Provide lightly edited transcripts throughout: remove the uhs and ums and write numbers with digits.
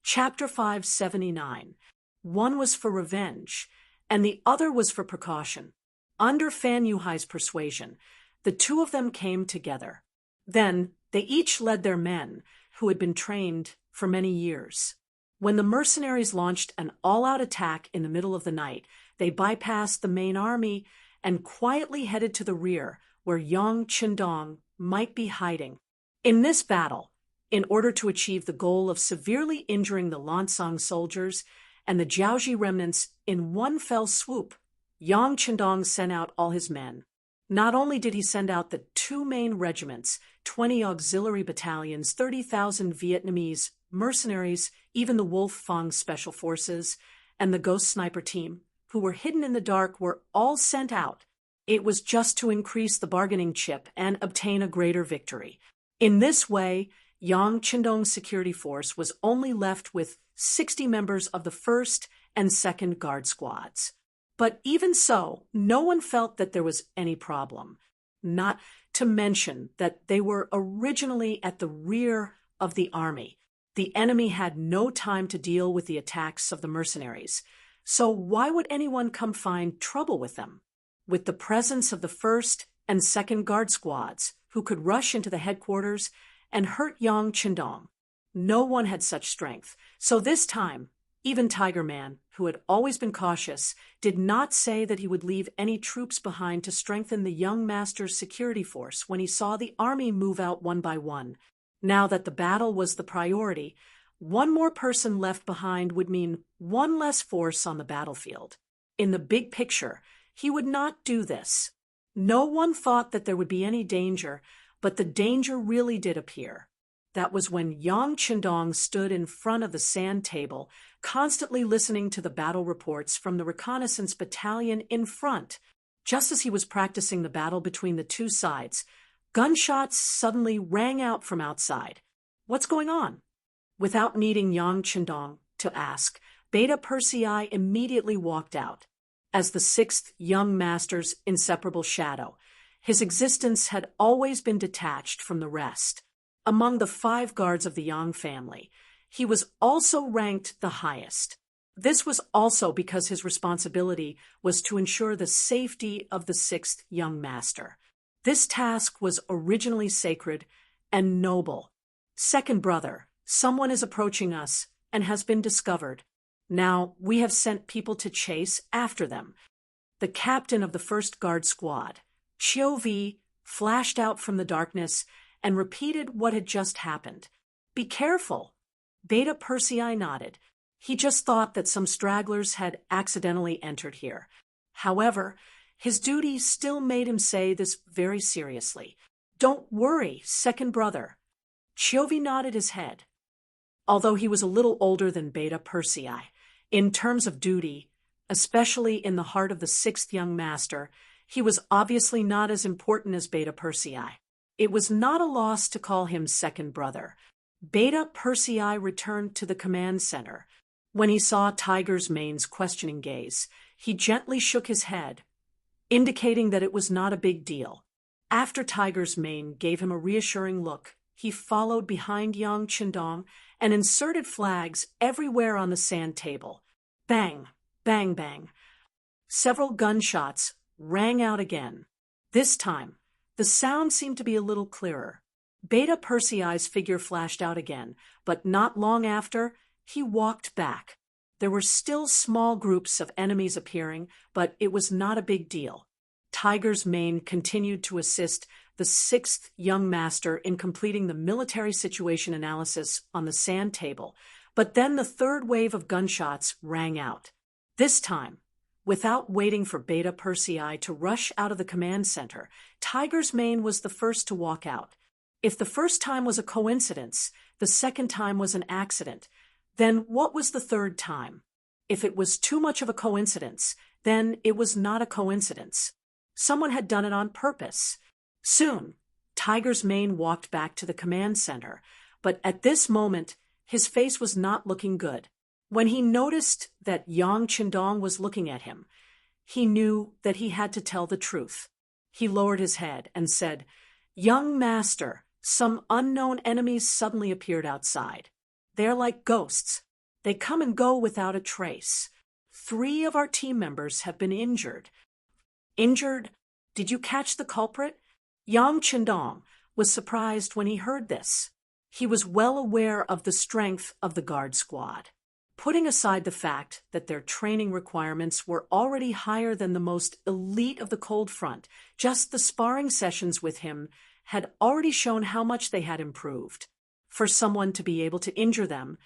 Chapter 579. One was for revenge, and the other was for precaution. Under Fan Yuhai's persuasion, the two of them came together. Then, they each led their men, who had been trained for many years. When the mercenaries launched an all-out attack in the middle of the night, they bypassed the main army and quietly headed to the rear, where Yang Qindong might be hiding. In this battle, in order to achieve the goal of severely injuring the Lancang soldiers and the Jiaoji remnants in one fell swoop, Yang Qindong sent out all his men. Not only did he send out the two main regiments, 20 auxiliary battalions, 30,000 Vietnamese mercenaries, even the Wolf Fang Special Forces, and the Ghost Sniper team, who were hidden in the dark, were all sent out. It was just to increase the bargaining chip and obtain a greater victory. In this way, Yang Qindong's security force was only left with 60 members of the 1st and 2nd Guard squads. But even so, no one felt that there was any problem. Not to mention that they were originally at the rear of the army. The enemy had no time to deal with the attacks of the mercenaries. So why would anyone come find trouble with them? With the presence of the 1st and 2nd Guard squads, who could rush into the headquarters and hurt Yang Qindong, no one had such strength. So this time, even Tiger Man, who had always been cautious, did not say that he would leave any troops behind to strengthen the young master's security force when he saw the army move out one by one. Now that the battle was the priority, one more person left behind would mean one less force on the battlefield. In the big picture, he would not do this. No one thought that there would be any danger, but the danger really did appear. That was when Yang Qindong stood in front of the sand table, constantly listening to the battle reports from the reconnaissance battalion in front. Just as he was practicing the battle between the two sides, gunshots suddenly rang out from outside. What's going on? Without needing Yang Qindong to ask, Beta Persei immediately walked out. As the 6th young master's inseparable shadow, his existence had always been detached from the rest. Among the 5 guards of the Yang family, he was also ranked the highest. This was also because his responsibility was to ensure the safety of the 6th young master. This task was originally sacred and noble. Second brother, someone is approaching us and has been discovered. Now we have sent people to chase after them. The captain of the 1st Guard squad, Qiu Vi, flashed out from the darkness and repeated what had just happened. Be careful. Beta Persei nodded. He just thought that some stragglers had accidentally entered here. However, his duty still made him say this very seriously. Don't worry, second brother. Qiu Vi nodded his head. Although he was a little older than Beta Persei, in terms of duty, especially in the heart of the 6th young master, he was obviously not as important as Beta Persei. It was not a loss to call him second brother. Beta Persei returned to the command center. When he saw Tiger Man's questioning gaze, he gently shook his head, indicating that it was not a big deal. After Tiger Man gave him a reassuring look, he followed behind Yang Qindong and inserted flags everywhere on the sand table. Bang, bang, bang. Several gunshots rang out again. This time, the sound seemed to be a little clearer. Beta Persei's figure flashed out again, but not long after, he walked back. There were still small groups of enemies appearing, but it was not a big deal. Tiger Man continued to assist the 6th young master in completing the military situation analysis on the sand table, but then the 3rd wave of gunshots rang out. This time, without waiting for Beta Persei to rush out of the command center, Tiger Man was the first to walk out. If the first time was a coincidence, the second time was an accident, then what was the 3rd time? If it was too much of a coincidence, then it was not a coincidence. Someone had done it on purpose. Soon, Tiger Man walked back to the command center, but at this moment, his face was not looking good. When he noticed that Yang Qindong was looking at him, he knew that he had to tell the truth. He lowered his head and said, "Young master, some unknown enemies suddenly appeared outside. They are like ghosts. They come and go without a trace. 3 of our team members have been injured. Injured? Did you catch the culprit? Yang Chendong was surprised when he heard this. He was well aware of the strength of the guard squad. Putting aside the fact that their training requirements were already higher than the most elite of the cold front, just the sparring sessions with him had already shown how much they had improved. For someone to be able to injure them,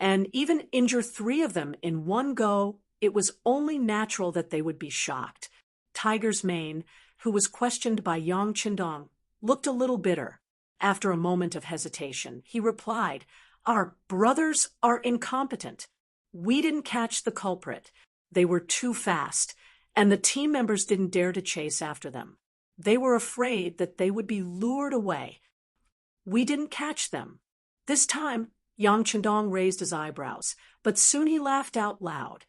and even injure 3 of them in one go, it was only natural that they would be shocked. Tiger's Mane, who was questioned by Yang Chendong, looked a little bitter. After a moment of hesitation, he replied, "Our brothers are incompetent. We didn't catch the culprit. They were too fast, and the team members didn't dare to chase after them. They were afraid that they would be lured away. We didn't catch them." This time, Yang Chendong raised his eyebrows, but soon he laughed out loud.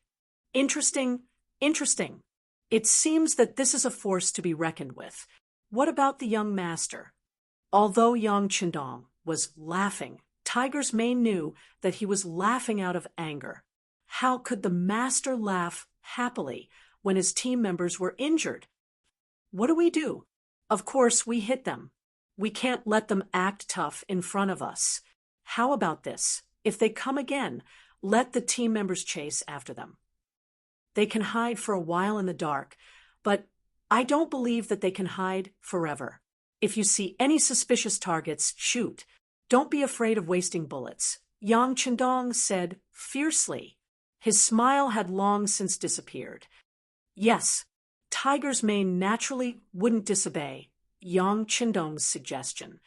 "Interesting, interesting. It seems that this is a force to be reckoned with. What about the young master?" Although Yang Chendong was laughing, Tiger's Mane knew that he was laughing out of anger. How could the master laugh happily when his team members were injured? "What do we do? Of course, we hit them. We can't let them act tough in front of us. How about this? If they come again, let the team members chase after them. They can hide for a while in the dark, but I don't believe that they can hide forever. If you see any suspicious targets, shoot. Don't be afraid of wasting bullets," Yang Chendong said fiercely. His smile had long since disappeared. Yes, Tiger's Mane naturally wouldn't disobey Yang Chendong's suggestion.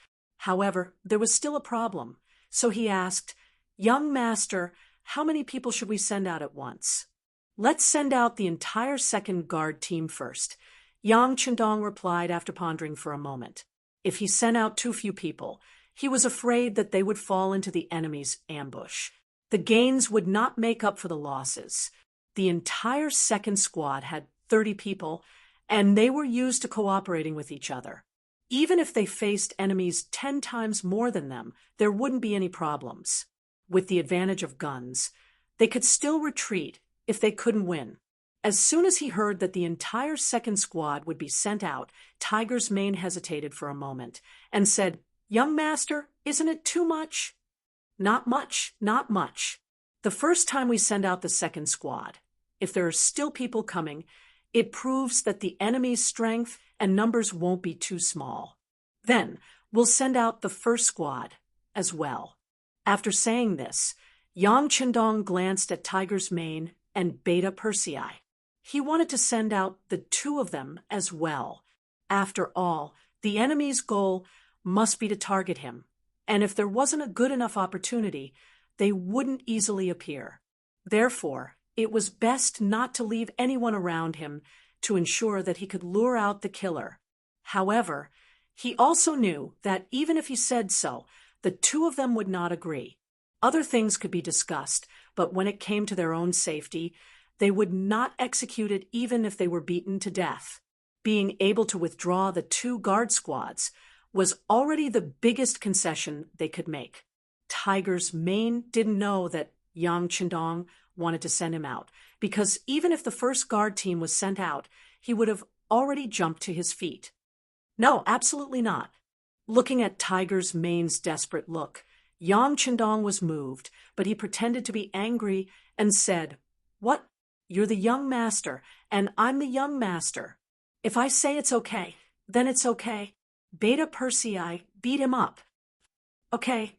However, there was still a problem, so he asked, "Young master, how many people should we send out at once?" "Let's send out the entire second guard team first," Yang Chendong replied after pondering for a moment. If he sent out too few people, he was afraid that they would fall into the enemy's ambush. The gains would not make up for the losses. The entire second squad had 30 people, and they were used to cooperating with each other. Even if they faced enemies 10 times more than them, there wouldn't be any problems. With the advantage of guns, they could still retreat if they couldn't win. As soon as he heard that the entire second squad would be sent out, Tiger's Mane hesitated for a moment and said, "Young master, isn't it too much?" "Not much, not much. The first time we send out the second squad, if there are still people coming, it proves that the enemy's strength and numbers won't be too small. Then we'll send out the first squad as well." After saying this, Yang Chendong glanced at Tiger's Mane and Beta Persei. He wanted to send out the 2 of them as well. After all, the enemy's goal must be to target him, and if there wasn't a good enough opportunity, they wouldn't easily appear. Therefore, it was best not to leave anyone around him to ensure that he could lure out the killer. However, he also knew that even if he said so, the 2 of them would not agree. Other things could be discussed, but when it came to their own safety, they would not execute it even if they were beaten to death. Being able to withdraw the 2 guard squads was already the biggest concession they could make. Tiger's Mane didn't know that Yang Chendong wanted to send him out, because even if the first guard team was sent out, he would have already jumped to his feet. No, absolutely not. Looking at Tiger's Mane's desperate look, Yang Chendong was moved, but he pretended to be angry and said, "What? You're the young master, and I'm the young master. If I say it's okay, then it's okay. Beta Persei, beat him up." "Okay."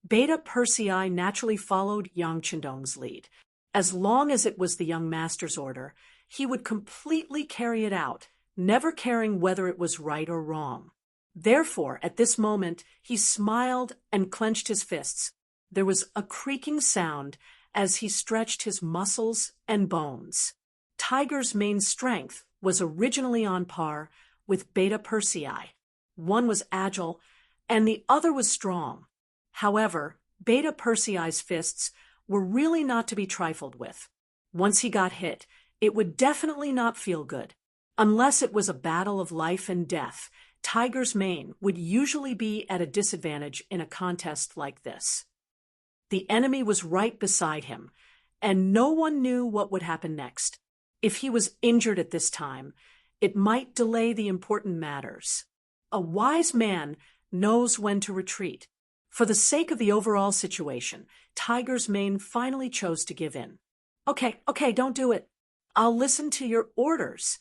Beta Persei naturally followed Yang Chendong's lead. As long as it was the young master's order, he would completely carry it out, never caring whether it was right or wrong. Therefore, at this moment, he smiled and clenched his fists. There was a creaking sound as he stretched his muscles and bones. Tiger's Mane's strength was originally on par with Beta Persei. One was agile, and the other was strong. However, Beta Persei's fists were really not to be trifled with. Once he got hit, it would definitely not feel good. Unless it was a battle of life and death, Tiger's Mane would usually be at a disadvantage in a contest like this. The enemy was right beside him, and no one knew what would happen next. If he was injured at this time, it might delay the important matters. A wise man knows when to retreat. For the sake of the overall situation, Tiger's Mane finally chose to give in. Okay, don't do it. I'll listen to your orders.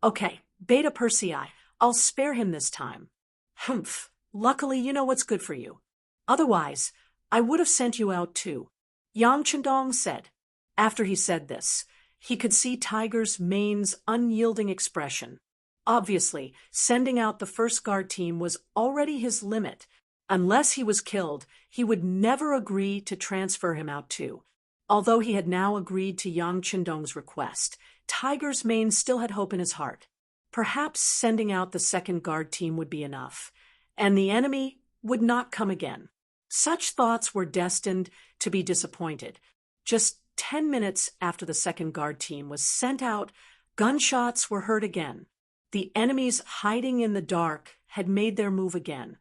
Okay, Beta Persei, I'll spare him this time. Humph, luckily you know what's good for you. Otherwise, I would have sent you out too, Yang Chendong said. After he said this, he could see Tiger's Mane's unyielding expression. Obviously, sending out the first guard team was already his limit. Unless he was killed, he would never agree to transfer him out too. Although he had now agreed to Yang Chendong's request, Tiger's Mane still had hope in his heart. Perhaps sending out the second guard team would be enough, and the enemy would not come again. Such thoughts were destined to be disappointed. Just 10 minutes after the second guard team was sent out, gunshots were heard again. The enemies hiding in the dark had made their move again,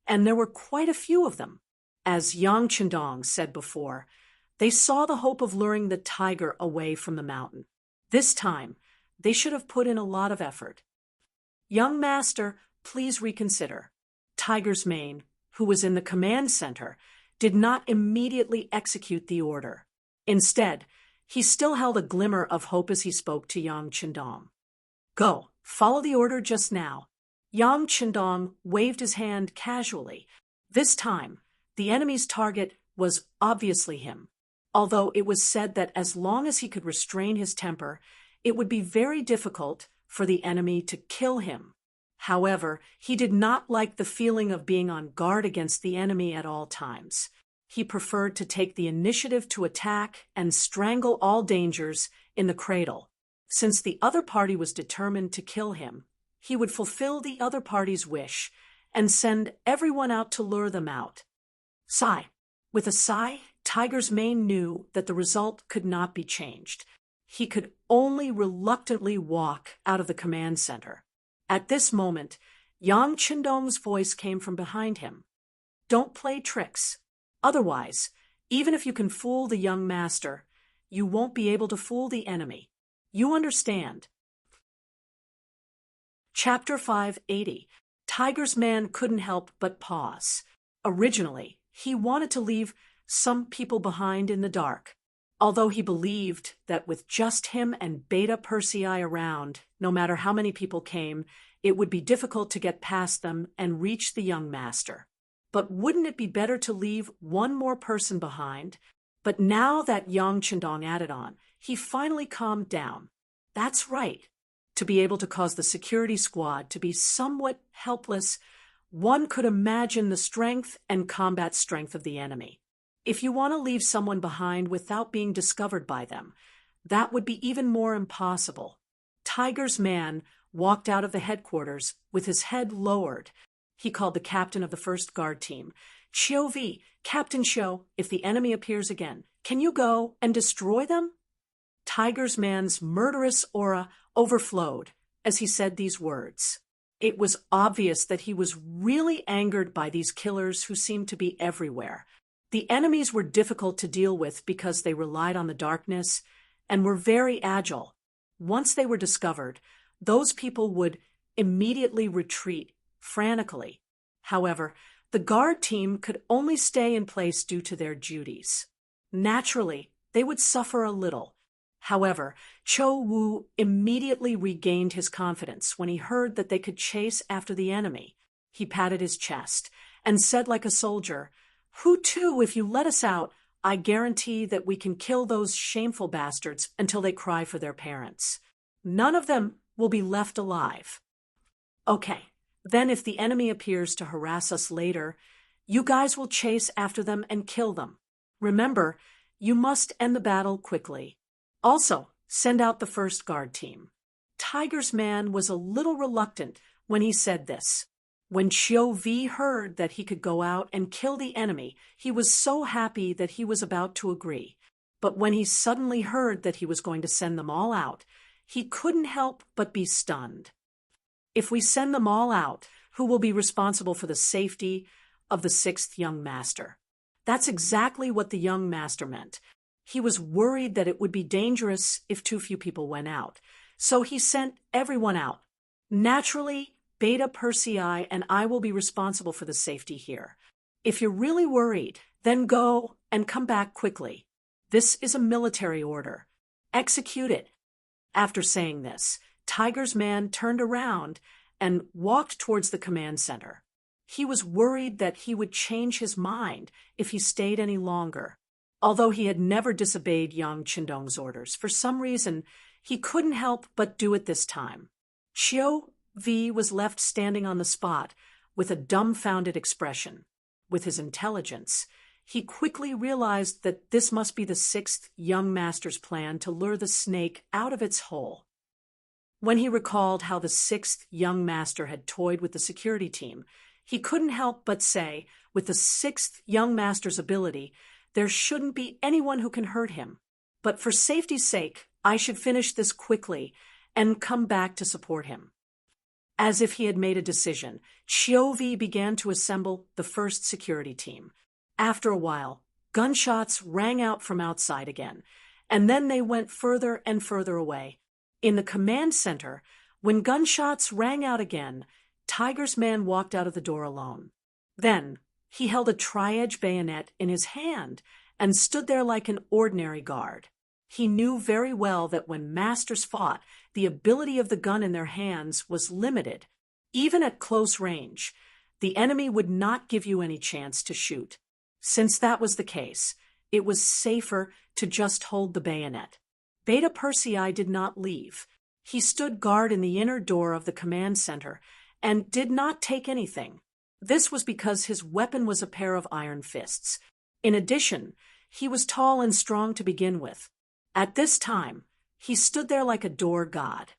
and there were quite a few of them. As Yang Chendong said before, they saw the hope of luring the tiger away from the mountain. This time, they should have put in a lot of effort. Young master, please reconsider. Tiger's Mane, who was in the command center, did not immediately execute the order. Instead, he still held a glimmer of hope as he spoke to Yang Chendong. Go, follow the order just now. Yang Chendong waved his hand casually. This time, the enemy's target was obviously him. Although it was said that as long as he could restrain his temper, it would be very difficult for the enemy to kill him. However, he did not like the feeling of being on guard against the enemy at all times. He preferred to take the initiative to attack and strangle all dangers in the cradle. Since the other party was determined to kill him, he would fulfill the other party's wish and send everyone out to lure them out. Sigh. With a sigh, Tiger's Mane knew that the result could not be changed. He could only reluctantly walk out of the command center. At this moment, Yang Chendong's voice came from behind him. Don't play tricks. Otherwise, even if you can fool the young master, you won't be able to fool the enemy. You understand? Chapter 580. Tiger's Man couldn't help but pause. Originally, he wanted to leave some people behind in the dark, although he believed that with just him and Beta Persei around, no matter how many people came, it would be difficult to get past them and reach the young master. But wouldn't it be better to leave one more person behind? But now that Yang Chendong added on, he finally calmed down. That's right. To be able to cause the security squad to be somewhat helpless, one could imagine the strength and combat strength of the enemy. If you want to leave someone behind without being discovered by them, that would be even more impossible. Tiger's Man walked out of the headquarters with his head lowered. He called the captain of the first guard team. Chiu V, Captain Chiu, if the enemy appears again, can you go and destroy them? Tiger's Man's murderous aura overflowed as he said these words. It was obvious that he was really angered by these killers who seemed to be everywhere. The enemies were difficult to deal with because they relied on the darkness and were very agile. Once they were discovered, those people would immediately retreat frantically. However, the guard team could only stay in place due to their duties. Naturally, they would suffer a little. However, Cho Wu immediately regained his confidence when he heard that they could chase after the enemy. He patted his chest and said like a soldier, "Hutu, if you let us out, I guarantee that we can kill those shameful bastards until they cry for their parents. None of them will be left alive." Okay, then if the enemy appears to harass us later, you guys will chase after them and kill them. Remember, you must end the battle quickly. Also, send out the first guard team. Tiger's Man was a little reluctant when he said this. When Chiu V heard that he could go out and kill the enemy, he was so happy that he was about to agree. But when he suddenly heard that he was going to send them all out, he couldn't help but be stunned. If we send them all out, who will be responsible for the safety of the sixth young master? That's exactly what the young master meant. He was worried that it would be dangerous if too few people went out, so he sent everyone out. Naturally, Beta Persei and I will be responsible for the safety here. If you're really worried, then go and come back quickly. This is a military order. Execute it. After saying this, Tiger's man turned around and walked towards the command center. He was worried that he would change his mind if he stayed any longer. Although he had never disobeyed Yang Qindong's orders, for some reason, he couldn't help but do it this time. Xiao Vi was left standing on the spot with a dumbfounded expression. With his intelligence, he quickly realized that this must be the sixth young master's plan to lure the snake out of its hole. When he recalled how the sixth young master had toyed with the security team, he couldn't help but say, with the sixth young master's ability, there shouldn't be anyone who can hurt him. But for safety's sake, I should finish this quickly and come back to support him. As if he had made a decision, Xiao Vi began to assemble the first security team. After a while, gunshots rang out from outside again, and then they went further and further away. In the command center, when gunshots rang out again, Tiger's man walked out of the door alone. Then, he held a tri-edge bayonet in his hand and stood there like an ordinary guard. He knew very well that when masters fought, the ability of the gun in their hands was limited. Even at close range, the enemy would not give you any chance to shoot. Since that was the case, it was safer to just hold the bayonet. Beta Persei did not leave. He stood guard in the inner door of the command center and did not take anything. This was because his weapon was a pair of iron fists. In addition, he was tall and strong to begin with. At this time, he stood there like a door god.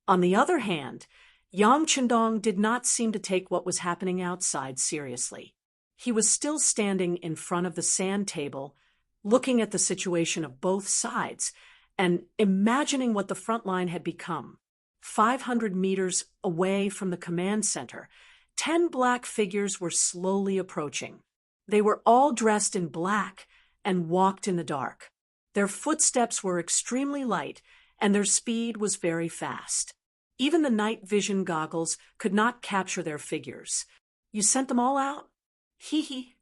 On the other hand, Yang Qindong did not seem to take what was happening outside seriously. He was still standing in front of the sand table, looking at the situation of both sides and imagining what the front line had become. 500 meters away from the command center, 10 black figures were slowly approaching. They were all dressed in black and walked in the dark. Their footsteps were extremely light, and their speed was very fast. Even the night vision goggles could not capture their figures. You sent them all out?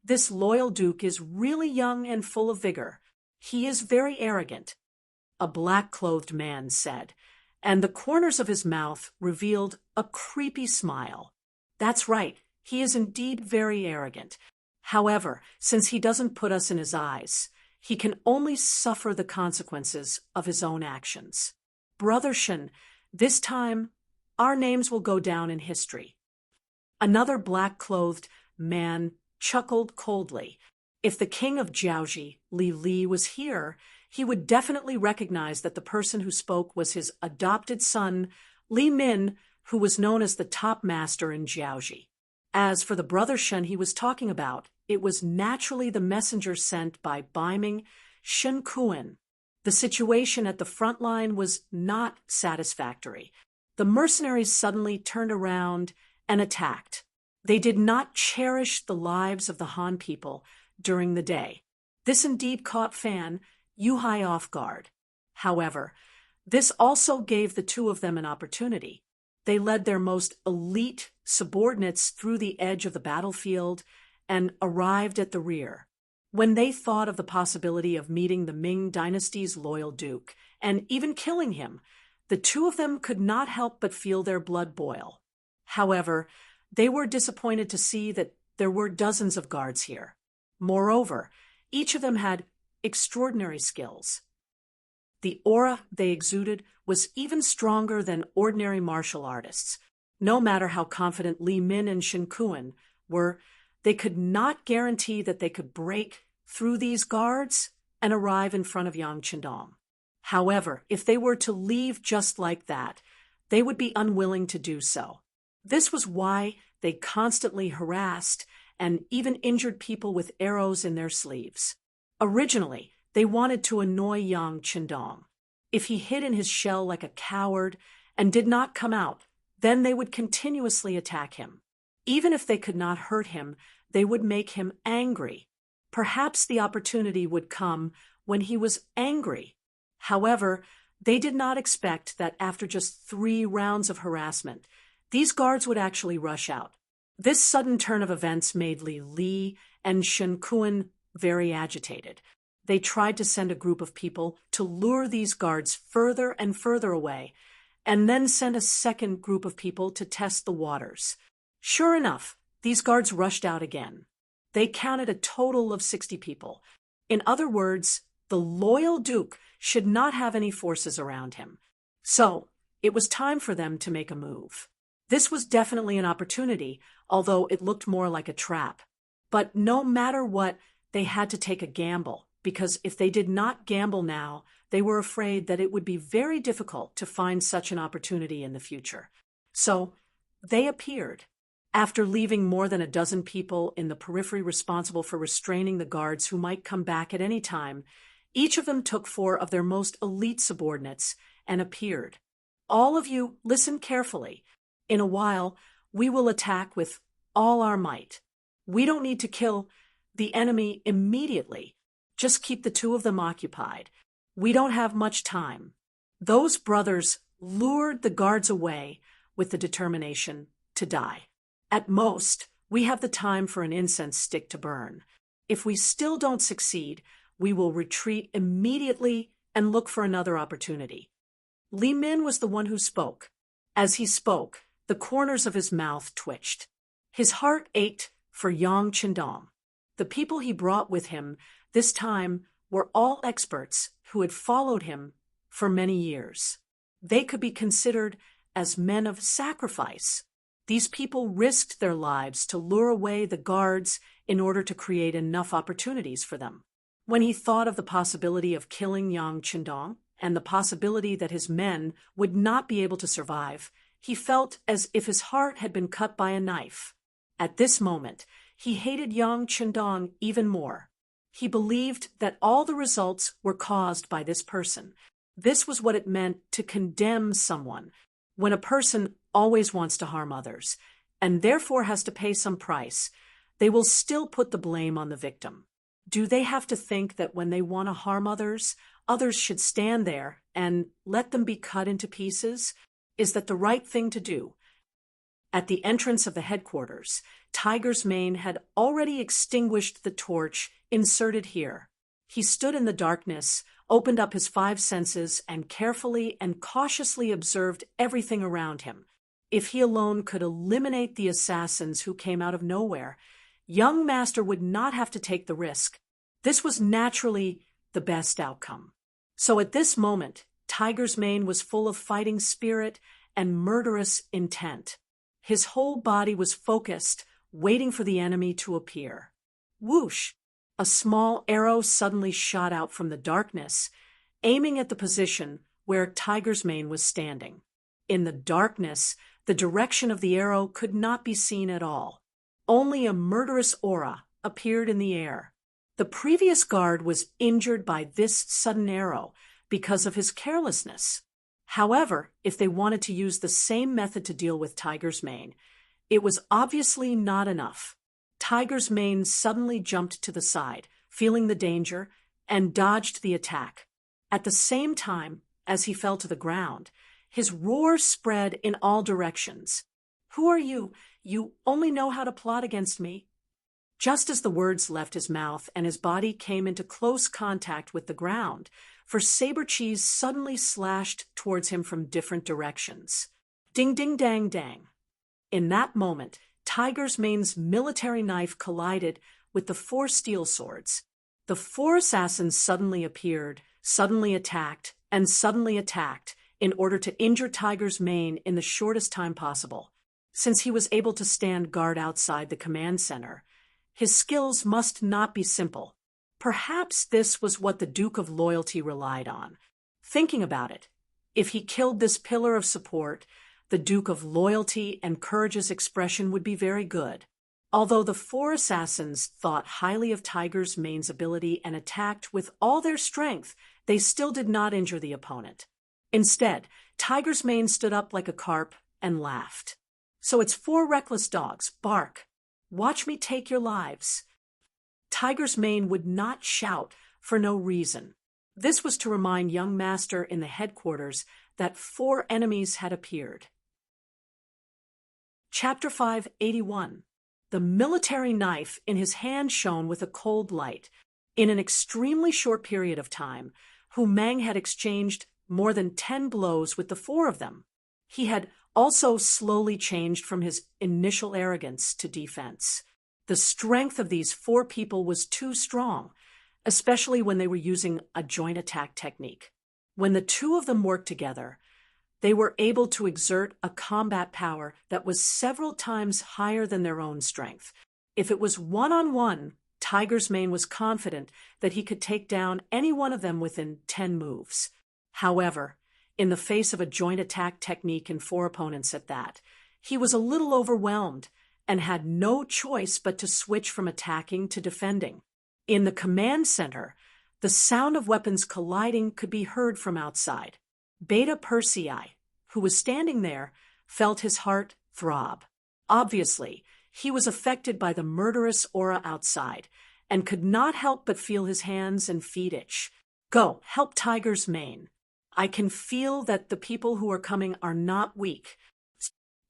This loyal duke is really young and full of vigor. He is very arrogant, a black-clothed man said, and the corners of his mouth revealed a creepy smile. That's right, he is indeed very arrogant. However, since he doesn't put us in his eyes, he can only suffer the consequences of his own actions. Brother Shen, this time, our names will go down in history. Another black-clothed man chuckled coldly. If the king of Jiaoji, Li, was here, he would definitely recognize that the person who spoke was his adopted son, Li Min, who was known as the top master in Jiaoji. As for the brother Shen he was talking about, it was naturally the messenger sent by Ming, Shen Kuan. The situation at the front line was not satisfactory. The mercenaries suddenly turned around and attacked. They did not cherish the lives of the Han people during the day. This indeed caught Fan Yuhai off guard. However, this also gave the two of them an opportunity. They led their most elite subordinates through the edge of the battlefield and arrived at the rear. When they thought of the possibility of meeting the Ming dynasty's loyal duke and even killing him, the two of them could not help but feel their blood boil. However, they were disappointed to see that there were dozens of guards here. Moreover, each of them had extraordinary skills. The aura they exuded was even stronger than ordinary martial artists. No matter how confident Li Min and Shen Kuan were, they could not guarantee that they could break through these guards and arrive in front of Yang Qindong. However, if they were to leave just like that, they would be unwilling to do so. This was why they constantly harassed and even injured people with arrows in their sleeves. Originally, they wanted to annoy Yang Qindong. If he hid in his shell like a coward and did not come out, then they would continuously attack him. Even if they could not hurt him, they would make him angry. Perhaps the opportunity would come when he was angry. However, they did not expect that after just 3 rounds of harassment, these guards would actually rush out. This sudden turn of events made Li and Shen Kuan very agitated. They tried to send a group of people to lure these guards further and further away, and then send a second group of people to test the waters. Sure enough, these guards rushed out again. They counted a total of 60 people. In other words, the loyal Duke should not have any forces around him. So, it was time for them to make a move. This was definitely an opportunity, although it looked more like a trap. But no matter what, they had to take a gamble, because if they did not gamble now, they were afraid that it would be very difficult to find such an opportunity in the future. So, they appeared. After leaving more than a dozen people in the periphery responsible for restraining the guards who might come back at any time, each of them took 4 of their most elite subordinates and appeared. All of you, listen carefully. In a while, we will attack with all our might. We don't need to kill the enemy immediately. Just keep the 2 of them occupied. We don't have much time. Those brothers lured the guards away with the determination to die. At most, we have the time for an incense stick to burn. If we still don't succeed, we will retreat immediately and look for another opportunity. Li Min was the one who spoke. As he spoke, the corners of his mouth twitched. His heart ached for Yang Qindong. The people he brought with him this time were all experts who had followed him for many years. They could be considered as men of sacrifice. These people risked their lives to lure away the guards in order to create enough opportunities for them. When he thought of the possibility of killing Yang Qindong and the possibility that his men would not be able to survive, he felt as if his heart had been cut by a knife. At this moment, he hated Yang Qindong even more. He believed that all the results were caused by this person. This was what it meant to condemn someone, when a person always wants to harm others, and therefore has to pay some price. They will still put the blame on the victim. Do they have to think that when they want to harm others, others should stand there and let them be cut into pieces? Is that the right thing to do? At the entrance of the headquarters, Tiger's Mane had already extinguished the torch inserted here. He stood in the darkness, opened up his 5 senses, and carefully and cautiously observed everything around him. If he alone could eliminate the assassins who came out of nowhere, young master would not have to take the risk. This was naturally the best outcome. So at this moment, Tiger's Mane was full of fighting spirit and murderous intent. His whole body was focused, waiting for the enemy to appear. Whoosh! A small arrow suddenly shot out from the darkness, aiming at the position where Tiger's Mane was standing. In the darkness, the direction of the arrow could not be seen at all. Only a murderous aura appeared in the air. The previous guard was injured by this sudden arrow because of his carelessness. However, if they wanted to use the same method to deal with Tiger's Mane, it was obviously not enough. Tiger's Mane suddenly jumped to the side, feeling the danger, and dodged the attack. At the same time, as he fell to the ground, his roar spread in all directions. "Who are you? You only know how to plot against me." Just as the words left his mouth and his body came into close contact with the ground, for Saber Cheese suddenly slashed towards him from different directions. Ding ding dang dang. In that moment, Tiger's Mane's military knife collided with the 4 steel swords. The 4 assassins suddenly appeared, suddenly attacked, and suddenly attacked in order to injure Tiger's Mane in the shortest time possible. Since he was able to stand guard outside the command center, his skills must not be simple. Perhaps this was what the Duke of Loyalty relied on. Thinking about it, if he killed this pillar of support, the Duke of Loyalty and Courage's expression would be very good. Although the 4 assassins thought highly of Tiger's Mane's ability and attacked with all their strength, they still did not injure the opponent. Instead, Tiger's Mane stood up like a carp and laughed. "So it's 4 reckless dogs. Bark. Watch me take your lives." Tiger's Mane would not shout for no reason. This was to remind young master in the headquarters that 4 enemies had appeared. Chapter 581. The military knife in his hand shone with a cold light. In an extremely short period of time, Ming had exchanged more than 10 blows with the 4 of them. He had also slowly changed from his initial arrogance to defense. The strength of these 4 people was too strong, especially when they were using a joint attack technique. When the 2 of them worked together, they were able to exert a combat power that was several times higher than their own strength. If it was one-on-one, Tiger's Mane was confident that he could take down any one of them within 10 moves. However, in the face of a joint attack technique and 4 opponents at that, he was a little overwhelmed and had no choice but to switch from attacking to defending. In the command center, the sound of weapons colliding could be heard from outside. Beta Persei, who was standing there, felt his heart throb. Obviously, he was affected by the murderous aura outside and could not help but feel his hands and feet itch. Go, help Tiger's Mane. I can feel that the people who are coming are not weak.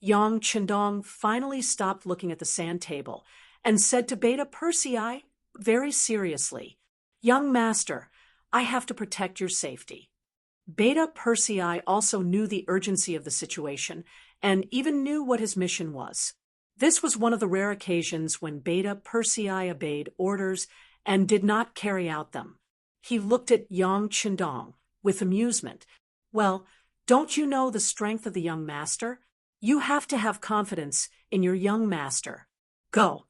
Yang Chendong finally stopped looking at the sand table and said to Beta Persei very seriously, "Young master, I have to protect your safety." Beta Persei also knew the urgency of the situation and even knew what his mission was. This was one of the rare occasions when Beta Persei obeyed orders and did not carry out them. He looked at Yang Chendong with amusement. "Well, don't you know the strength of the young master? You have to have confidence in your young master. Go."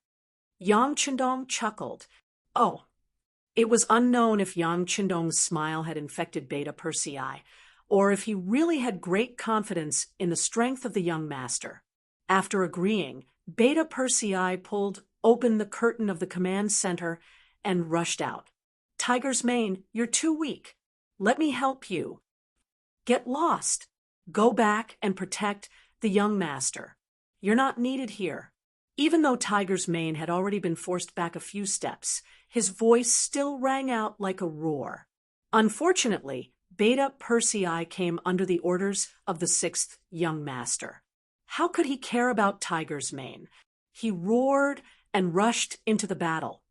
Yang Chendong chuckled. Oh, it was unknown if Yang Chendong's smile had infected Beta Persei, or if he really had great confidence in the strength of the young master. After agreeing, Beta Persei pulled open the curtain of the command center and rushed out. "Tiger's Mane, you're too weak. Let me help you." "Get lost. Go back and protect the young master. You're not needed here." Even though Tiger's Mane had already been forced back a few steps, his voice still rang out like a roar. Unfortunately, Beta Persei came under the orders of the 6th young master. How could he care about Tiger's Mane? He roared and rushed into the battle,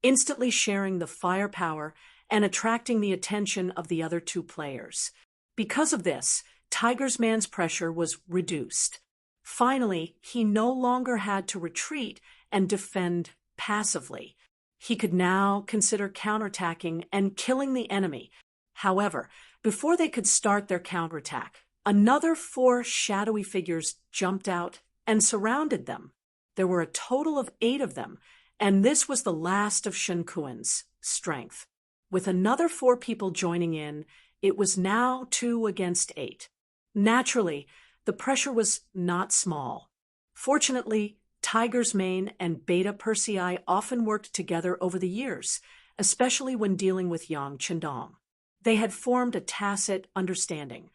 instantly sharing the firepower and attracting the attention of the other 2 players. Because of this, Tiger's Mane's pressure was reduced. Finally, he no longer had to retreat and defend passively. He could now consider counterattacking and killing the enemy. However, before they could start their counterattack, another 4 shadowy figures jumped out and surrounded them. There were a total of 8 of them, and this was the last of Shen Kuan's strength. With another 4 people joining in, it was now 2 against 8. Naturally, the pressure was not small. Fortunately, Tiger's Mane and Beta Persei often worked together over the years, especially when dealing with Yang Chendong. They had formed a tacit understanding.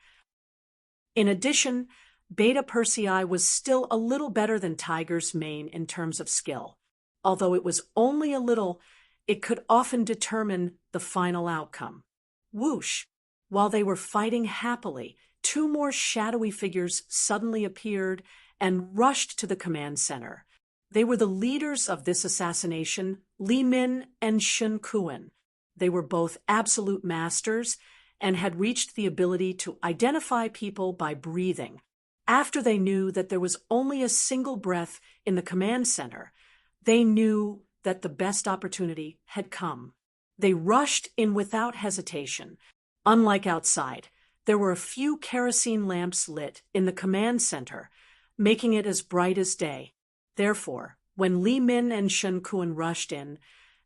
In addition, Beta Persei was still a little better than Tiger's Mane in terms of skill. Although it was only a little, it could often determine the final outcome. Whoosh! While they were fighting happily, 2 more shadowy figures suddenly appeared and rushed to the command center. They were the leaders of this assassination, Li Min and Shen Kuan. They were both absolute masters and had reached the ability to identify people by breathing. After they knew that there was only a single breath in the command center, they knew that the best opportunity had come. They rushed in without hesitation. Unlike outside, there were a few kerosene lamps lit in the command center, making it as bright as day. Therefore, when Li Min and Shen Kuan rushed in,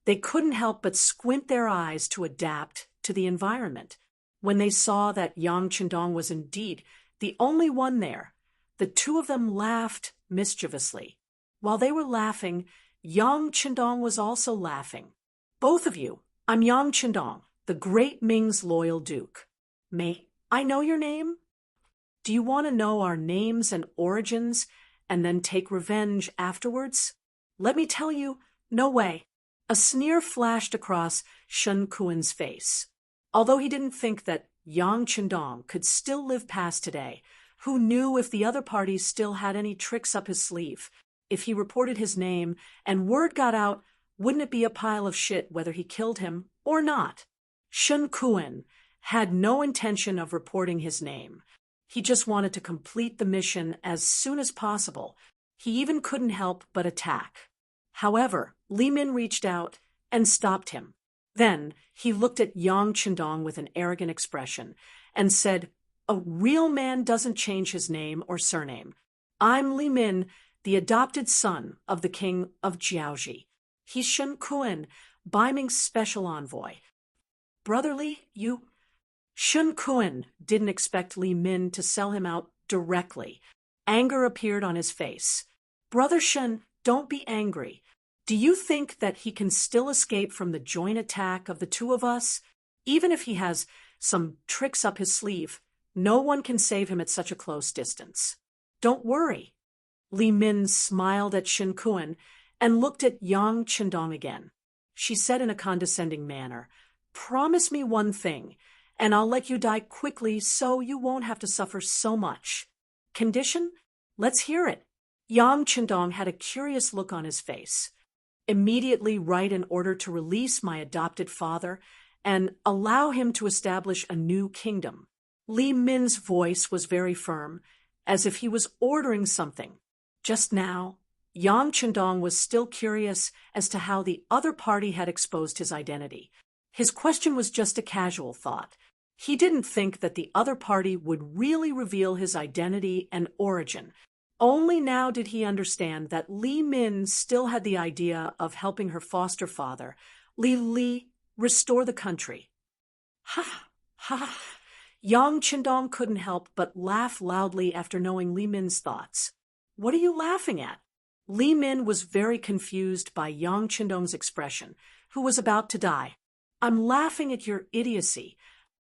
they couldn't help but squint their eyes to adapt to the environment. When they saw that Yang Chendong was indeed the only one there, the 2 of them laughed mischievously. While they were laughing, Yang Chendong was also laughing. "Both of you, I'm Yang Chendong, the great Ming's loyal duke. May I know your name? Do you want to know our names and origins and then take revenge afterwards? Let me tell you, no way. A sneer flashed across Shen Kuan's face. Although he didn't think that Yang Chendong could still live past today, who knew if the other party still had any tricks up his sleeve? If he reported his name and word got out, wouldn't it be a pile of shit whether he killed him or not? Shen Kuan had no intention of reporting his name. He just wanted to complete the mission as soon as possible. He even couldn't help but attack. However, Li Min reached out and stopped him. Then he looked at Yang Chendong with an arrogant expression and said, "A real man doesn't change his name or surname. I'm Li Min, the adopted son of the king of Jiaoji. He's Shen Kuan, Bai Ming's special envoy. Brother Li, you—" Shen Kuan didn't expect Li Min to sell him out directly. Anger appeared on his face. "Brother Shen, don't be angry. Do you think that he can still escape from the joint attack of the two of us? Even if he has some tricks up his sleeve, no one can save him at such a close distance. Don't worry." Li Min smiled at Shen Kuan and looked at Yang Chendong again. She said in a condescending manner, "Promise me one thing, and I'll let you die quickly so you won't have to suffer so much." "Condition? Let's hear it." Yang Chendong had a curious look on his face. "Immediately write an order to release my adopted father and allow him to establish a new kingdom." Li Min's voice was very firm, as if he was ordering something. Just now, Yang Chendong was still curious as to how the other party had exposed his identity. His question was just a casual thought. He didn't think that the other party would really reveal his identity and origin. Only now did he understand that Li Min still had the idea of helping her foster father, Li, restore the country. Ha, ha. Yang Chendong couldn't help but laugh loudly after knowing Li Min's thoughts. "What are you laughing at?" Li Min was very confused by Yang Chendong's expression, who was about to die. "I'm laughing at your idiocy."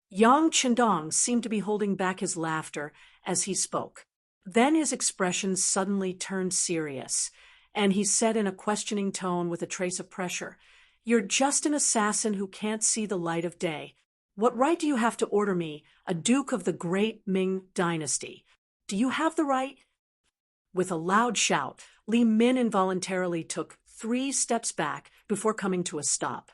Yang Chendong seemed to be holding back his laughter as he spoke. Then his expression suddenly turned serious, and he said in a questioning tone with a trace of pressure, "You're just an assassin who can't see the light of day. What right do you have to order me, a duke of the great Ming dynasty? Do you have the right?" With a loud shout, Li Min involuntarily took 3 steps back before coming to a stop.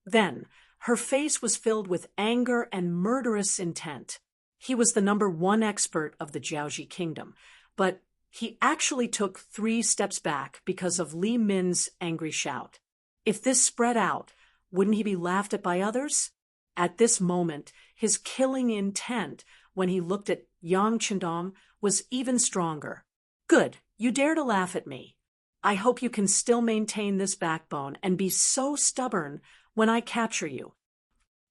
Then, her face was filled with anger and murderous intent. He was the #1 expert of the Jiaoji kingdom, but he actually took 3 steps back because of Li Min's angry shout. If this spread out, wouldn't he be laughed at by others? At this moment, his killing intent, when he looked at Yang Chendong, was even stronger. "Good, you dare to laugh at me. I hope you can still maintain this backbone and be so stubborn when I capture you."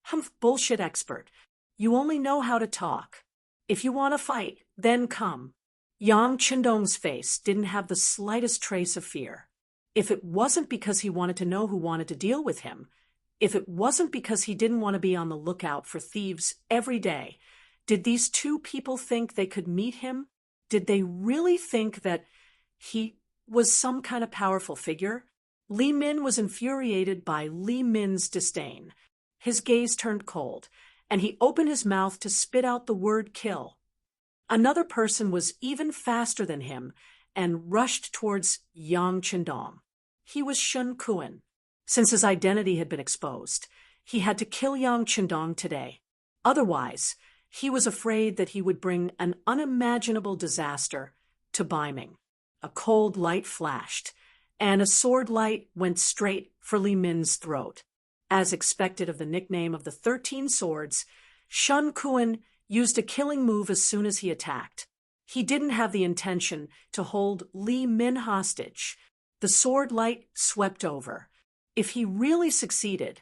"Humph, bullshit expert. You only know how to talk. If you want to fight, then come." Yang Chendong's face didn't have the slightest trace of fear. If it wasn't because he wanted to know who wanted to deal with him, if it wasn't because he didn't want to be on the lookout for thieves every day, did these 2 people think they could meet him? Did they really think that he was some kind of powerful figure? Li Min was infuriated by Li Min's disdain. His gaze turned cold, and he opened his mouth to spit out the word "kill." Another person was even faster than him and rushed towards Yang Chendong. He was Shen Kuan. Since his identity had been exposed, he had to kill Yang Chendong today. Otherwise, he was afraid that he would bring an unimaginable disaster to Bai Ming. A cold light flashed, and a sword light went straight for Li Min's throat. As expected of the nickname of the 13 Swords, Shen Kuan used a killing move as soon as he attacked. He didn't have the intention to hold Li Min hostage. The sword light swept over. If he really succeeded,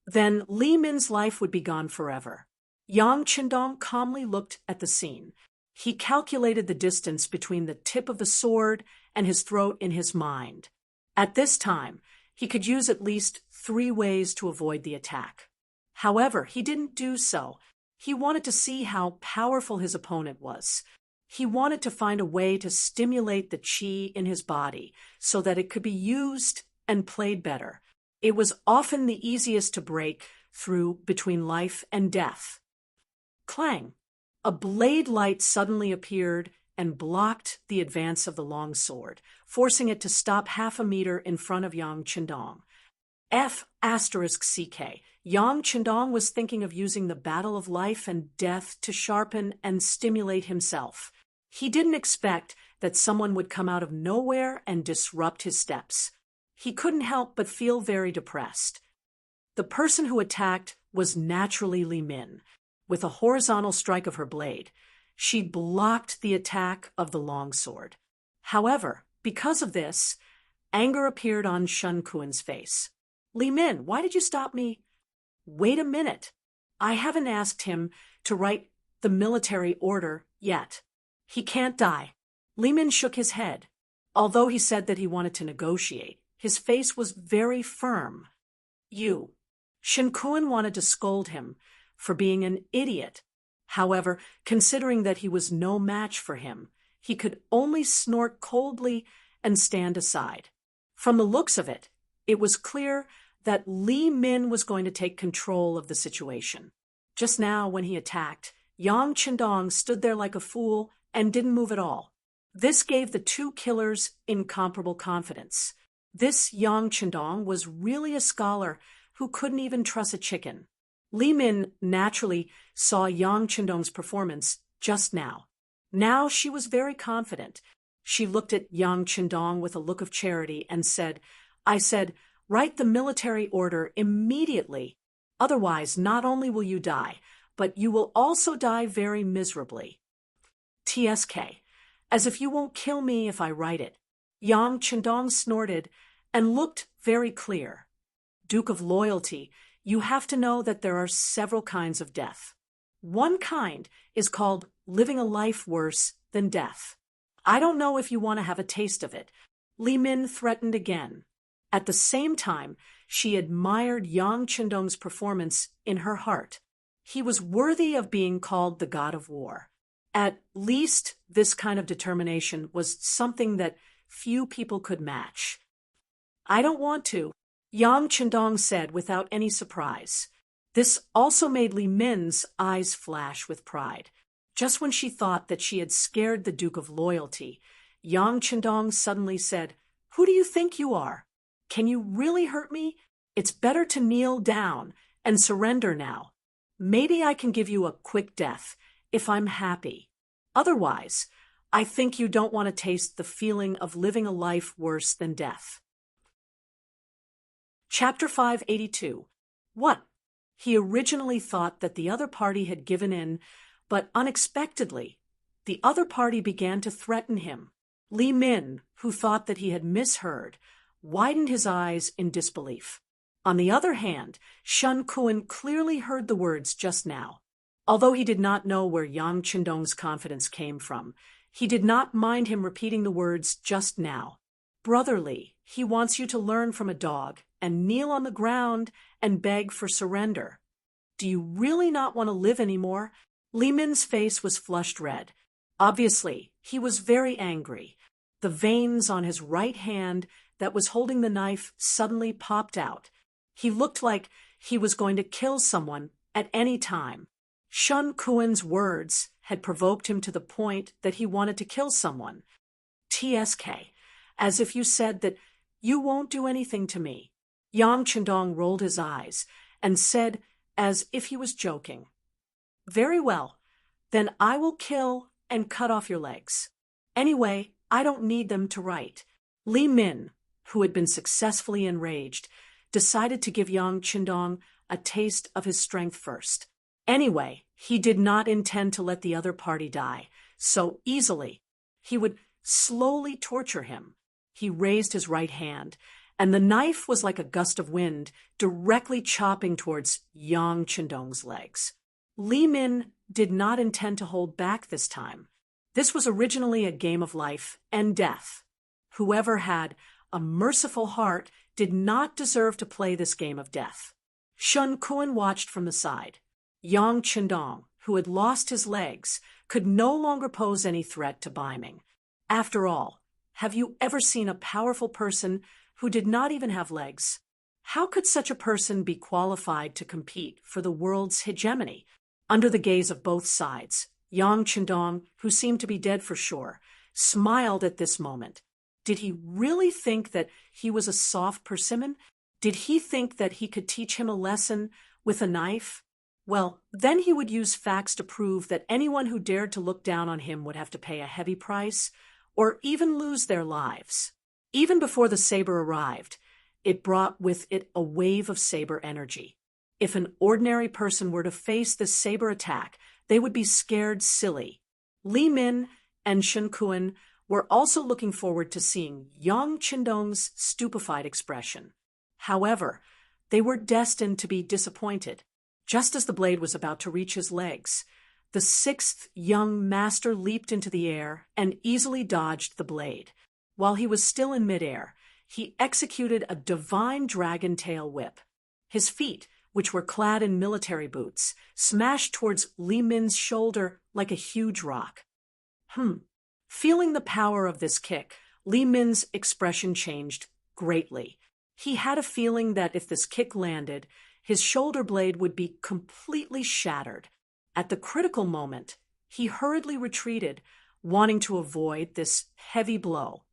then Li Min's life would be gone forever. Yang Chendong calmly looked at the scene. He calculated the distance between the tip of the sword and his throat in his mind. At this time, he could use at least 3 ways to avoid the attack. However, he didn't do so. He wanted to see how powerful his opponent was. He wanted to find a way to stimulate the qi in his body so that it could be used and played better. It was often the easiest to break through between life and death. Clang! A blade light suddenly appeared and blocked the advance of the long sword, forcing it to stop half a meter in front of Yang Qindong. F***CK. Yang Qindong was thinking of using the battle of life and death to sharpen and stimulate himself. He didn't expect that someone would come out of nowhere and disrupt his steps. He couldn't help but feel very depressed. The person who attacked was naturally Li Min. With a horizontal strike of her blade, she blocked the attack of the longsword. However, because of this, anger appeared on Shen Kuan's face. Li Min, why did you stop me? Wait a minute. I haven't asked him to write the military order yet. He can't die. Li Min shook his head. Although he said that he wanted to negotiate, his face was very firm. Shen Kuan wanted to scold him for being an idiot. However, considering that he was no match for him, he could only snort coldly and stand aside. From the looks of it, it was clear that Li Min was going to take control of the situation. Just now, when he attacked, Yang Qindong stood there like a fool and didn't move at all. This gave the two killers incomparable confidence. This Yang Qindong was really a scholar who couldn't even trust a chicken. Li Min naturally saw Yang Qindong's performance just now. Now she was very confident. She looked at Yang Qindong with a look of charity and said, I said, write the military order immediately. Otherwise, not only will you die, but you will also die very miserably. TSK, as if you won't kill me if I write it. Yang Qindong snorted and looked very clear. Duke of Loyalty, you have to know that there are several kinds of death. One kind is called living a life worse than death. I don't know if you want to have a taste of it. Li Min threatened again. At the same time, she admired Yang Qindong's performance in her heart. He was worthy of being called the god of war. At least this kind of determination was something that few people could match. I don't want to, Yang Qindong said without any surprise. This also made Li Min's eyes flash with pride. Just when she thought that she had scared the Duke of Loyalty, Yang Qindong suddenly said, Who do you think you are? Can you really hurt me? It's better to kneel down and surrender now. Maybe I can give you a quick death if I'm happy. Otherwise, I think you don't want to taste the feeling of living a life worse than death. Chapter 582. What? He originally thought that the other party had given in, but unexpectedly, the other party began to threaten him. Li Min, who thought that he had misheard, widened his eyes in disbelief. On the other hand, Shen Kuan clearly heard the words just now. Although he did not know where Yang Qindong's confidence came from, he did not mind him repeating the words just now. Brotherly, he wants you to learn from a dog and kneel on the ground and beg for surrender. Do you really not want to live anymore? Li Min's face was flushed red. Obviously, he was very angry. The veins on his right hand that was holding the knife suddenly popped out. He looked like he was going to kill someone at any time. Shen Kuan's words had provoked him to the point that he wanted to kill someone. TSK, as if you said that you won't do anything to me. Yang Qindong rolled his eyes and said as if he was joking. Very well, then I will kill and cut off your legs. Anyway, I don't need them to write. Li Min, who had been successfully enraged, decided to give Yang Qindong a taste of his strength first. Anyway, he did not intend to let the other party die so easily. He would slowly torture him. He raised his right hand, and the knife was like a gust of wind, directly chopping towards Yang Qindong's legs. Li Min did not intend to hold back this time. This was originally a game of life and death. Whoever had a merciful heart did not deserve to play this game of death. Shen Kuan watched from the side. Yang Qindong, who had lost his legs, could no longer pose any threat to Bai Ming. After all, have you ever seen a powerful person who did not even have legs? How could such a person be qualified to compete for the world's hegemony? Under the gaze of both sides, Yang Chendong, who seemed to be dead for sure, smiled at this moment. Did he really think that he was a soft persimmon? Did he think that he could teach him a lesson with a knife? Well, then he would use facts to prove that anyone who dared to look down on him would have to pay a heavy price, or even lose their lives. Even before the saber arrived, it brought with it a wave of saber energy. If an ordinary person were to face this saber attack, they would be scared silly. Li Min and Shen Kuan were also looking forward to seeing Yang Chendong's stupefied expression. However, they were destined to be disappointed. Just as the blade was about to reach his legs, the sixth young master leaped into the air and easily dodged the blade. While he was still in midair, he executed a divine dragon tail whip. His feet, which were clad in military boots, smashed towards Li Min's shoulder like a huge rock. Feeling the power of this kick, Li Min's expression changed greatly. He had a feeling that if this kick landed, his shoulder blade would be completely shattered. At the critical moment, he hurriedly retreated, wanting to avoid this heavy blow.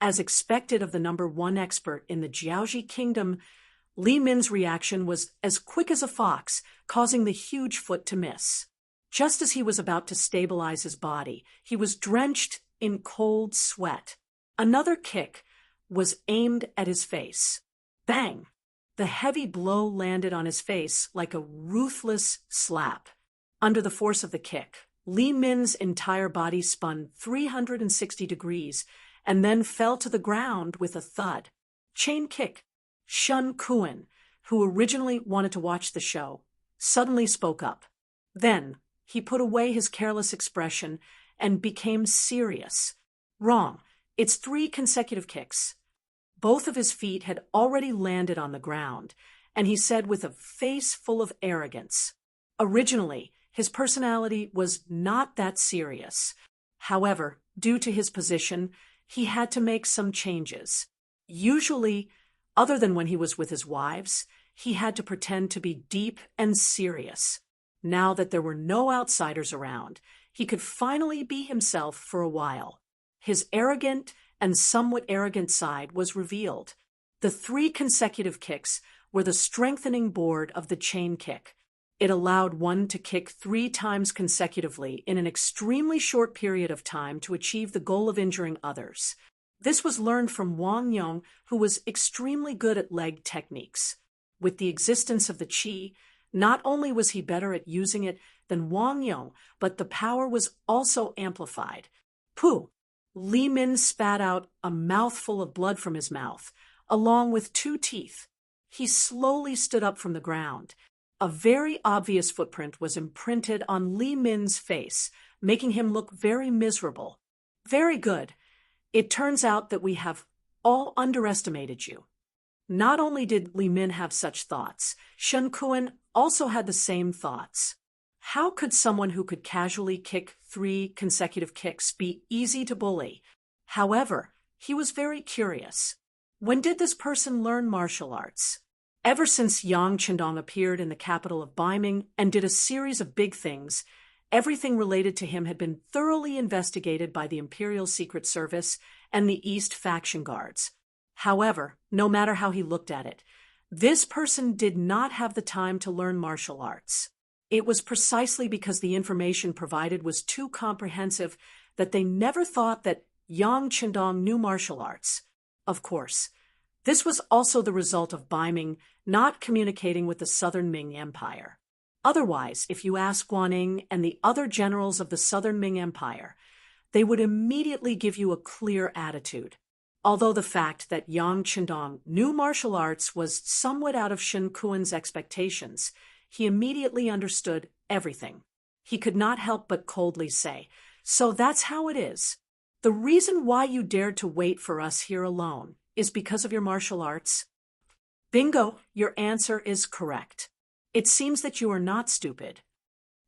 As expected of the #1 expert in the Jiaoji kingdom, Li Min's reaction was as quick as a fox, causing the huge foot to miss. Just as he was about to stabilize his body, he was drenched in cold sweat. Another kick was aimed at his face. Bang! The heavy blow landed on his face like a ruthless slap. Under the force of the kick, Li Min's entire body spun 360 degrees and then fell to the ground with a thud. Chain kick. Shen Kuan, who originally wanted to watch the show, suddenly spoke up. Then he put away his careless expression and became serious. Wrong. It's 3 consecutive kicks. Both of his feet had already landed on the ground, and he said with a face full of arrogance. Originally, his personality was not that serious. However, due to his position, he had to make some changes. Usually, other than when he was with his wives, he had to pretend to be deep and serious. Now that there were no outsiders around, he could finally be himself for a while. His arrogant and somewhat arrogant side was revealed. The 3 consecutive kicks were the strengthening board of the chain kick. It allowed one to kick 3 times consecutively in an extremely short period of time to achieve the goal of injuring others. This was learned from Wang Yong, who was extremely good at leg techniques. With the existence of the qi, not only was he better at using it than Wang Yong, but the power was also amplified. Pooh! Li Min spat out a mouthful of blood from his mouth, along with 2 teeth. He slowly stood up from the ground. A very obvious footprint was imprinted on Li Min's face, making him look very miserable. Very good. It turns out that we have all underestimated you. Not only did Li Min have such thoughts, Shen Kuan also had the same thoughts. How could someone who could casually kick 3 consecutive kicks be easy to bully? However, he was very curious. When did this person learn martial arts? Ever since Yang Chendong appeared in the capital of Ming and did a series of big things, everything related to him had been thoroughly investigated by the Imperial Secret Service and the East Faction Guards. However, no matter how he looked at it, this person did not have the time to learn martial arts. It was precisely because the information provided was too comprehensive that they never thought that Yang Chendong knew martial arts. Of course, this was also the result of Ming not communicating with the Southern Ming Empire. Otherwise, if you ask Guaning and the other generals of the Southern Ming Empire, they would immediately give you a clear attitude. Although the fact that Yang Chendong knew martial arts was somewhat out of Shen Kuan's expectations, he immediately understood everything. He could not help but coldly say, "So that's how it is. The reason why you dared to wait for us here alone is because of your martial arts?" Bingo, your answer is correct. It seems that you are not stupid.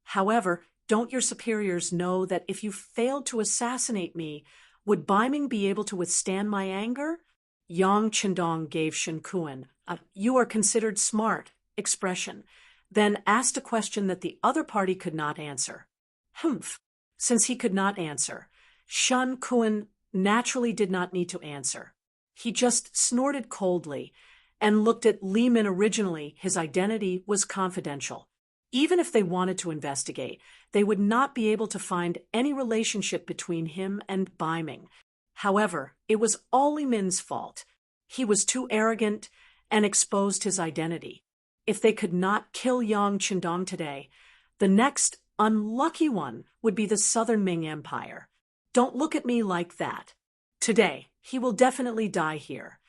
However, don't your superiors know that if you failed to assassinate me, would Ming be able to withstand my anger? Yang Chendong gave Shen Kuan a "you are considered smart" expression, then asked a question that the other party could not answer. Humph. Since he could not answer, Shen Kuan naturally did not need to answer. He just snorted coldly and looked at Li Min. Originally, his identity was confidential. Even if they wanted to investigate, they would not be able to find any relationship between him and Bai Ming. However, it was all Li Min's fault. He was too arrogant and exposed his identity. If they could not kill Yang Chendong today, the next unlucky one would be the Southern Ming Empire. Don't look at me like that. Today, he will definitely die here.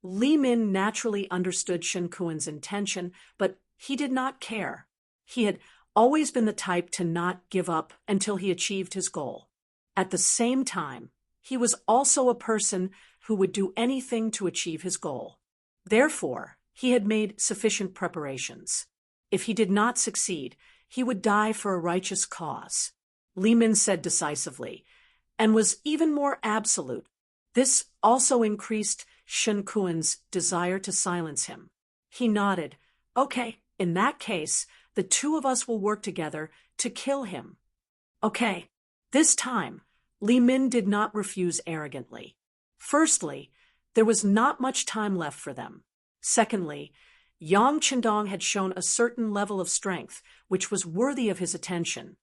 Li Min naturally understood Shen Kuan's intention, but he did not care. He had always been the type to not give up until he achieved his goal. At the same time, he was also a person who would do anything to achieve his goal. Therefore, he had made sufficient preparations. If he did not succeed, he would die for a righteous cause. Li Min said decisively, and was even more absolute. This also increased Shen Kuan's desire to silence him. He nodded. Okay, in that case, the two of us will work together to kill him. Okay. This time, Li Min did not refuse arrogantly. Firstly, there was not much time left for them. Secondly, Yang Chendong had shown a certain level of strength, which was worthy of his attention.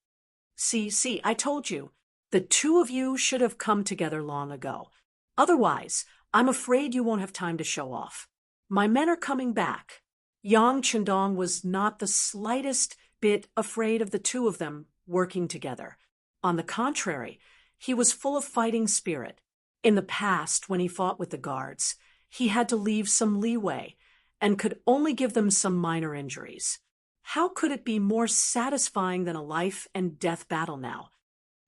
See, I told you. The two of you should have come together long ago. Otherwise, I'm afraid you won't have time to show off. My men are coming back. Yang Chendong was not the slightest bit afraid of the two of them working together. On the contrary, he was full of fighting spirit. In the past, when he fought with the guards, he had to leave some leeway and could only give them some minor injuries. How could it be more satisfying than a life and death battle now?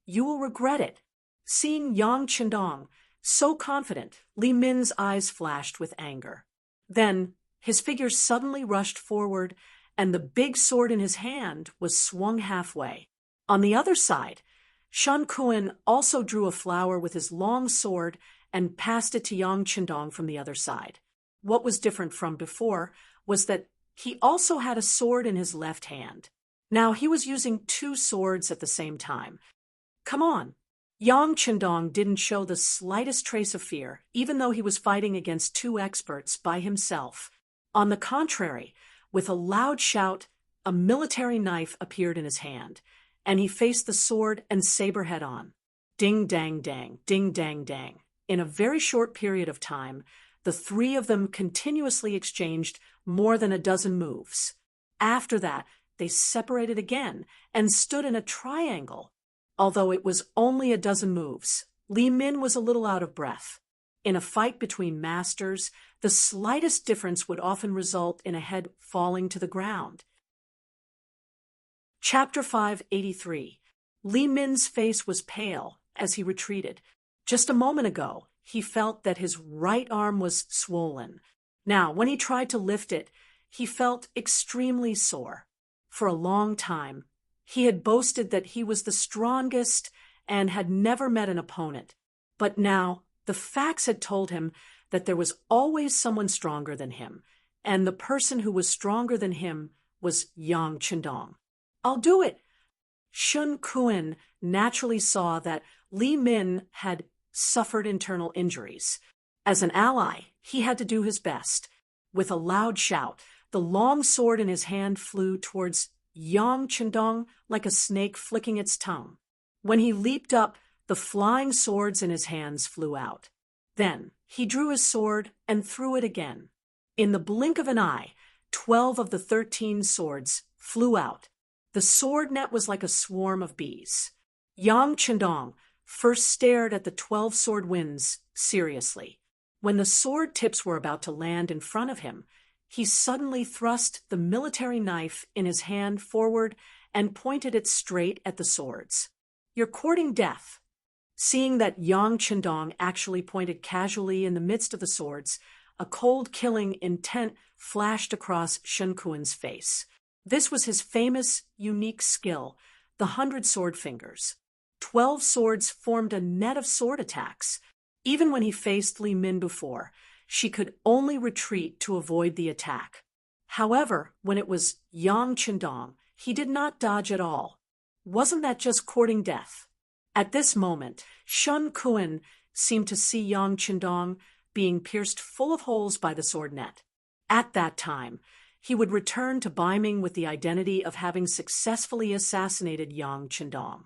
You will regret it. Seeing Yang Chendong so confident, Li Min's eyes flashed with anger. Then his figure suddenly rushed forward, and the big sword in his hand was swung halfway. On the other side, Shen Kuan also drew a flower with his long sword and passed it to Yang Chendong from the other side. What was different from before was that he also had a sword in his left hand. Now he was using two swords at the same time. Come on. Yang Chendong didn't show the slightest trace of fear, even though he was fighting against two experts by himself. On the contrary, with a loud shout, a military knife appeared in his hand, and he faced the sword and saber head-on. Ding dang dang, ding dang dang. In a very short period of time, the three of them continuously exchanged more than a dozen moves. After that, they separated again and stood in a triangle. Although it was only a dozen moves, Li Min was a little out of breath. In a fight between masters, the slightest difference would often result in a head falling to the ground. Chapter 583. Li Min's face was pale as he retreated. Just a moment ago, he felt that his right arm was swollen. Now, when he tried to lift it, he felt extremely sore. For a long time, he had boasted that he was the strongest and had never met an opponent. But now, the facts had told him that there was always someone stronger than him, and the person who was stronger than him was Yang Chendong. I'll do it. Shen Kuan naturally saw that Li Min had suffered internal injuries. As an ally, he had to do his best. With a loud shout, the long sword in his hand flew towards Yang Chendong like a snake flicking its tongue. When he leaped up, the flying swords in his hands flew out. Then he drew his sword and threw it again. In the blink of an eye, 12 of the 13 swords flew out. The sword net was like a swarm of bees. Yang Chendong first stared at the 12 sword winds seriously. When the sword tips were about to land in front of him, he suddenly thrust the military knife in his hand forward and pointed it straight at the swords. You're courting death. Seeing that Yang Chendong actually pointed casually in the midst of the swords, a cold killing intent flashed across Shen Kuan's face. This was his famous, unique skill, the 100 sword fingers. 12 swords formed a net of sword attacks. Even when he faced Li Min before, she could only retreat to avoid the attack. However, when it was Yang Qindong, he did not dodge at all. Wasn't that just courting death? At this moment, Shen Kuan seemed to see Yang Qindong being pierced full of holes by the sword net. At that time, he would return to Ming with the identity of having successfully assassinated Yang Qindong.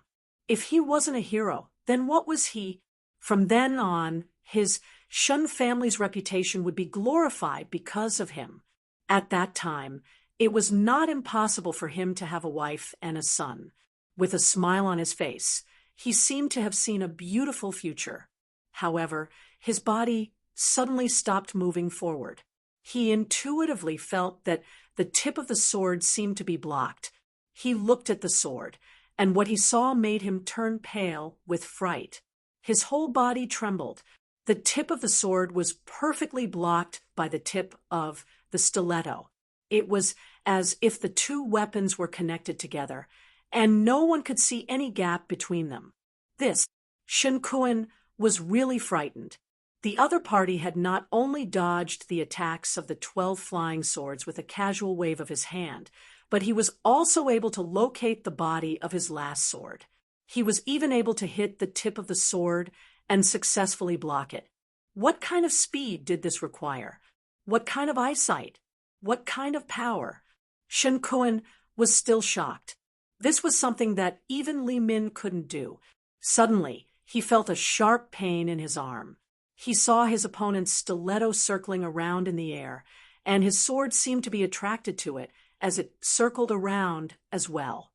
If he wasn't a hero, then what was he? From then on, his Shen family's reputation would be glorified because of him. At that time, it was not impossible for him to have a wife and a son. With a smile on his face, he seemed to have seen a beautiful future. However, his body suddenly stopped moving forward. He intuitively felt that the tip of the sword seemed to be blocked. He looked at the sword, and what he saw made him turn pale with fright. His whole body trembled. The tip of the sword was perfectly blocked by the tip of the stiletto. It was as if the two weapons were connected together, and no one could see any gap between them. Shen Kuan was really frightened. The other party had not only dodged the attacks of the 12 flying swords with a casual wave of his hand, but he was also able to locate the body of his last sword. He was even able to hit the tip of the sword and successfully block it. What kind of speed did this require? What kind of eyesight? What kind of power? Shen Kuan was still shocked. This was something that even Li Min couldn't do. Suddenly, he felt a sharp pain in his arm. He saw his opponent's stiletto circling around in the air, and his sword seemed to be attracted to it as it circled around as well.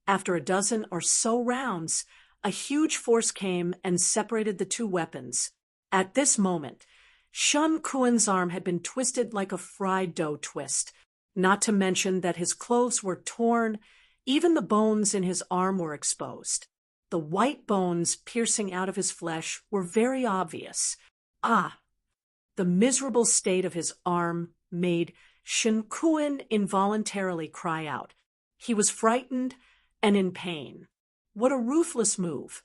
After a dozen or so rounds, a huge force came and separated the two weapons. At this moment, Shen Kuan's arm had been twisted like a fried dough twist, not to mention that his clothes were torn, even the bones in his arm were exposed. The white bones piercing out of his flesh were very obvious. The miserable state of his arm made Shen Kuan involuntarily cry out. He was frightened and in pain. What a ruthless move!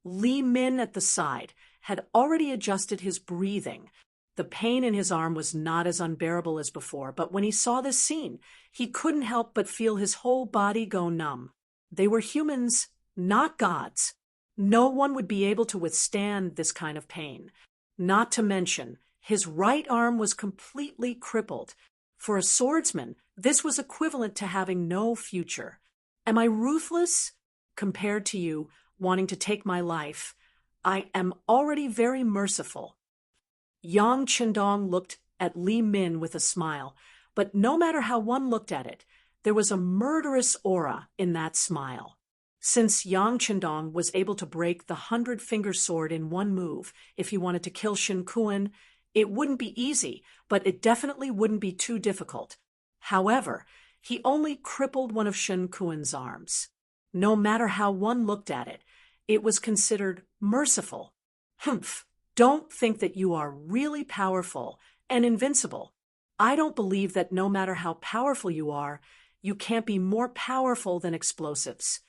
Li Min at the side had already adjusted his breathing. The pain in his arm was not as unbearable as before, but when he saw this scene, he couldn't help but feel his whole body go numb. They were humans, not gods. No one would be able to withstand this kind of pain. Not to mention, his right arm was completely crippled. For a swordsman, this was equivalent to having no future. Am I ruthless? Compared to you, wanting to take my life, I am already very merciful. Yang Qindong looked at Li Min with a smile, but no matter how one looked at it, there was a murderous aura in that smile. Since Yang Qindong was able to break the 100-finger sword in one move, if he wanted to kill Shen Kuan, it wouldn't be easy, but it definitely wouldn't be too difficult. However, he only crippled one of Shen Kuan's arms. No matter how one looked at it, it was considered merciful. Humph! Don't think that you are really powerful and invincible. I don't believe that no matter how powerful you are, you can't be more powerful than explosives.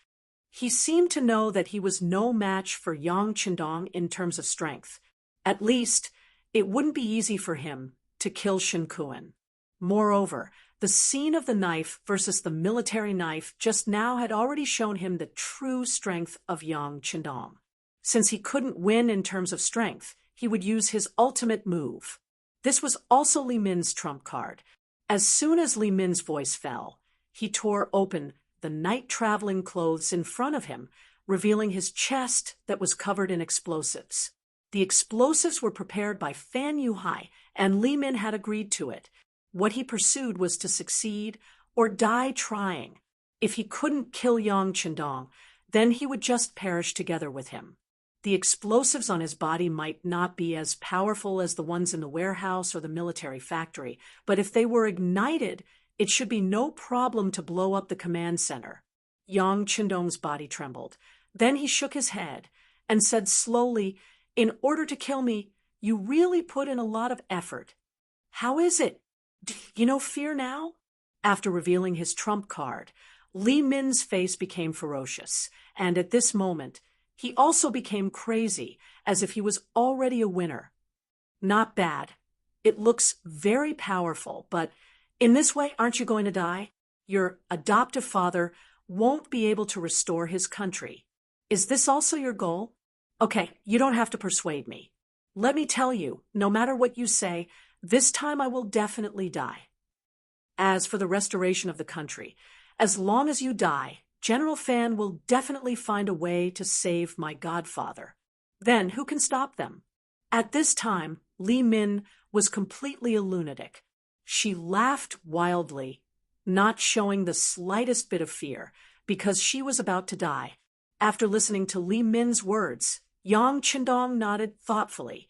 He seemed to know that he was no match for Yang Qindong in terms of strength. At least, it wouldn't be easy for him to kill Shen Kuan. Moreover, the scene of the knife versus the military knife just now had already shown him the true strength of Yang Qindong. Since he couldn't win in terms of strength, he would use his ultimate move. This was also Li Min's trump card. As soon as Li Min's voice fell, he tore open the night-traveling clothes in front of him, revealing his chest that was covered in explosives. The explosives were prepared by Fan Yuhai, and Li Min had agreed to it. What he pursued was to succeed or die trying. If he couldn't kill Yang Qindong, then he would just perish together with him. The explosives on his body might not be as powerful as the ones in the warehouse or the military factory, but if they were ignited, it should be no problem to blow up the command center. Yang Qindong's body trembled. Then he shook his head and said slowly, "In order to kill me, you really put in a lot of effort. How is it? Do you know fear now?" After revealing his trump card, Li Min's face became ferocious, and at this moment, he also became crazy, as if he was already a winner. "Not bad. It looks very powerful, but in this way, aren't you going to die? Your adoptive father won't be able to restore his country. Is this also your goal? Okay, you don't have to persuade me. Let me tell you, no matter what you say, this time I will definitely die. As for the restoration of the country, as long as you die, General Fan will definitely find a way to save my godfather. Then who can stop them? At this time, Li Min was completely a lunatic. She laughed wildly, not showing the slightest bit of fear, because she was about to die. After listening to Li Min's words, Yang Qindong nodded thoughtfully.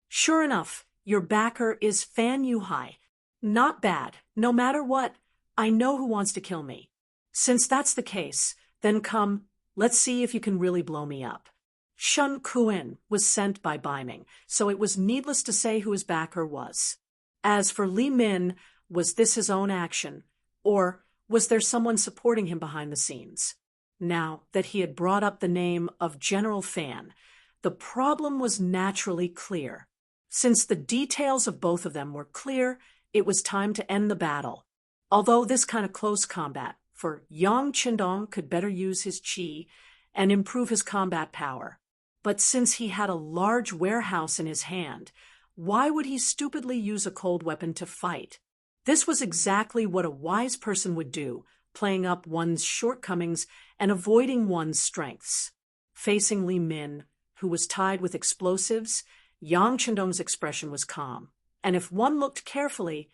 Sure enough, your backer is Fan Yuhai. Not bad. No matter what, I know who wants to kill me. Since that's the case, then come, let's see if you can really blow me up. Shun Kuan was sent by Ming, so it was needless to say who his backer was. As for Li Min, was this his own action, or was there someone supporting him behind the scenes? Now that he had brought up the name of General Fan, the problem was naturally clear. Since the details of both of them were clear, it was time to end the battle. Although this kind of close combat, for Yang Qindong could better use his qi and improve his combat power. But since he had a large warehouse in his hand, why would he stupidly use a cold weapon to fight? This was exactly what a wise person would do, playing up one's shortcomings and avoiding one's strengths. Facing Li Min, who was tied with explosives, Yang Qindong's expression was calm, and if one looked carefully,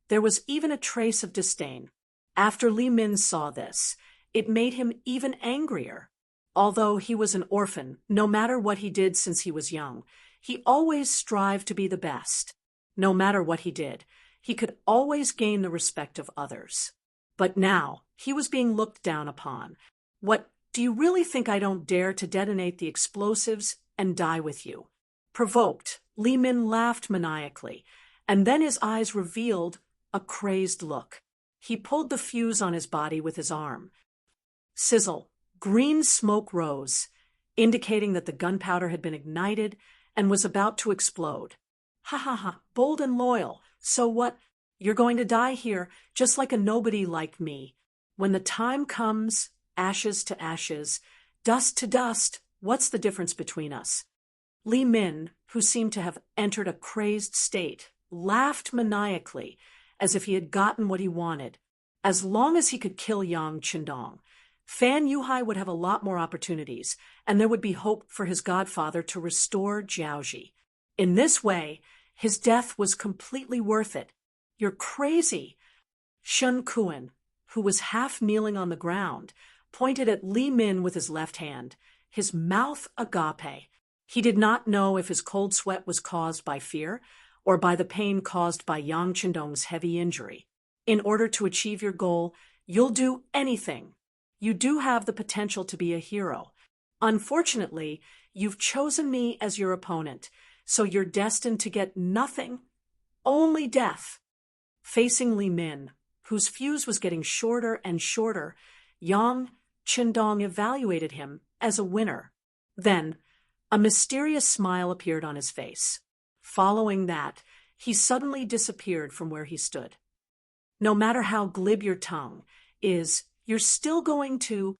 there was even a trace of disdain. After Li Min saw this, it made him even angrier. Although he was an orphan, no matter what he did since he was young, he always strived to be the best. No matter what he did, he could always gain the respect of others. But now, he was being looked down upon. What, do you really think I don't dare to detonate the explosives and die with you? Provoked, Li Min laughed maniacally, and then his eyes revealed a crazed look. He pulled the fuse on his body with his arm. Sizzle, green smoke rose, indicating that the gunpowder had been ignited and was about to explode. Ha ha ha, bold and loyal. So what? You're going to die here, just like a nobody like me. When the time comes, ashes to ashes, dust to dust, what's the difference between us? Li Min, who seemed to have entered a crazed state, laughed maniacally, as if he had gotten what he wanted. As long as he could kill Yang Qindong, Fan Yuhai would have a lot more opportunities, and there would be hope for his godfather to restore Jiaoji. In this way, his death was completely worth it. You're crazy. Shun Kuan, who was half kneeling on the ground, pointed at Li Min with his left hand, his mouth agape. He did not know if his cold sweat was caused by fear or by the pain caused by Yang Qindong's heavy injury. In order to achieve your goal, you'll do anything. You do have the potential to be a hero. Unfortunately, you've chosen me as your opponent, so you're destined to get nothing, only death. Facing Li Min, whose fuse was getting shorter and shorter, Yang Qindong evaluated him as a winner. Then, a mysterious smile appeared on his face. Following that, he suddenly disappeared from where he stood. No matter how glib your tongue is, you're still going to…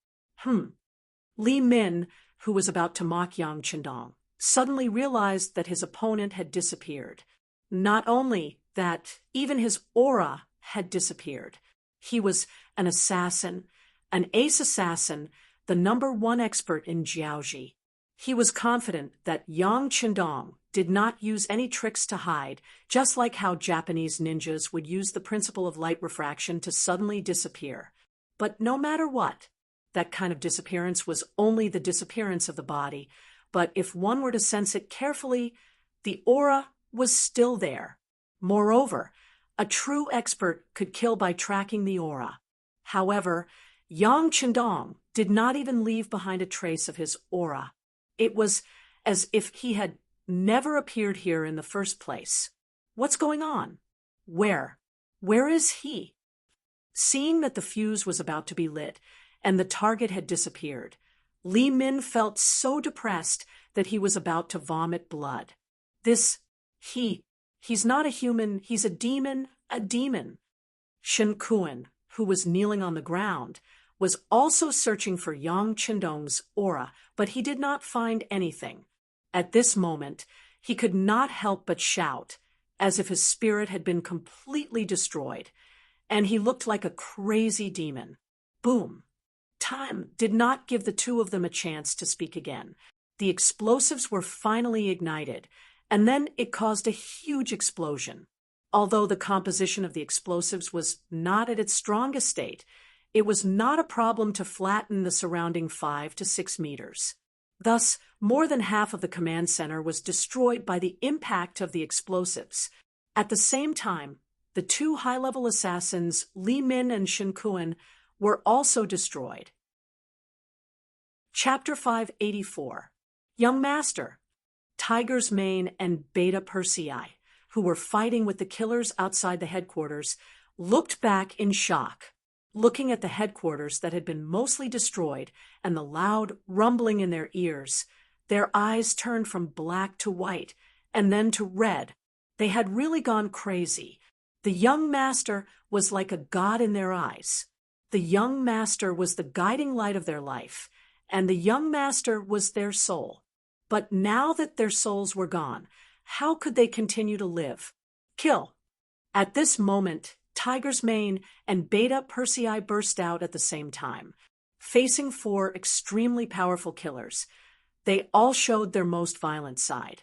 Li Min, who was about to mock Yang Qindong, suddenly realized that his opponent had disappeared. Not only that, even his aura had disappeared. He was an assassin, an ace assassin, the #1 expert in Jiaoji. He was confident that Yang Qindong did not use any tricks to hide, just like how Japanese ninjas would use the principle of light refraction to suddenly disappear. But no matter what, that kind of disappearance was only the disappearance of the body, but if one were to sense it carefully, the aura was still there. Moreover, a true expert could kill by tracking the aura. However, Yang Qindong did not even leave behind a trace of his aura. It was as if he had never appeared here in the first place. What's going on? Where? Where is he? Seeing that the fuse was about to be lit and the target had disappeared, Li Min felt so depressed that he was about to vomit blood. He He's not a human, he's a demon, a demon. Shen Kuan, who was kneeling on the ground, was also searching for Yang Qindong's aura, but he did not find anything. At this moment, he could not help but shout, as if his spirit had been completely destroyed, and he looked like a crazy demon. Boom! Time did not give the two of them a chance to speak again. The explosives were finally ignited, and then it caused a huge explosion. Although the composition of the explosives was not at its strongest state, it was not a problem to flatten the surrounding 5 to 6 meters. Thus, more than half of the command center was destroyed by the impact of the explosives. At the same time, the two high-level assassins, Li Min and Shen Kuan, were also destroyed. Chapter 584. Young Master. Tiger's Mane and Beta Persei, who were fighting with the killers outside the headquarters, looked back in shock. Looking at the headquarters that had been mostly destroyed and the loud rumbling in their ears, their eyes turned from black to white and then to red. They had really gone crazy. The young master was like a god in their eyes. The young master was the guiding light of their life, and the young master was their soul. But now that their souls were gone, how could they continue to live? Kill. At this moment, Tiger's Mane and Beta Persei burst out at the same time, facing 4 extremely powerful killers. They all showed their most violent side,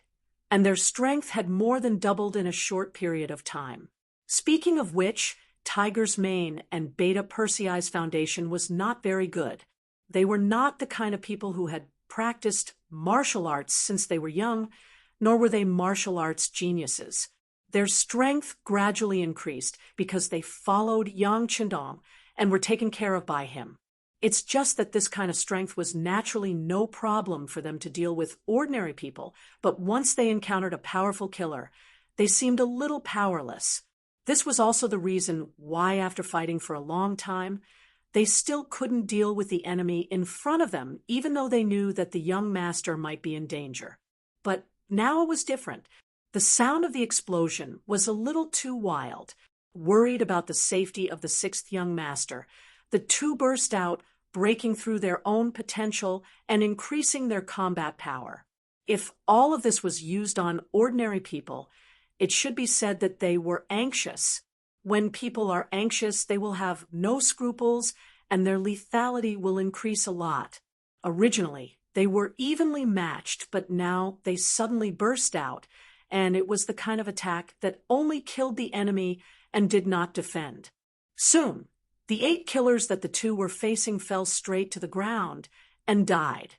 and their strength had more than doubled in a short period of time. Speaking of which, Tiger's Mane and Beta Persei's foundation was not very good. They were not the kind of people who had practiced martial arts since they were young, nor were they martial arts geniuses. Their strength gradually increased because they followed Yang Qindong and were taken care of by him. It's just that this kind of strength was naturally no problem for them to deal with ordinary people, but once they encountered a powerful killer, they seemed a little powerless. This was also the reason why, after fighting for a long time, they still couldn't deal with the enemy in front of them, even though they knew that the young master might be in danger. But now it was different. The sound of the explosion was a little too wild. Worried about the safety of the 6th young master, the two burst out, breaking through their own potential and increasing their combat power. If all of this was used on ordinary people, it should be said that they were anxious. When people are anxious, they will have no scruples, and their lethality will increase a lot. Originally, they were evenly matched, but now they suddenly burst out, and it was the kind of attack that only killed the enemy and did not defend. Soon, the 8 killers that the two were facing fell straight to the ground and died.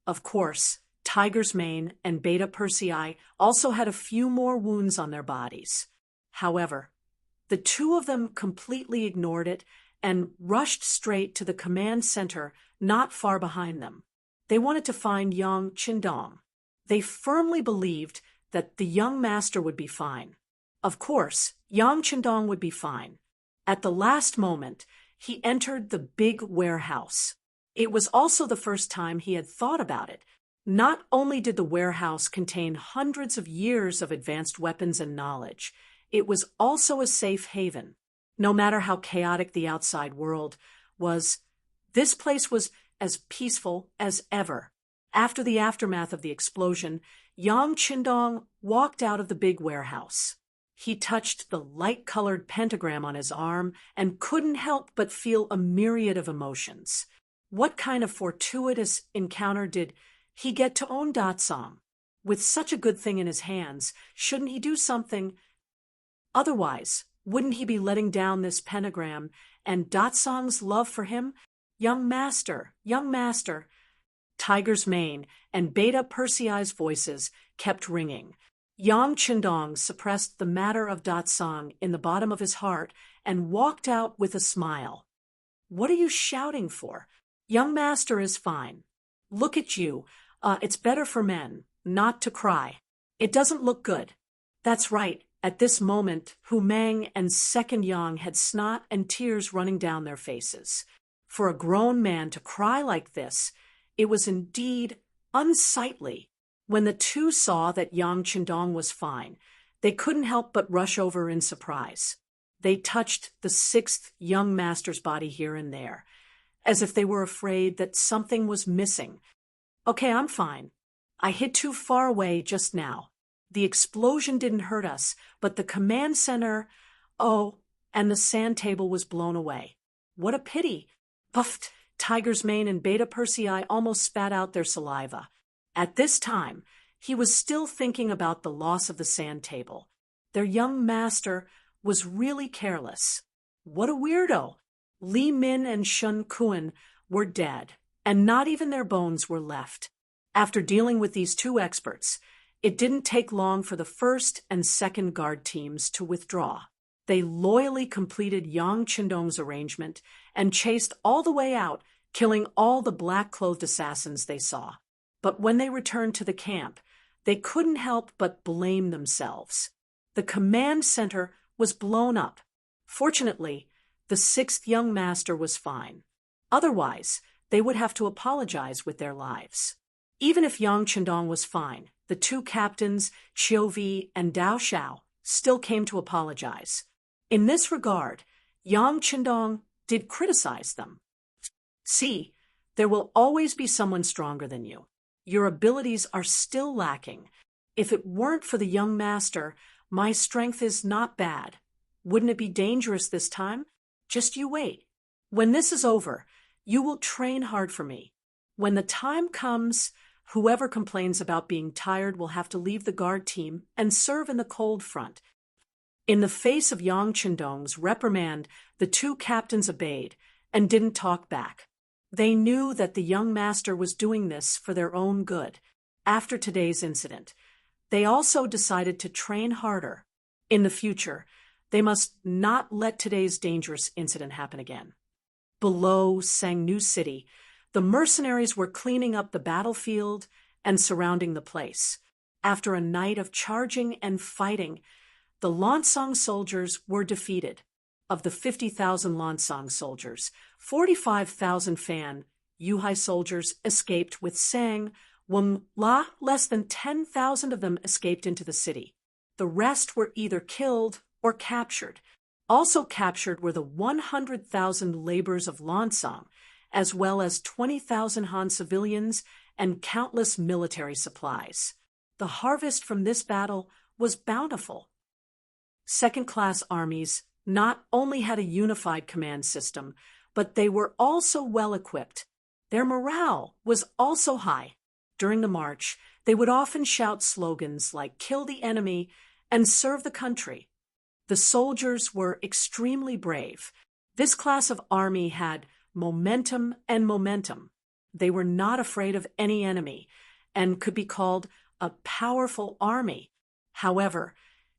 Of course, Tiger's Mane and Beta Persei also had a few more wounds on their bodies. However, the two of them completely ignored it and rushed straight to the command center not far behind them. They wanted to find Yang Qindong. They firmly believed that the young master would be fine. Of course, Yang Qindong would be fine. At the last moment, he entered the big warehouse. It was also the first time he had thought about it. Not only did the warehouse contain hundreds of years of advanced weapons and knowledge, it was also a safe haven. No matter how chaotic the outside world was, this place was as peaceful as ever. After the aftermath of the explosion, Yang Qindong walked out of the big warehouse. He touched the light-colored pentagram on his arm and couldn't help but feel a myriad of emotions. What kind of fortuitous encounter did he get to own Datsang? With such a good thing in his hands, shouldn't he do something? Otherwise, wouldn't he be letting down this pentagram and Datsang's love for him? Young master, young master. Tiger's Mane and Beta Persei's voices kept ringing. Yang Qindong suppressed the matter of Datsang in the bottom of his heart and walked out with a smile. What are you shouting for? Young master is fine. Look at you. It's better for men not to cry. It doesn't look good. That's right. At this moment, Hu Meng and Second Yang had snot and tears running down their faces. For a grown man to cry like this, it was indeed unsightly. When the two saw that Yang Qindong was fine, They couldn't help but rush over in surprise. They touched the sixth young master's body here and there, as if they were afraid that something was missing. Okay, I'm fine. I hid too far away just now. The explosion didn't hurt us, but the command center, oh, and the sand table was blown away. What a pity. Puffed, Tiger's Mane and Beta Persei almost spat out their saliva. At this time, he was still thinking about the loss of the sand table. Their young master was really careless. What a weirdo. Li Min and Shun Kuan were dead, and not even their bones were left. After dealing with these two experts, it didn't take long for the first and second guard teams to withdraw. They loyally completed Yang Qindong's arrangement and chased all the way out, killing all the black-clothed assassins they saw. But when they returned to the camp, they couldn't help but blame themselves. The command center was blown up. Fortunately, the sixth young master was fine. Otherwise, they would have to apologize with their lives. Even if Yang Qindong was fine, the two captains, Qiu Vi and Dao Xiao, still came to apologize. In this regard, Yang Qindong did criticize them. See, there will always be someone stronger than you. Your abilities are still lacking. If it weren't for the young master, my strength is not bad. Wouldn't it be dangerous this time? Just you wait. When this is over, you will train hard for me. When the time comes, whoever complains about being tired will have to leave the guard team and serve in the cold front. In the face of Yang Qindong's reprimand, the two captains obeyed and didn't talk back. They knew that the young master was doing this for their own good. After today's incident, they also decided to train harder. In the future, they must not let today's dangerous incident happen again. Below Sangnu City, the mercenaries were cleaning up the battlefield and surrounding the place. After a night of charging and fighting, the Lancang soldiers were defeated. Of the 50,000 Lancang soldiers, 45,000 Fan Yuhai soldiers escaped with Sang, Weng La. Less than 10,000 of them escaped into the city. The rest were either killed or captured. Also captured were the 100,000 laborers of Lancang, as well as 20,000 Han civilians and countless military supplies. The harvest from this battle was bountiful. Second-class armies not only had a unified command system, but they were also well-equipped. Their morale was also high. During the march, they would often shout slogans like "Kill the enemy" and "Serve the country." The soldiers were extremely brave. This class of army had momentum and momentum. They were not afraid of any enemy and could be called a powerful army. However,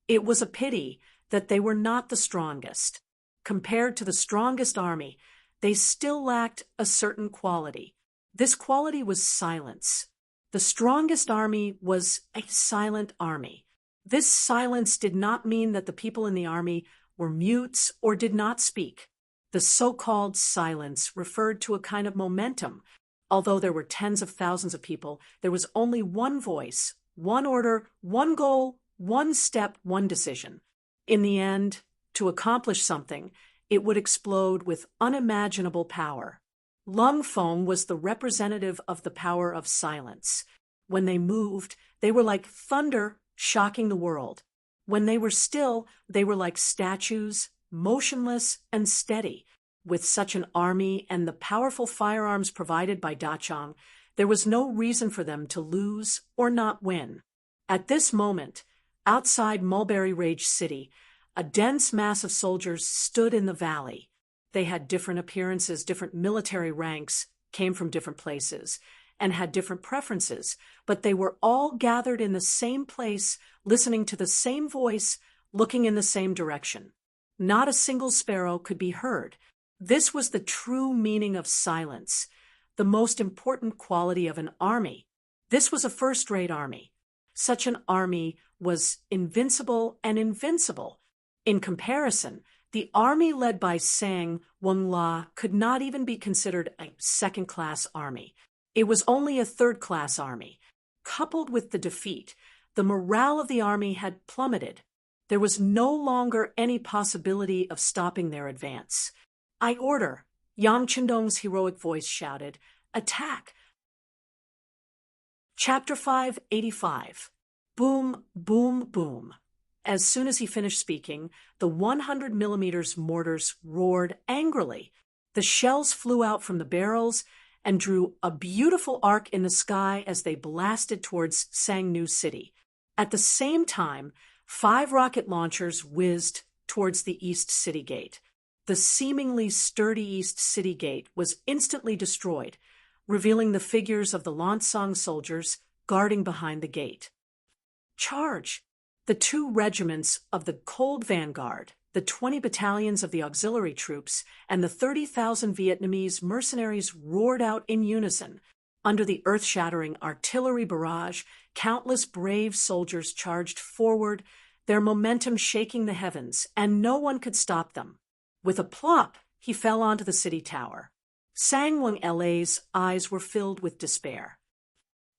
it was a pity that they were not the strongest. Compared to the strongest army, they still lacked a certain quality. This quality was silence. The strongest army was a silent army. This silence did not mean that the people in the army were mutes or did not speak. The so-called silence referred to a kind of momentum. Although there were tens of thousands of people, there was only one voice, one order, one goal, one step, one decision. In the end, to accomplish something, it would explode with unimaginable power. Lung Feng was the representative of the power of silence. When they moved, they were like thunder shocking the world. When they were still, they were like statues, motionless and steady. With such an army and the powerful firearms provided by Dachang, there was no reason for them to lose or not win. At this moment, outside Mulberry Rage City, a dense mass of soldiers stood in the valley. They had different appearances, different military ranks, came from different places, and had different preferences, but they were all gathered in the same place, listening to the same voice, looking in the same direction. Not a single sparrow could be heard. This was the true meaning of silence, the most important quality of an army. This was a first-rate army. Such an army was invincible and invincible. In comparison, the army led by Sang Weng La could not even be considered a second-class army. It was only a third-class army. Coupled with the defeat, the morale of the army had plummeted. There was no longer any possibility of stopping their advance. "I order," Yang Chendong's heroic voice shouted. "Attack!" Chapter 585. Boom, boom, boom. As soon as he finished speaking, the 100mm mortars roared angrily. The shells flew out from the barrels and drew a beautiful arc in the sky as they blasted towards Sangnu City. At the same time, 5 rocket launchers whizzed towards the East City Gate. The seemingly sturdy East City Gate was instantly destroyed, revealing the figures of the Lansang soldiers guarding behind the gate. Charge! The 2 regiments of the Cold Vanguard, the 20 battalions of the auxiliary troops, and the 30,000 Vietnamese mercenaries roared out in unison. Under the earth-shattering artillery barrage, countless brave soldiers charged forward, their momentum shaking the heavens, and no one could stop them. With a plop, he fell onto the city tower. Sang Wang La's eyes were filled with despair.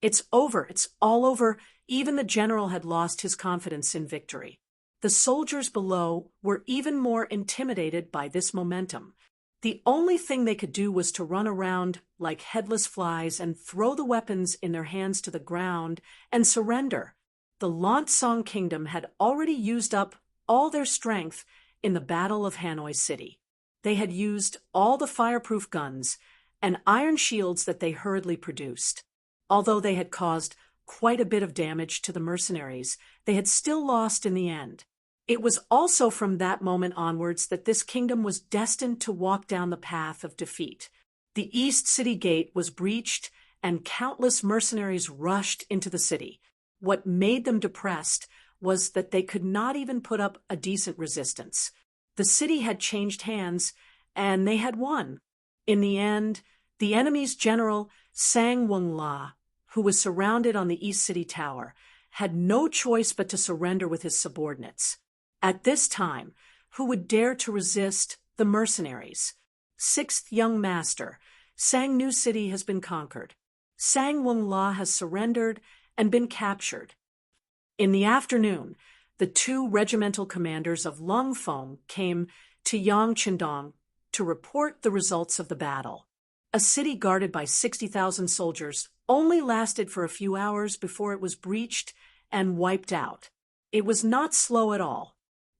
"It's over, it's all over." Even the general had lost his confidence in victory. The soldiers below were even more intimidated by this momentum. The only thing they could do was to run around like headless flies and throw the weapons in their hands to the ground and surrender. The Lansang Kingdom had already used up all their strength in the Battle of Hanoi City. They had used all the fireproof guns and iron shields that they hurriedly produced. Although they had caused quite a bit of damage to the mercenaries, they had still lost in the end. It was also from that moment onwards that this kingdom was destined to walk down the path of defeat. The East City Gate was breached, and countless mercenaries rushed into the city. What made them depressed was that they could not even put up a decent resistance. The city had changed hands, and they had won. In the end, the enemy's general, Sang Wang La, who was surrounded on the East City Tower, had no choice but to surrender with his subordinates. At this time, who would dare to resist the mercenaries? 6th Young Master, Sangnu City has been conquered. Sang Wang La has surrendered and been captured. In the afternoon, the 2 regimental commanders of Lung Feng came to Yang Chendong to report the results of the battle. A city guarded by 60,000 soldiers only lasted for a few hours before it was breached and wiped out. It was not slow at all.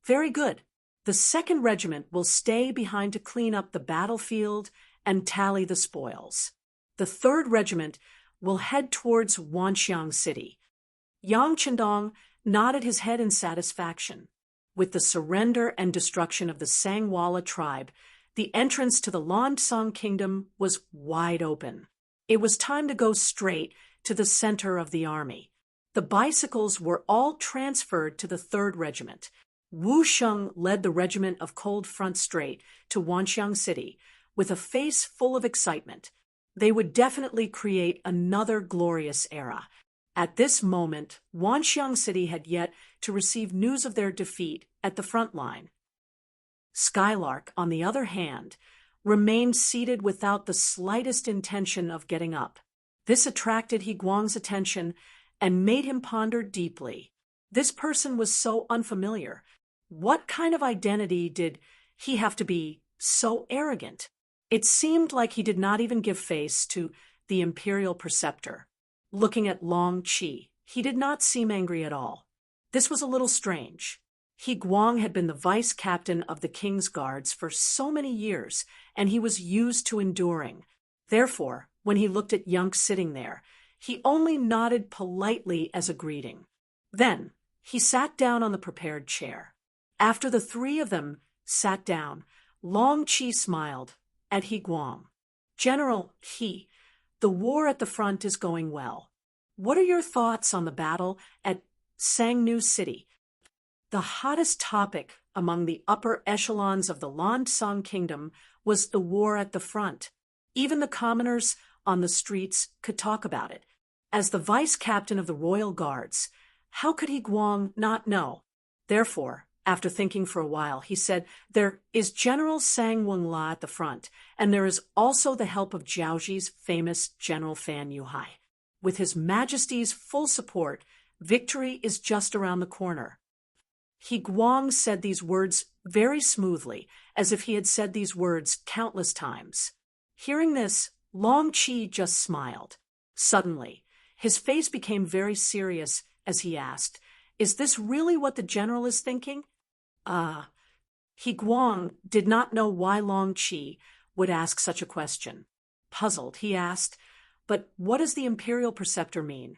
Very good. The 2nd Regiment will stay behind to clean up the battlefield and tally the spoils. The 3rd Regiment will head towards Wanxiang City. Yang Chendong nodded his head in satisfaction. With the surrender and destruction of the Sangwala tribe, the entrance to the Lansang Kingdom was wide open. It was time to go straight to the center of the army. The bicycles were all transferred to the 3rd Regiment. Wu Sheng led the regiment of Cold Front straight to Wanxiang City with a face full of excitement. They would definitely create another glorious era. At this moment, Wanxiang City had yet to receive news of their defeat at the front line. Skylark, on the other hand, remained seated without the slightest intention of getting up. This attracted He Guang's attention and made him ponder deeply. This person was so unfamiliar. What kind of identity did he have to be so arrogant? It seemed like he did not even give face to the imperial preceptor. Looking at Long Qi, he did not seem angry at all. This was a little strange. He Guang had been the vice captain of the King's Guards for so many years, and he was used to enduring. Therefore, when he looked at Yunk sitting there, he only nodded politely as a greeting. Then, he sat down on the prepared chair. After the 3 of them sat down, Long Qi smiled at He Guang. "General He, the war at the front is going well. What are your thoughts on the battle at Sangnu City?" The hottest topic among the upper echelons of the Lansang Kingdom was the war at the front. Even the commoners on the streets could talk about it. As the vice captain of the Royal Guards, how could He Guang not know? Therefore, after thinking for a while, he said, "There is General Sang Wang La at the front, and there is also the help of Jiaoji's famous General Fan Yuhai. With His Majesty's full support, victory is just around the corner." He Guang said these words very smoothly, as if he had said these words countless times. Hearing this, Long Qi just smiled. Suddenly, his face became very serious as he asked, "Is this really what the general is thinking?" He Guang did not know why Long Qi would ask such a question. Puzzled, he asked, "But what does the imperial preceptor mean?"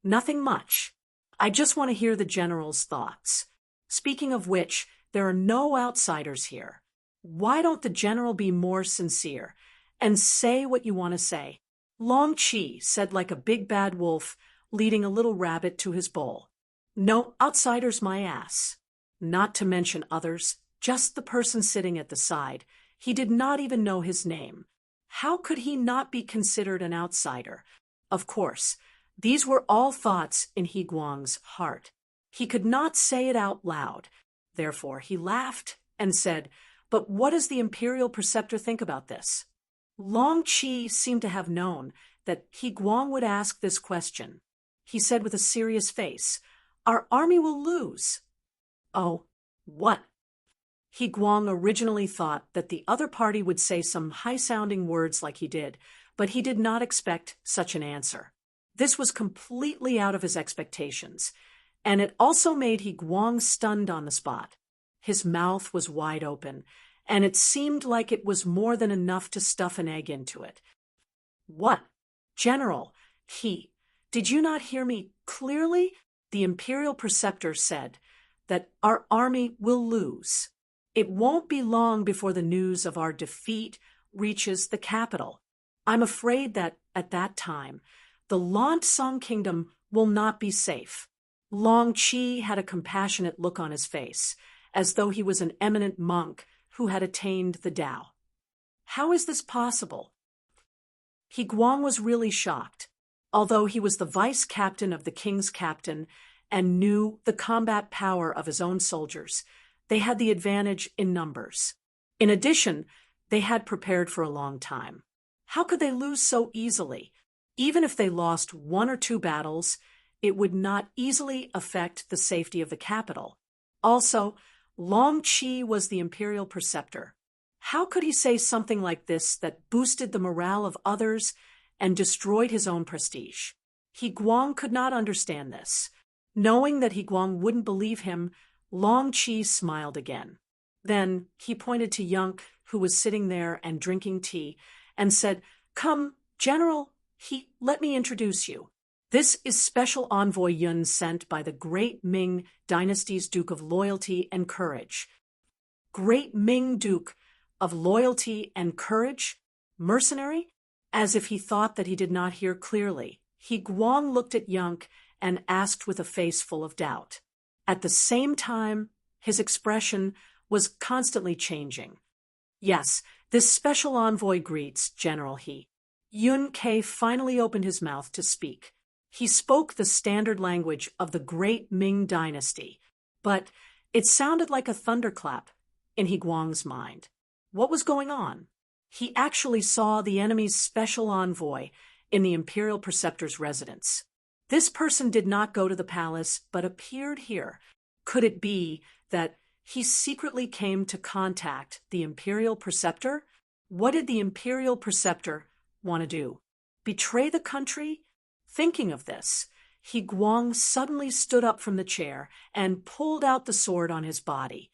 "Nothing much. I just want to hear the general's thoughts. Speaking of which, there are no outsiders here. Why don't the general be more sincere and say what you want to say?" Long Qi said like a big bad wolf leading a little rabbit to his bowl. "No outsiders, my ass. Not to mention others, just the person sitting at the side. He did not even know his name. How could he not be considered an outsider?" Of course, these were all thoughts in He Guang's heart. He could not say it out loud. Therefore, he laughed and said, "But what does the imperial preceptor think about this?" Long Qi seemed to have known that He Guang would ask this question. He said with a serious face, "Our army will lose." "Oh, what?" He Guang originally thought that the other party would say some high-sounding words like he did, but he did not expect such an answer. This was completely out of his expectations, and it also made He Guang stunned on the spot. His mouth was wide open, and it seemed like it was more than enough to stuff an egg into it. "What? General, did you not hear me clearly?" The imperial preceptor said that our army will lose. It won't be long before the news of our defeat reaches the capital. I'm afraid that, at that time, the Lan-Song kingdom will not be safe. Long Qi had a compassionate look on his face, as though he was an eminent monk who had attained the Tao. "How is this possible?" He Guang was really shocked. Although he was the vice captain of the king's captain and knew the combat power of his own soldiers, they had the advantage in numbers. In addition, they had prepared for a long time. How could they lose so easily? Even if they lost 1 or 2 battles, it would not easily affect the safety of the capital. Also, Long Qi was the imperial preceptor. How could he say something like this that boosted the morale of others and destroyed his own prestige? He Guang could not understand this. Knowing that He Guang wouldn't believe him, Long Qi smiled again. Then he pointed to Yunk, who was sitting there and drinking tea, and said, "Come, General, let me introduce you. This is Special Envoy Yun sent by the great Ming dynasty's Duke of Loyalty and Courage." Great Ming Duke of Loyalty and Courage? Mercenary? As if he thought that he did not hear clearly, He Guang looked at Yunk and asked with a face full of doubt. At the same time, his expression was constantly changing. "Yes, this special envoy greets General He." Yun Ke finally opened his mouth to speak. He spoke the standard language of the great Ming dynasty, but it sounded like a thunderclap in He Guang's mind. What was going on? He actually saw the enemy's special envoy in the imperial preceptor's residence. This person did not go to the palace, but appeared here. Could it be that he secretly came to contact the imperial preceptor? What did the imperial preceptor want to do? Betray the country? Thinking of this, He Guang suddenly stood up from the chair and pulled out the sword on his body.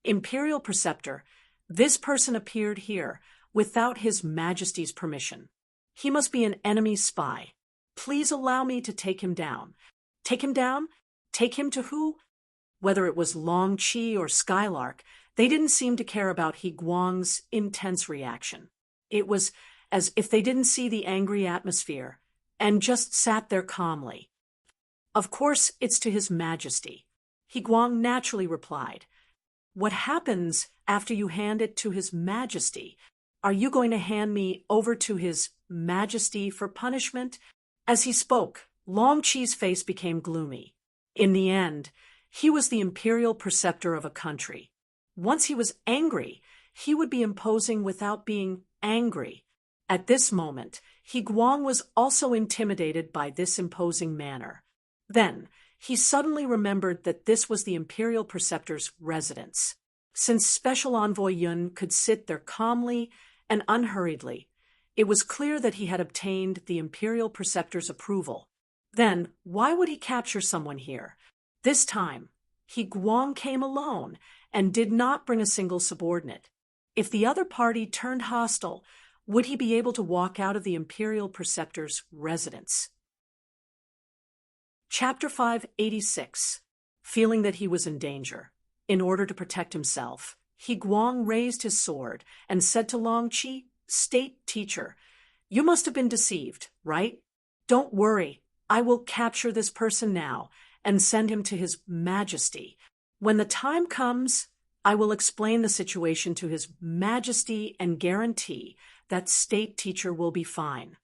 "Imperial preceptor, this person appeared here without His Majesty's permission. He must be an enemy spy. Please allow me to take him down." Take him down? Take him to who? Whether it was Long Qi or Skylark, they didn't seem to care about He Guang's intense reaction. It was as if they didn't see the angry atmosphere and just sat there calmly. "Of course, it's to His Majesty." He Guang naturally replied. "What happens after you hand it to His Majesty? Are you going to hand me over to His Majesty for punishment?" As he spoke, Long Qi's face became gloomy. In the end, he was the imperial preceptor of a country. Once he was angry, he would be imposing without being angry. At this moment, He Guang was also intimidated by this imposing manner. Then, He suddenly remembered that this was the Imperial Preceptor's residence. Since Special Envoy Yun could sit there calmly and unhurriedly, it was clear that he had obtained the Imperial Preceptor's approval. Then, why would he capture someone here? This time, Guang came alone and did not bring a single subordinate. If the other party turned hostile, would he be able to walk out of the Imperial Preceptor's residence? Chapter 586. Feeling that he was in danger. In order to protect himself, Guang raised his sword and said to Long Qi, "State teacher, you must have been deceived, right? Don't worry, I will capture this person now and send him to His Majesty. When the time comes, I will explain the situation to His Majesty and guarantee that state teacher will be fine."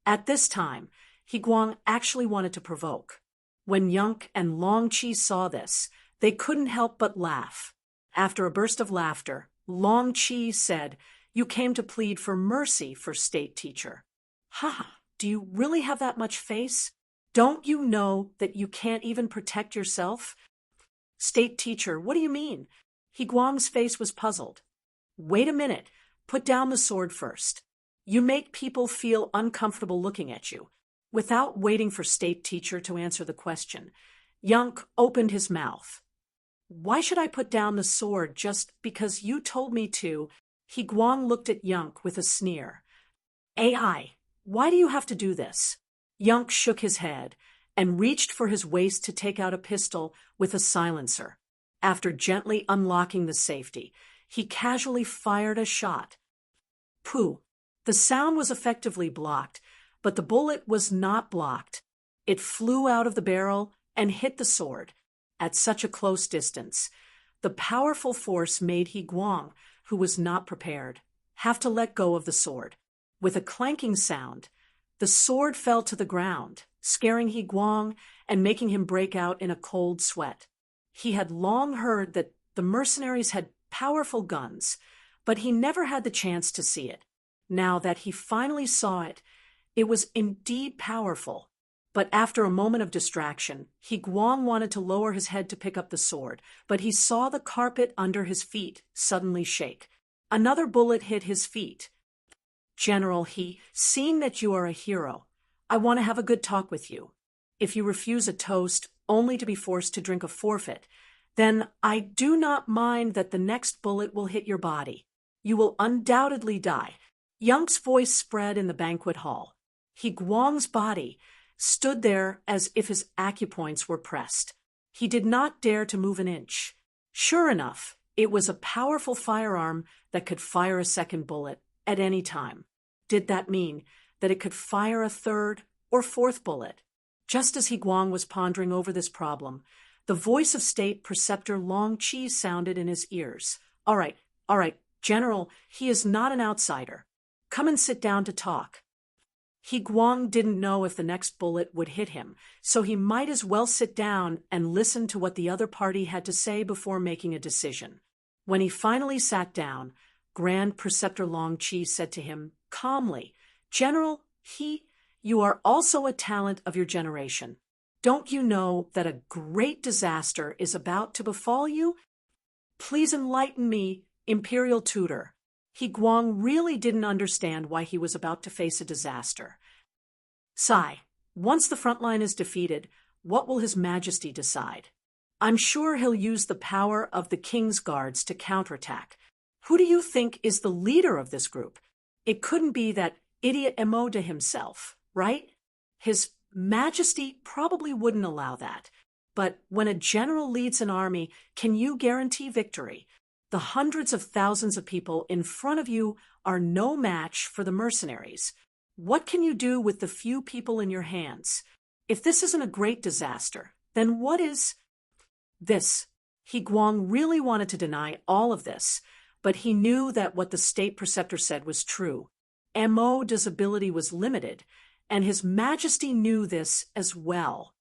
At this time, Guang actually wanted to provoke. When Yunk and Long Qi saw this, they couldn't help but laugh. After a burst of laughter, Long Qi said, "You came to plead for mercy for state teacher. Ha! Do you really have that much face? Don't you know that you can't even protect yourself?" "State teacher, what do you mean?" Guang's face was puzzled. "Wait a minute. Put down the sword first. You make people feel uncomfortable looking at you." Without waiting for state teacher to answer the question, Yunk opened his mouth. "Why should I put down the sword just because you told me to?" Guang looked at Yunk with a sneer. "AI, why do you have to do this?" Yunk shook his head and reached for his waist to take out a pistol with a silencer. After gently unlocking the safety, he casually fired a shot. Pooh! The sound was effectively blocked, but the bullet was not blocked. It flew out of the barrel and hit the sword. At such a close distance, the powerful force made Guang, who was not prepared, have to let go of the sword. With a clanking sound, the sword fell to the ground, scaring Guang and making him break out in a cold sweat. He had long heard that the mercenaries had powerful guns, but he never had the chance to see it. Now that he finally saw it, it was indeed powerful. But after a moment of distraction, Guang wanted to lower his head to pick up the sword, but he saw the carpet under his feet suddenly shake. Another bullet hit his feet. "General, seeing that you are a hero, I want to have a good talk with you. If you refuse a toast only to be forced to drink a forfeit, then I do not mind that the next bullet will hit your body. You will undoubtedly die." Yunk's voice spread in the banquet hall. Guang's body stood there as if his acupoints were pressed. He did not dare to move an inch. Sure enough, it was a powerful firearm that could fire a second bullet at any time. Did that mean that it could fire a third or fourth bullet? Just as Guang was pondering over this problem, the voice of State Preceptor Long Qi sounded in his ears. All right, General, he is not an outsider. Come and sit down to talk." Guang didn't know if the next bullet would hit him, so he might as well sit down and listen to what the other party had to say before making a decision. When he finally sat down, Grand Preceptor Long Qi said to him calmly, "General, you are also a talent of your generation. Don't you know that a great disaster is about to befall you? Please enlighten me, Imperial Tutor." Guang really didn't understand why he was about to face a disaster. "Sigh, once the front line is defeated, what will His Majesty decide? I'm sure he'll use the power of the King's Guards to counterattack. Who do you think is the leader of this group? It couldn't be that idiot Emoda himself, right? His Majesty probably wouldn't allow that. But when a general leads an army, can you guarantee victory? The hundreds of thousands of people in front of you are no match for the mercenaries. What can you do with the few people in your hands? If this isn't a great disaster, then what is this?" Guang really wanted to deny all of this, but he knew that what the State Preceptor said was true. Emoda's ability was limited, and His Majesty knew this as well.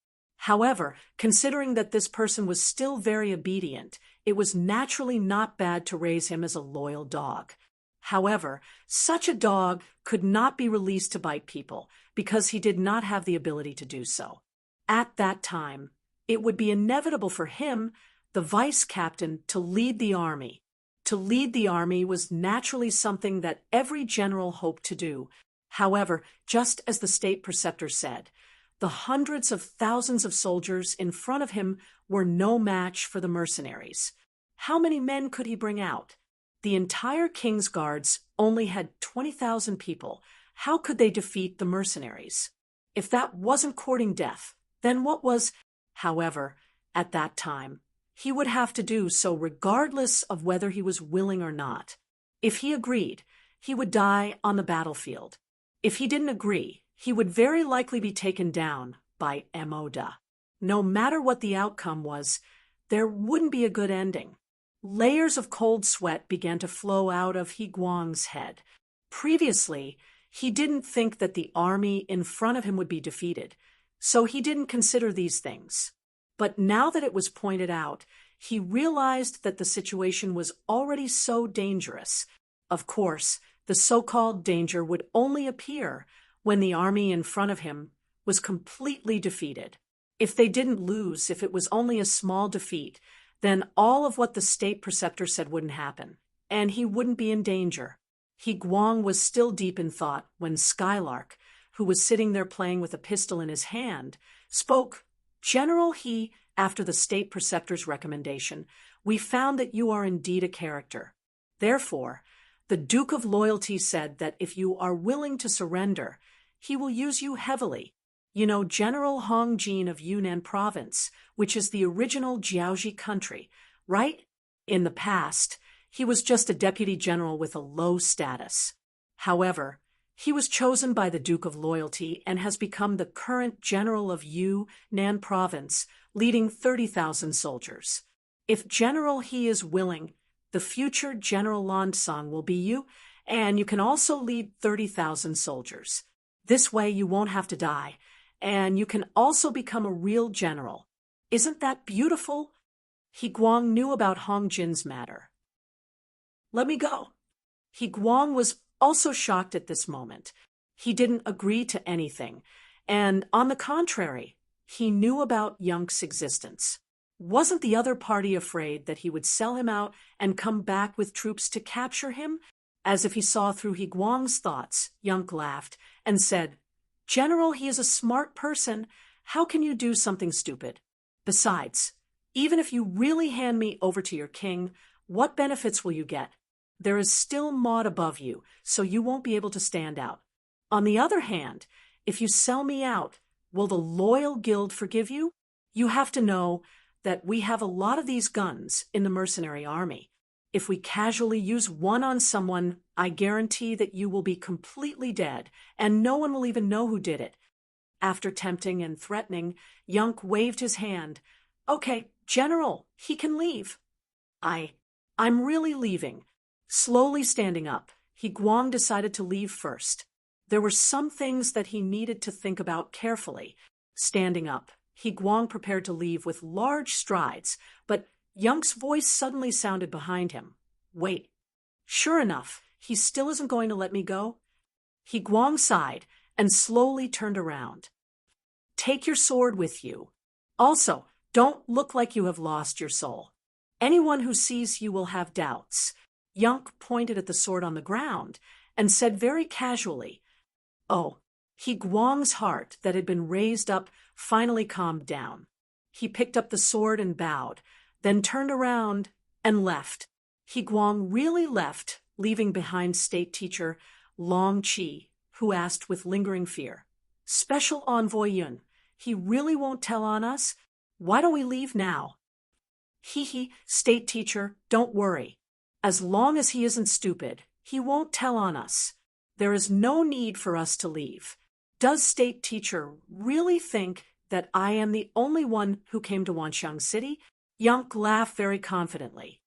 However, considering that this person was still very obedient, it was naturally not bad to raise him as a loyal dog. However, such a dog could not be released to bite people because he did not have the ability to do so. At that time, It would be inevitable for him, the vice captain, to lead the army. To lead the army was naturally something that every general hoped to do. However, just as the state preceptor said, the hundreds of thousands of soldiers in front of him were no match for the mercenaries. How many men could he bring out? The entire king's guards only had 20,000 people. How could they defeat the mercenaries? If that wasn't courting death, then what was? However, at that time, he would have to do so regardless of whether he was willing or not. If he agreed, he would die on the battlefield. If he didn't agree, he would very likely be taken down by Emoda. No matter what the outcome was, there wouldn't be a good ending. Layers of cold sweat began to flow out of He Guang's head. Previously, he didn't think that the army in front of him would be defeated, so he didn't consider these things. But now that it was pointed out, he realized that the situation was already so dangerous. Of course, the so-called danger would only appear when the army in front of him was completely defeated. If they didn't lose, if it was only a small defeat, then all of what the state preceptor said wouldn't happen, and he wouldn't be in danger. He Guang was still deep in thought when Skylark, who was sitting there playing with a pistol in his hand, spoke. General He, after the state preceptor's recommendation, we found that you are indeed a character. Therefore, the Duke of Loyalty said that if you are willing to surrender, he will use you heavily. You know General Hong Jin of Yunnan Province, which is the original Jiaoji country, right? In the past, he was just a deputy general with a low status. However, he was chosen by the Duke of Loyalty and has become the current general of Yunnan Province, leading 30,000 soldiers. If General He is willing, the future General Landsong will be you, and you can also lead 30,000 soldiers. This way you won't have to die, and you can also become a real general. Isn't that beautiful? He Guang knew about Hong Jin's matter. Let me go. He Guang was also shocked at this moment. He didn't agree to anything, and on the contrary, he knew about Yunk's existence. Wasn't the other party afraid that he would sell him out and come back with troops to capture him? As if he saw through He Guang's thoughts, Yunk laughed and said, General, he is a smart person. How can you do something stupid? Besides, even if you really hand me over to your king, what benefits will you get? There is still Maud above you, so you won't be able to stand out. On the other hand, if you sell me out, will the loyal guild forgive you? You have to know that we have a lot of these guns in the mercenary army. If we casually use one on someone, I guarantee that you will be completely dead, and no one will even know who did it. After tempting and threatening, Yunk waved his hand. Okay, General, he can leave. I'm really leaving. Slowly standing up, He Guang decided to leave first. There were some things that he needed to think about carefully. Standing up, He Guang prepared to leave with large strides, but Yunk's voice suddenly sounded behind him. Wait. Sure enough, he still isn't going to let me go? He Guang sighed and slowly turned around. Take your sword with you. Also, don't look like you have lost your soul. Anyone who sees you will have doubts. Yunk pointed at the sword on the ground and said very casually, Oh, He Guang's heart that had been raised up finally calmed down. He picked up the sword and bowed, then turned around and left. He Guang really left, leaving behind state teacher Long Qi, who asked with lingering fear, Special Envoy Yun, he really won't tell on us? Why don't we leave now? State teacher, don't worry. As long as he isn't stupid, he won't tell on us. There is no need for us to leave. Does state teacher really think that I am the only one who came to Wanxiang City? Yunk laughed very confidently.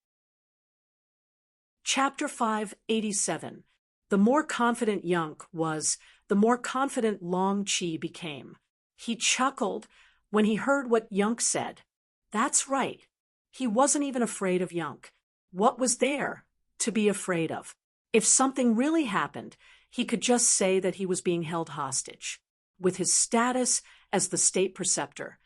Chapter 587. The more confident Yunk was, the more confident Long Qi became. He chuckled when he heard what Yunk said. That's right. He wasn't even afraid of Yunk. What was there to be afraid of? If something really happened, he could just say that he was being held hostage. With his status as the state preceptor,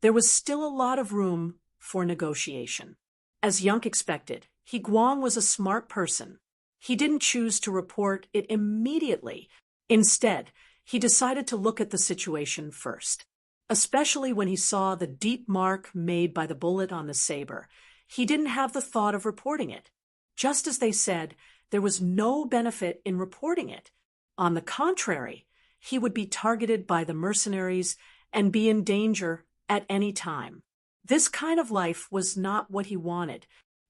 there was still a lot of room for negotiation. As Yunk expected, He Guang was a smart person. He didn't choose to report it immediately. Instead, he decided to look at the situation first. Especially when he saw the deep mark made by the bullet on the saber, he didn't have the thought of reporting it. Just as they said, there was no benefit in reporting it. On the contrary, he would be targeted by the mercenaries and be in danger at any time. This kind of life was not what he wanted.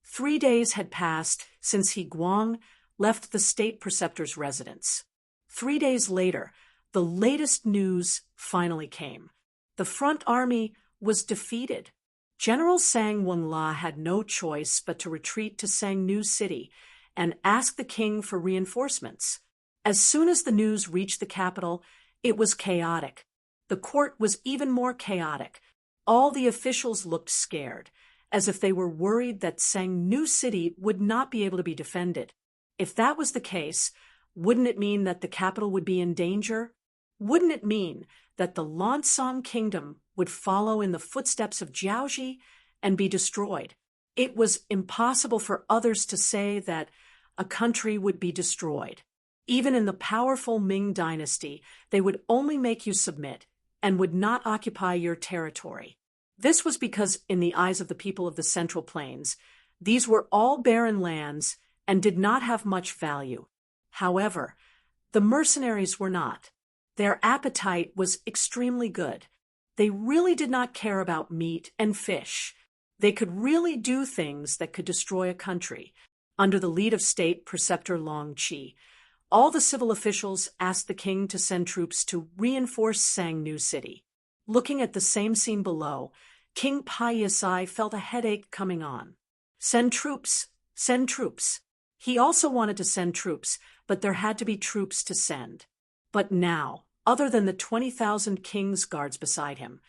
3 days had passed since He Guang left the state preceptor's residence. 3 days later, the latest news finally came. The front army was defeated. General Sang Wenla had no choice but to retreat to Sangnu City and ask the king for reinforcements. As soon as the news reached the capital, it was chaotic. The court was even more chaotic. All the officials looked scared, as if they were worried that Sangnu City would not be able to be defended. If that was the case, wouldn't it mean that the capital would be in danger? Wouldn't it mean that the Lansong kingdom would follow in the footsteps of Jiaoji and be destroyed? It was impossible for others to say that a country would be destroyed. Even in the powerful Ming dynasty, they would only make you submit and would not occupy your territory. This was because, in the eyes of the people of the Central Plains, these were all barren lands and did not have much value. However, the mercenaries were not. Their appetite was extremely good. They really did not care about meat and fish. They could really do things that could destroy a country. Under the lead of State Preceptor Long Qi, all the civil officials asked the king to send troops to reinforce Sangnu City. Looking at the same scene below, King Pai Yisai felt a headache coming on. Send troops, send troops. He also wanted to send troops, but there had to be troops to send. But now, other than the 20,000 king's guards beside him,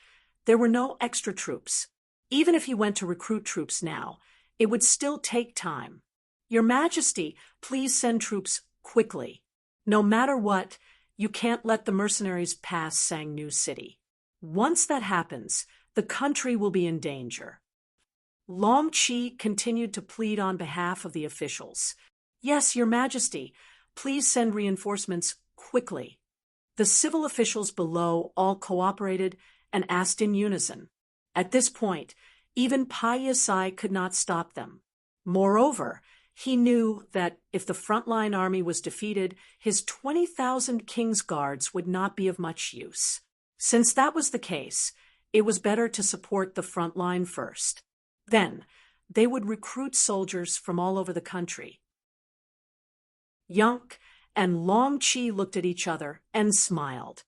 there were no extra troops. Even if he went to recruit troops now, it would still take time. Your Majesty, please send troops quickly. No matter what, you can't let the mercenaries pass Sangnu City. Once that happens, the country will be in danger. Long Qi continued to plead on behalf of the officials. Yes, Your Majesty, please send reinforcements quickly. The civil officials below all cooperated and asked in unison. At this point, even Pai Yisai could not stop them. Moreover, he knew that if the frontline army was defeated, his 20,000 king's guards would not be of much use. Since that was the case, it was better to support the front line first. Then, they would recruit soldiers from all over the country. Yunk and Long Qi looked at each other and smiled.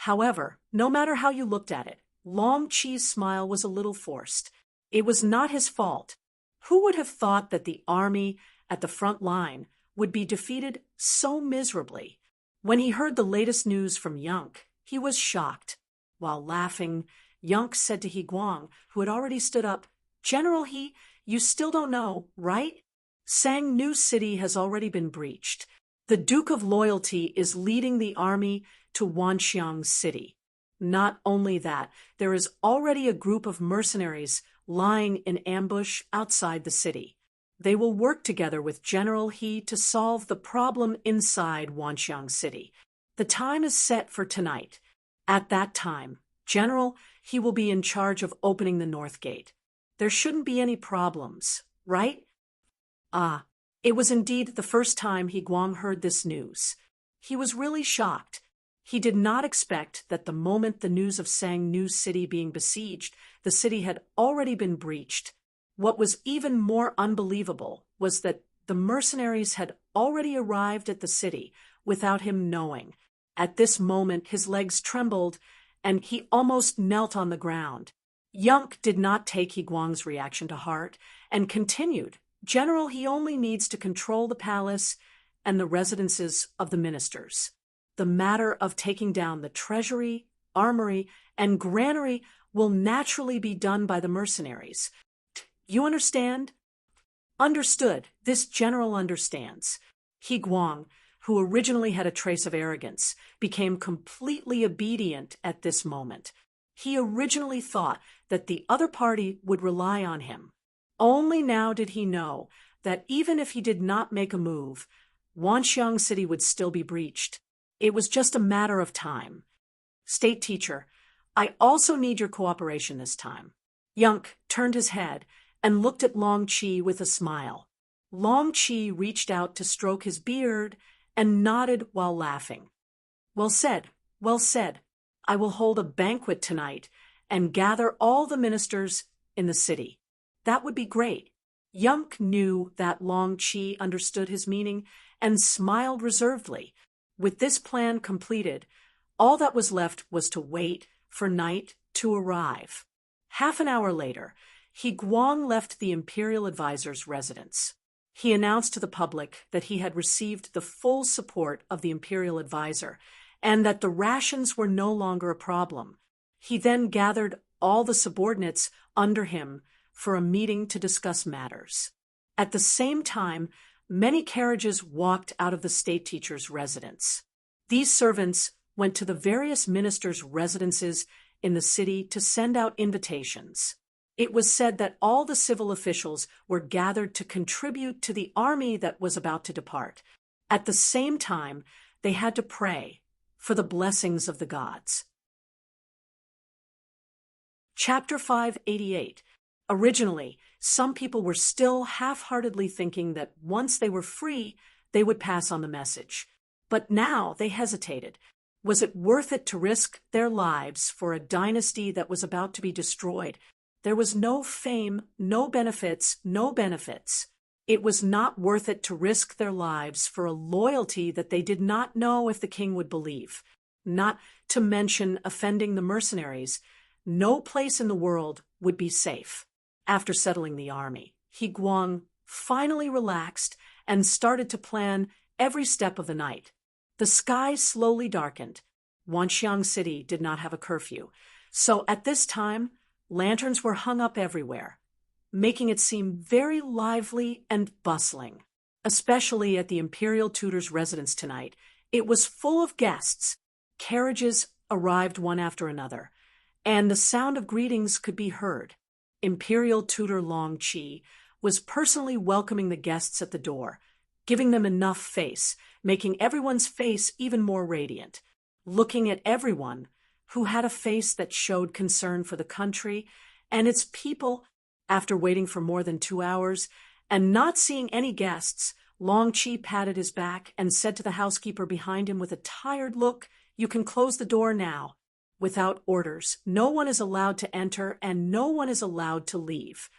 However, no matter how you looked at it, Long Qi's smile was a little forced. It was not his fault. Who would have thought that the army at the front line would be defeated so miserably? When he heard the latest news from Yunk, he was shocked. While laughing, Yunk said to He Guang, who had already stood up, "General He, you still don't know, right? Sangnu City has already been breached. The Duke of Loyalty is leading the army to Wanxiang City. Not only that, there is already a group of mercenaries lying in ambush outside the city. They will work together with General He to solve the problem inside Wanxiang City. The time is set for tonight. At that time, General He will be in charge of opening the North Gate. There shouldn't be any problems, right?" Ah, it was indeed the first time He Guang heard this news. He was really shocked. He did not expect that the moment the news of Sangnu City being besieged, the city had already been breached. What was even more unbelievable was that the mercenaries had already arrived at the city without him knowing. At this moment, his legs trembled, and he almost knelt on the ground. Yunk did not take He Guang's reaction to heart and continued, "General, he only needs to control the palace and the residences of the ministers. The matter of taking down the treasury, armory, and granary will naturally be done by the mercenaries. You understand?" Understood. This general understands. He Guang, who originally had a trace of arrogance, became completely obedient at this moment. He originally thought that the other party would rely on him. Only now did he know that even if he did not make a move, Wanxiang City would still be breached. It was just a matter of time. State teacher, I also need your cooperation this time. Yunk turned his head and looked at Long Qi with a smile. Long Qi reached out to stroke his beard and nodded while laughing. Well said, well said. I will hold a banquet tonight and gather all the ministers in the city. That would be great. Yunk knew that Long Qi understood his meaning and smiled reservedly. With this plan completed, all that was left was to wait for night to arrive. Half an hour later, He Guang left the imperial advisor's residence. He announced to the public that he had received the full support of the imperial advisor and that the rations were no longer a problem. He then gathered all the subordinates under him for a meeting to discuss matters. At the same time, many carriages walked out of the state teacher's residence. These servants went to the various ministers' residences in the city to send out invitations. It was said that all the civil officials were gathered to contribute to the army that was about to depart. At the same time, they had to pray for the blessings of the gods. Chapter 588. Originally, some people were still half-heartedly thinking that once they were free, they would pass on the message. But now they hesitated. Was it worth it to risk their lives for a dynasty that was about to be destroyed? There was no fame, no benefits, no benefits. It was not worth it to risk their lives for a loyalty that they did not know if the king would believe. Not to mention offending the mercenaries. No place in the world would be safe. After settling the army, He Guang finally relaxed and started to plan every step of the night. The sky slowly darkened. Wanxiang City did not have a curfew, so at this time, lanterns were hung up everywhere, making it seem very lively and bustling. Especially at the imperial tutor's residence tonight, it was full of guests. Carriages arrived one after another, and the sound of greetings could be heard. Imperial tutor Long Qi was personally welcoming the guests at the door, giving them enough face, making everyone's face even more radiant, looking at everyone who had a face that showed concern for the country and its people. After waiting for more than 2 hours and not seeing any guests, Long Qi patted his back and said to the housekeeper behind him with a tired look, "You can close the door now." Without orders, no one is allowed to enter and no one is allowed to leave.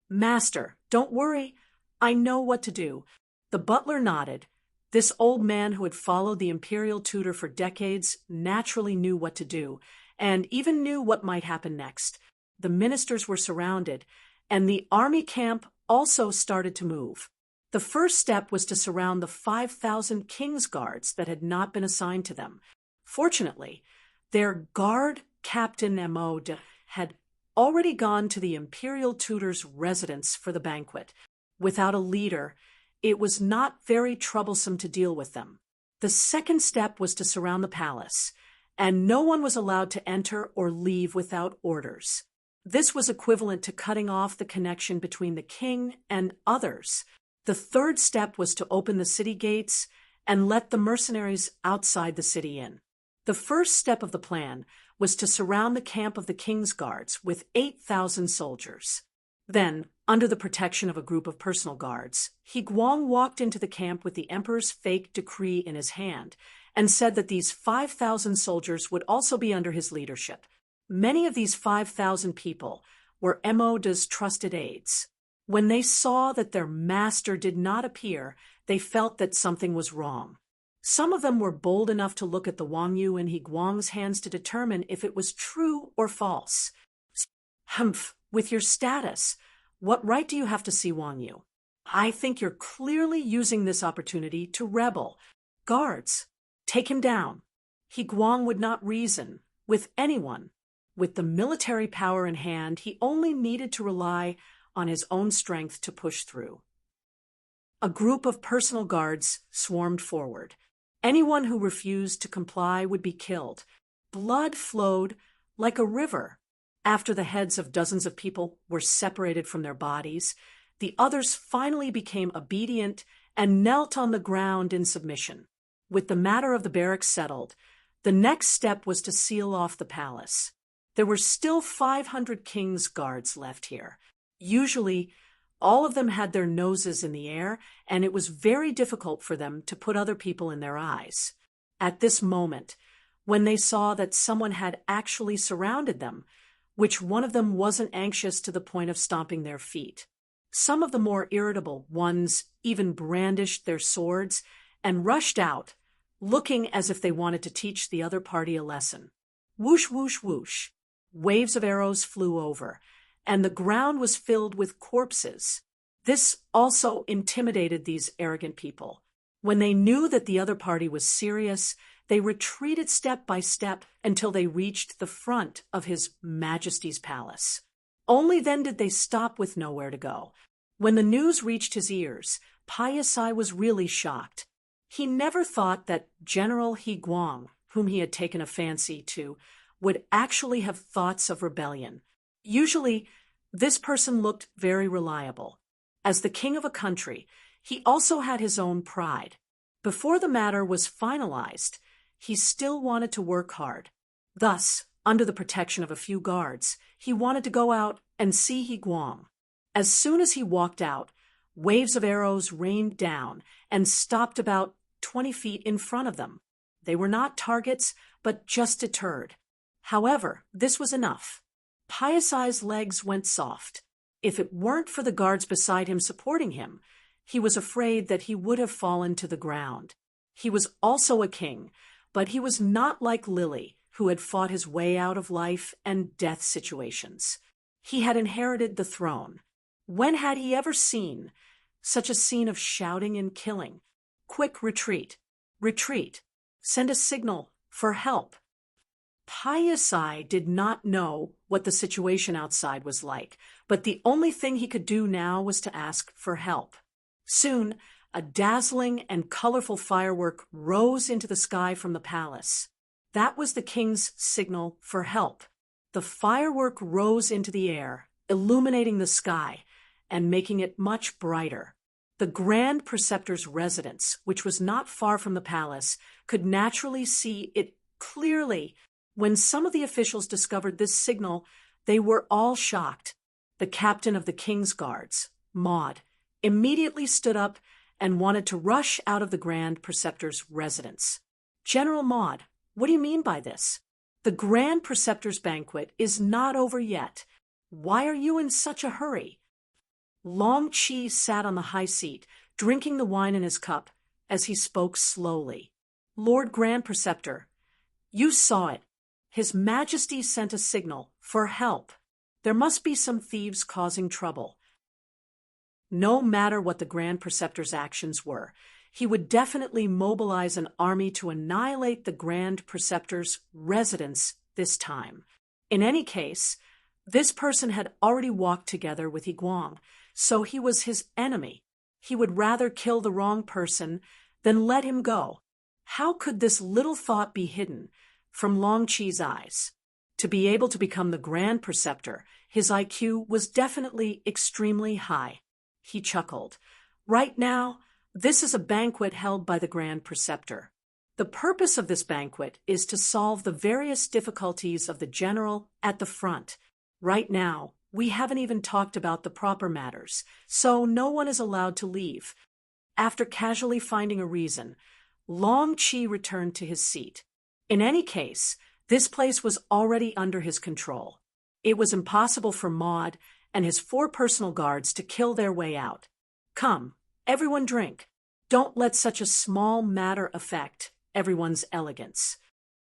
"Master, don't worry. I know what to do." The butler nodded. This old man who had followed the imperial tutor for decades naturally knew what to do, and even knew what might happen next. The ministers were surrounded, and the army camp also started to move. The first step was to surround the 5,000 king's guards that had not been assigned to them. Fortunately, their guard captain Emode had already gone to the imperial tutor's residence for the banquet. Without a leader, it was not very troublesome to deal with them. The second step was to surround the palace, and no one was allowed to enter or leave without orders. This was equivalent to cutting off the connection between the king and others. The third step was to open the city gates and let the mercenaries outside the city in. The first step of the plan was to surround the camp of the king's guards with 8,000 soldiers. Then, under the protection of a group of personal guards, He Guang walked into the camp with the emperor's fake decree in his hand and said that these 5,000 soldiers would also be under his leadership. Many of these 5,000 people were Emoda's trusted aides. When they saw that their master did not appear, they felt that something was wrong. Some of them were bold enough to look at the Wang Yu in He Guang's hands to determine if it was true or false. "Humph, with your status, what right do you have to see Wang Yu? I think you're clearly using this opportunity to rebel. Guards, take him down." He Guang would not reason with anyone. With the military power in hand, he only needed to rely on his own strength to push through. A group of personal guards swarmed forward. Anyone who refused to comply would be killed. Blood flowed like a river. After the heads of dozens of people were separated from their bodies, the others finally became obedient and knelt on the ground in submission. With the matter of the barracks settled, the next step was to seal off the palace. There were still 500 king's guards left here. Usually, all of them had their noses in the air, and it was very difficult for them to put other people in their eyes. At this moment, when they saw that someone had actually surrounded them, which one of them wasn't anxious to the point of stomping their feet. Some of the more irritable ones even brandished their swords and rushed out, looking as if they wanted to teach the other party a lesson. Whoosh, whoosh, whoosh. Waves of arrows flew over, and the ground was filled with corpses. This also intimidated these arrogant people. When they knew that the other party was serious, they retreated step by step until they reached the front of His Majesty's palace. Only then did they stop with nowhere to go. When the news reached his ears, Piasai was really shocked. He never thought that General He Guang, whom he had taken a fancy to, would actually have thoughts of rebellion. Usually, this person looked very reliable. As the king of a country, he also had his own pride. Before the matter was finalized, he still wanted to work hard. Thus, under the protection of a few guards, he wanted to go out and see He Guang. As soon as he walked out, waves of arrows rained down and stopped about 20 feet in front of them. They were not targets, but just deterred. However, this was enough. Piasai's legs went soft. If it weren't for the guards beside him supporting him, he was afraid that he would have fallen to the ground. He was also a king, but he was not like Lily, who had fought his way out of life and death situations. He had inherited the throne. When had he ever seen such a scene of shouting and killing? Quick retreat! Retreat! Send a signal for help! Piasai did not know what the situation outside was like, but the only thing he could do now was to ask for help. Soon, a dazzling and colorful firework rose into the sky from the palace. That was the king's signal for help. The firework rose into the air, illuminating the sky and making it much brighter. The Grand Preceptor's residence, which was not far from the palace, could naturally see it clearly. When some of the officials discovered this signal, they were all shocked. The captain of the king's guards, Maud, immediately stood up and wanted to rush out of the Grand Preceptor's residence. General Maud, what do you mean by this? The Grand Preceptor's banquet is not over yet. Why are you in such a hurry? Long Chi sat on the high seat, drinking the wine in his cup, as he spoke slowly. Lord Grand Preceptor, you saw it. His Majesty sent a signal for help. There must be some thieves causing trouble. No matter what the Grand Preceptor's actions were, he would definitely mobilize an army to annihilate the Grand Preceptor's residence this time. In any case, this person had already walked together with He Guang, so he was his enemy. He would rather kill the wrong person than let him go. How could this little thought be hidden from Long Chi's eyes? To be able to become the Grand Preceptor, his IQ was definitely extremely high. He chuckled. Right now, this is a banquet held by the Grand Preceptor. The purpose of this banquet is to solve the various difficulties of the general at the front. Right now, we haven't even talked about the proper matters, so no one is allowed to leave. After casually finding a reason, Long Chi returned to his seat. In any case, this place was already under his control. It was impossible for Maud and his 4 personal guards to kill their way out. Come, everyone drink. Don't let such a small matter affect everyone's elegance.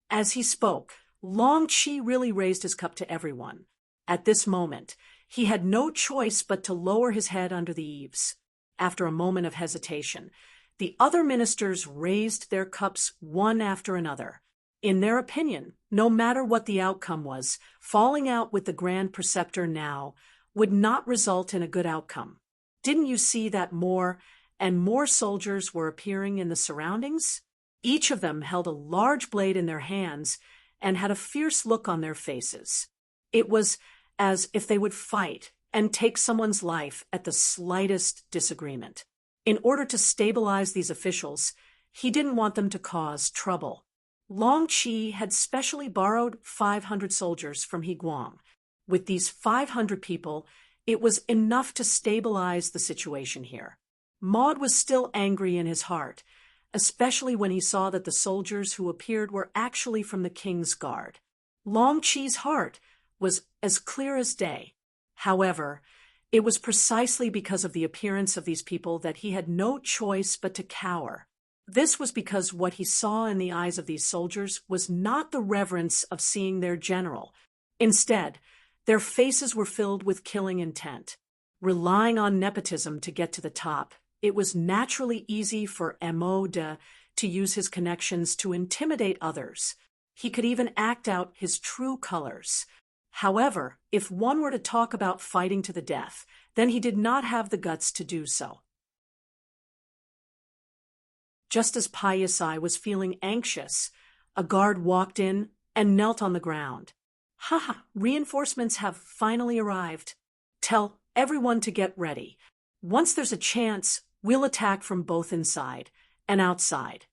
As he spoke, Long Chi really raised his cup to everyone. At this moment, he had no choice but to lower his head under the eaves. After a moment of hesitation, the other ministers raised their cups one after another. In their opinion, no matter what the outcome was, falling out with the Grand Preceptor now would not result in a good outcome. Didn't you see that more and more soldiers were appearing in the surroundings? Each of them held a large blade in their hands and had a fierce look on their faces. It was as if they would fight and take someone's life at the slightest disagreement. In order to stabilize these officials, he didn't want them to cause trouble. Long Qi had specially borrowed 500 soldiers from He Guang. With these 500 people, it was enough to stabilize the situation here. Maud was still angry in his heart, especially when he saw that the soldiers who appeared were actually from the king's guard. Long Qi's heart was as clear as day. However, it was precisely because of the appearance of these people that he had no choice but to cower. This was because what he saw in the eyes of these soldiers was not the reverence of seeing their general. Instead, their faces were filled with killing intent. Relying on nepotism to get to the top, it was naturally easy for Mode to use his connections to intimidate others. He could even act out his true colors. However, if one were to talk about fighting to the death, then he did not have the guts to do so. Just as Payasai was feeling anxious, a guard walked in and knelt on the ground. "Haha, reinforcements have finally arrived. Tell everyone to get ready. Once there's a chance, we'll attack from both inside and outside."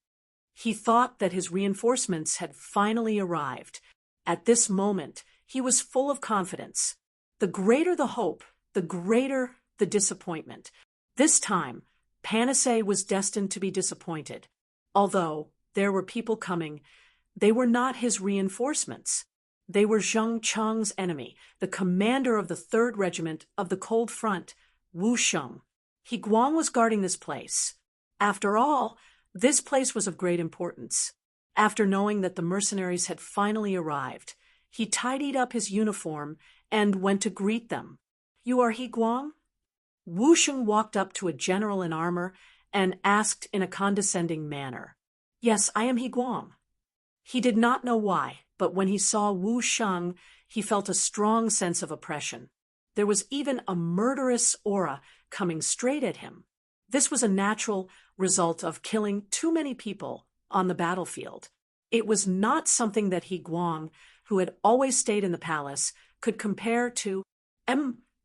He thought that his reinforcements had finally arrived. At this moment, he was full of confidence. The greater the hope, the greater the disappointment. This time, Panacea was destined to be disappointed. Although there were people coming, they were not his reinforcements. They were Zheng Cheng's enemy, the commander of the 3rd Regiment of the Cold Front, Wu Sheng. He Guang was guarding this place. After all, this place was of great importance. After knowing that the mercenaries had finally arrived, he tidied up his uniform and went to greet them. "You are He Guang?" Wu Sheng walked up to a general in armor and asked in a condescending manner. "Yes, I am He Guang." He did not know why, but when he saw Wu Sheng, he felt a strong sense of oppression. There was even a murderous aura coming straight at him. This was a natural result of killing too many people on the battlefield. It was not something that He Guang, who had always stayed in the palace, could compare to.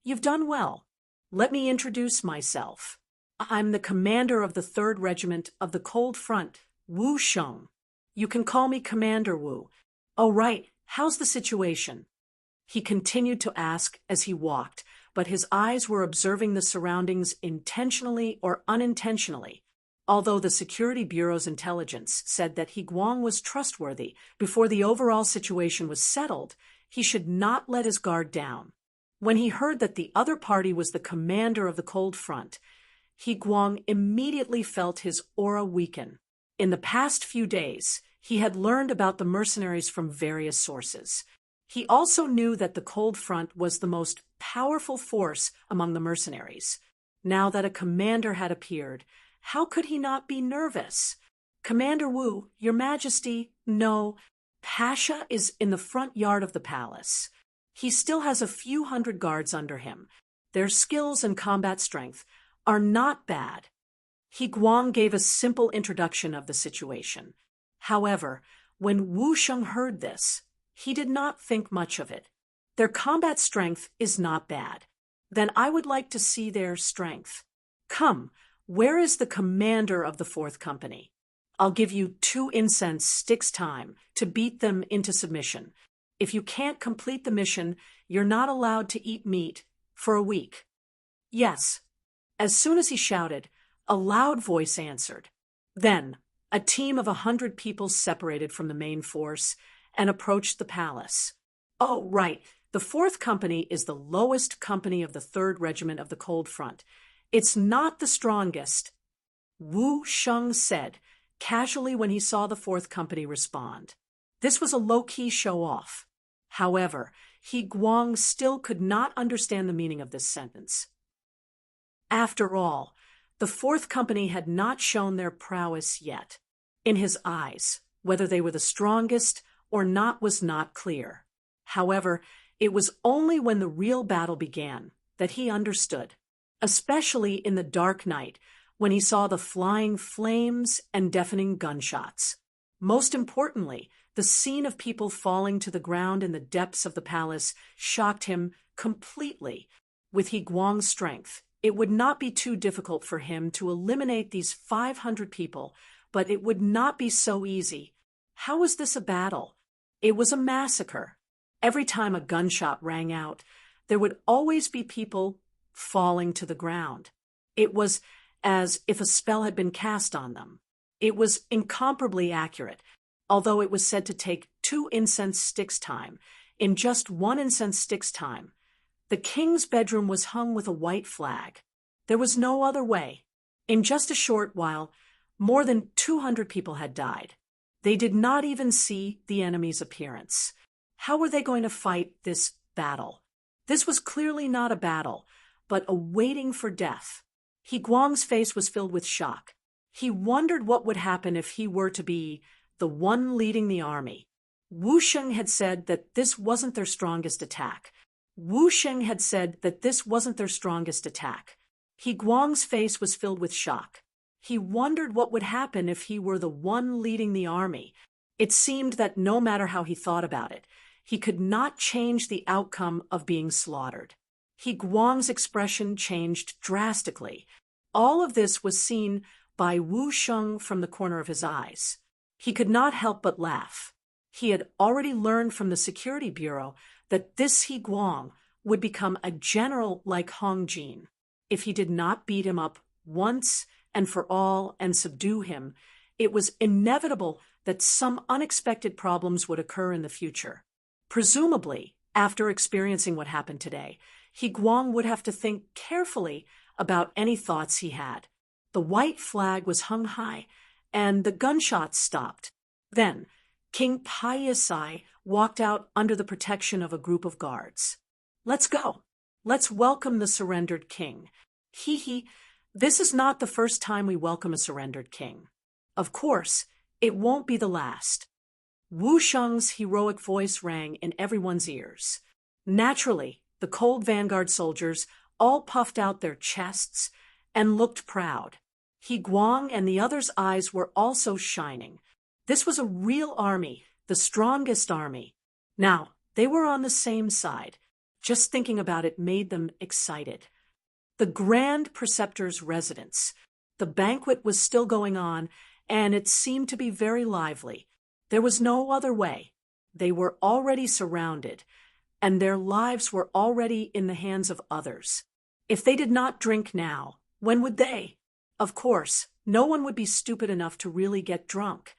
You've done well. Let me introduce myself. I'm the commander of the 3rd Regiment of the Cold Front, Wu Sheng. You can call me Commander Wu. Oh, right. How's the situation?" He continued to ask as he walked, but his eyes were observing the surroundings intentionally or unintentionally. Although the Security Bureau's intelligence said that He Guang was trustworthy, before the overall situation was settled, he should not let his guard down. When he heard that the other party was the commander of the Cold Front, He Guang immediately felt his aura weaken. In the past few days, he had learned about the mercenaries from various sources. He also knew that the Cold Front was the most powerful force among the mercenaries. Now that a commander had appeared, how could he not be nervous? "Commander Wu, Your Majesty, no. Pasha is in the front yard of the palace. He still has a few hundred guards under him. Their skills and combat strength are not bad." He Guang gave a simple introduction of the situation. However, when Wu Sheng heard this, he did not think much of it. "Their combat strength is not bad. Then I would like to see their strength. Come, where is the commander of the 4th Company? I'll give you 2 incense sticks time to beat them into submission. If you can't complete the mission, you're not allowed to eat meat for a week." "Yes." As soon as he shouted, a loud voice answered. Then, a team of 100 people separated from the main force and approached the palace. "Oh, right. The 4th Company is the lowest company of the 3rd Regiment of the Cold Front. It's not the strongest," Wu Sheng said, casually when he saw the 4th Company respond. This was a low-key show-off. However, He Guang still could not understand the meaning of this sentence. After all, the 4th Company had not shown their prowess yet. In his eyes, whether they were the strongest or not was not clear. However, it was only when the real battle began that he understood, especially in the dark night when he saw the flying flames and deafening gunshots. Most importantly, The scene of people falling to the ground in the depths of the palace shocked him completely. With He Guang's strength, it would not be too difficult for him to eliminate these 500 people, but it would not be so easy. How was this a battle? It was a massacre. Every time a gunshot rang out, there would always be people falling to the ground. It was as if a spell had been cast on them. It was incomparably accurate. Although it was said to take 2 incense sticks' time, in just 1 incense stick's time, the king's bedroom was hung with a white flag. There was no other way. In just a short while, more than 200 people had died. They did not even see the enemy's appearance. How were they going to fight this battle? This was clearly not a battle, but a waiting for death. He Guang's face was filled with shock. He wondered what would happen if he were to be the one leading the army. Wu Sheng had said that this wasn't their strongest attack. He Guang's face was filled with shock. He wondered what would happen if he were the one leading the army. It seemed that no matter how he thought about it, he could not change the outcome of being slaughtered. He Guang's expression changed drastically. All of this was seen by Wu Sheng from the corner of his eyes. He could not help but laugh. He had already learned from the security bureau that this He Guang would become a general like Hong Jin. If he did not beat him up once and for all and subdue him, it was inevitable that some unexpected problems would occur in the future. Presumably, after experiencing what happened today, He Guang would have to think carefully about any thoughts he had. The white flag was hung high, and the gunshots stopped. Then, King Paisai walked out under the protection of a group of guards. "Let's go. Let's welcome the surrendered king. This is not the first time we welcome a surrendered king. Of course, it won't be the last." Wu Sheng's heroic voice rang in everyone's ears. Naturally, the cold vanguard soldiers all puffed out their chests and looked proud. He Guang and the others' eyes were also shining. This was a real army, the strongest army. Now, they were on the same side. Just thinking about it made them excited. The Grand Preceptor's residence. The banquet was still going on, and it seemed to be very lively. There was no other way. They were already surrounded, and their lives were already in the hands of others. If they did not drink now, when would they? Of course, no one would be stupid enough to really get drunk.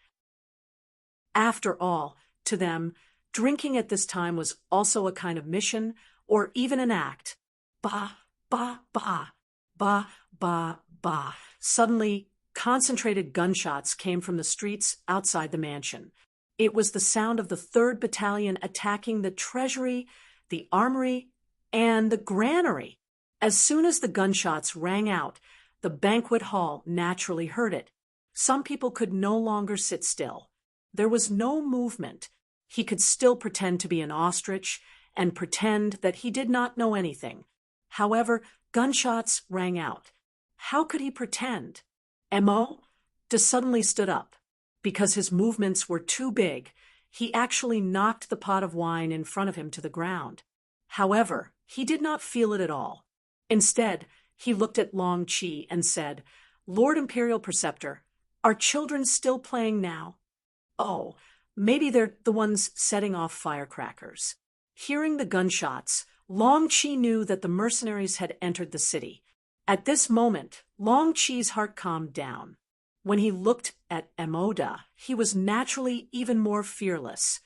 After all, to them, drinking at this time was also a kind of mission, or even an act. Ba, ba, ba, ba, ba, ba. Suddenly, concentrated gunshots came from the streets outside the mansion. It was the sound of the 3rd Battalion attacking the treasury, the armory, and the granary. As soon as the gunshots rang out, the banquet hall naturally heard it. Some people could no longer sit still. There was no movement. He could still pretend to be an ostrich and pretend that he did not know anything. However, gunshots rang out. How could he pretend? Mo suddenly stood up. Because his movements were too big, he actually knocked the pot of wine in front of him to the ground. However, he did not feel it at all. Instead, he looked at Long Qi and said, "Lord Imperial Preceptor, are children still playing now? Oh, maybe they're the ones setting off firecrackers." Hearing the gunshots, Long Qi knew that the mercenaries had entered the city. At this moment, Long Qi's heart calmed down. When he looked at Emoda, he was naturally even more fearless.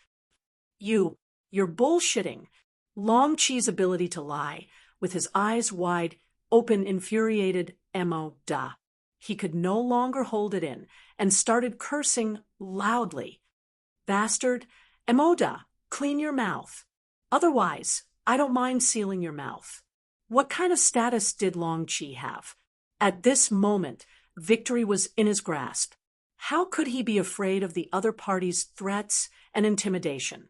You're bullshitting." Long Qi's ability to lie, with his eyes wide open, infuriated Emoda. He could no longer hold it in and started cursing loudly. "Bastard, Emoda, clean your mouth. Otherwise, I don't mind sealing your mouth." What kind of status did Long Qi have? At this moment, victory was in his grasp. How could he be afraid of the other party's threats and intimidation?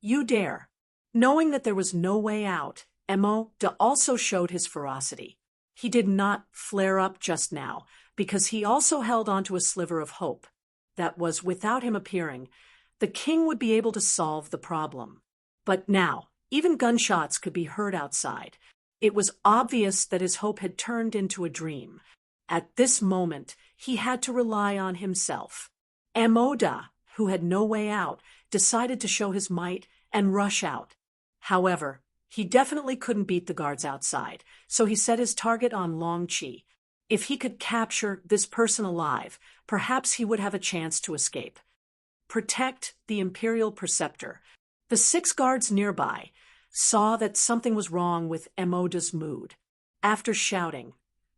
"You dare." Knowing that there was no way out, Emoda also showed his ferocity. He did not flare up just now, because he also held onto a sliver of hope that was, without him appearing, The king would be able to solve the problem. But now, even gunshots could be heard outside. It was obvious that his hope had turned into a dream. At this moment, he had to rely on himself. Emoda, who had no way out, decided to show his might and rush out. However, he definitely couldn't beat the guards outside, so he set his target on Long Qi. If he could capture this person alive, perhaps he would have a chance to escape. Protect the imperial preceptor. The 6 guards nearby saw that something was wrong with Emoda's mood. After shouting,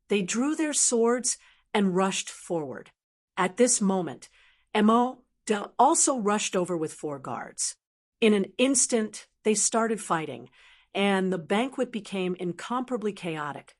they drew their swords and rushed forward. At this moment, Emoda also rushed over with 4 guards. In an instant, they started fighting, and the banquet became incomparably chaotic.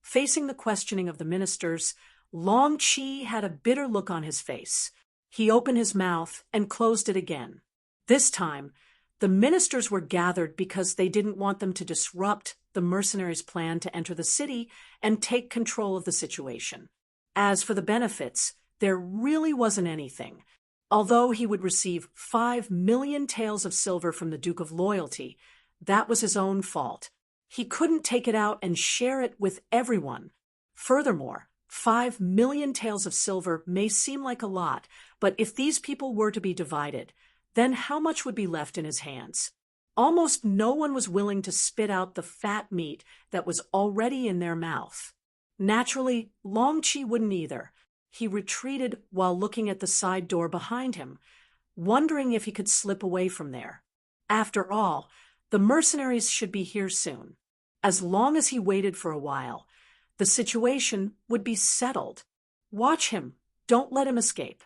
Facing the questioning of the ministers, Long Qi had a bitter look on his face. He opened his mouth and closed it again. This time, the ministers were gathered because they didn't want them to disrupt the mercenaries' plan to enter the city and take control of the situation. As for the benefits, there really wasn't anything. Although he would receive 5 million taels of silver from the Duke of Loyalty, that was his own fault. He couldn't take it out and share it with everyone. Furthermore, 5 million taels of silver may seem like a lot, but if these people were to be divided, then how much would be left in his hands? Almost no one was willing to spit out the fat meat that was already in their mouth. Naturally, Long Qi wouldn't either. He retreated while looking at the side door behind him, wondering if he could slip away from there. After all, the mercenaries should be here soon. As long as he waited for a while, the situation would be settled. Watch him. Don't let him escape.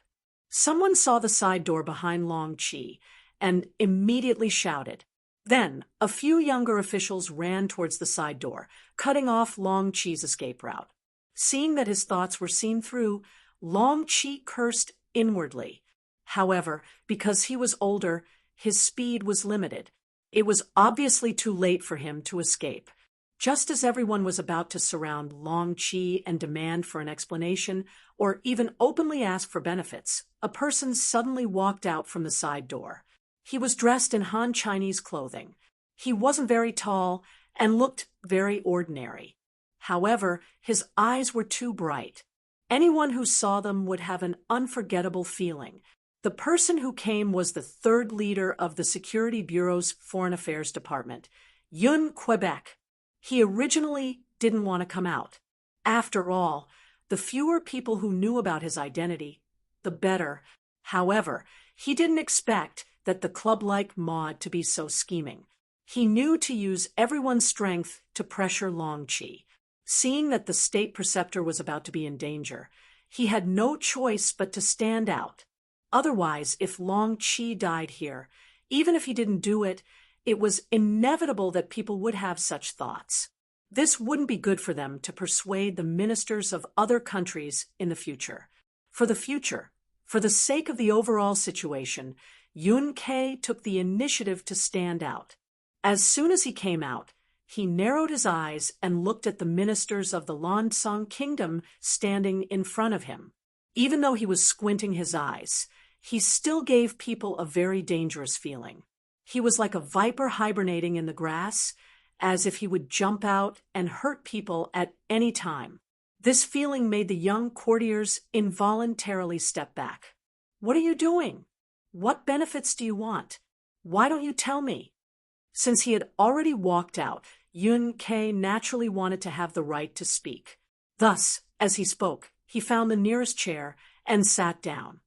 Someone saw the side door behind Long Qi and immediately shouted. Then, a few younger officials ran towards the side door, cutting off Long Qi's escape route. Seeing that his thoughts were seen through, Long Qi cursed inwardly. However, because he was older, his speed was limited. It was obviously too late for him to escape. Just as everyone was about to surround Long Qi and demand for an explanation, or even openly ask for benefits, a person suddenly walked out from the side door. He was dressed in Han Chinese clothing. He wasn't very tall and looked very ordinary. However, his eyes were too bright. Anyone who saw them would have an unforgettable feeling. The person who came was the 3rd leader of the Security Bureau's Foreign Affairs Department, Yun Quebec. He originally didn't want to come out. After all, the fewer people who knew about his identity, the better. However, he didn't expect that the club-like Maud to be so scheming. He knew to use everyone's strength to pressure Long Qi. Seeing that the state preceptor was about to be in danger, he had no choice but to stand out. Otherwise, if Long Qi died here, even if he didn't do it, it was inevitable that people would have such thoughts. This wouldn't be good for them to persuade the ministers of other countries in the future. For the sake of the overall situation, Yun Ke took the initiative to stand out. As soon as he came out, he narrowed his eyes and looked at the ministers of the Lansong Kingdom standing in front of him. Even though he was squinting his eyes, he still gave people a very dangerous feeling. He was like a viper hibernating in the grass, as if he would jump out and hurt people at any time. This feeling made the young courtiers involuntarily step back. "What are you doing? What benefits do you want? Why don't you tell me?" Since he had already walked out, Yun Ke naturally wanted to have the right to speak. Thus, as he spoke, he found the nearest chair and sat down.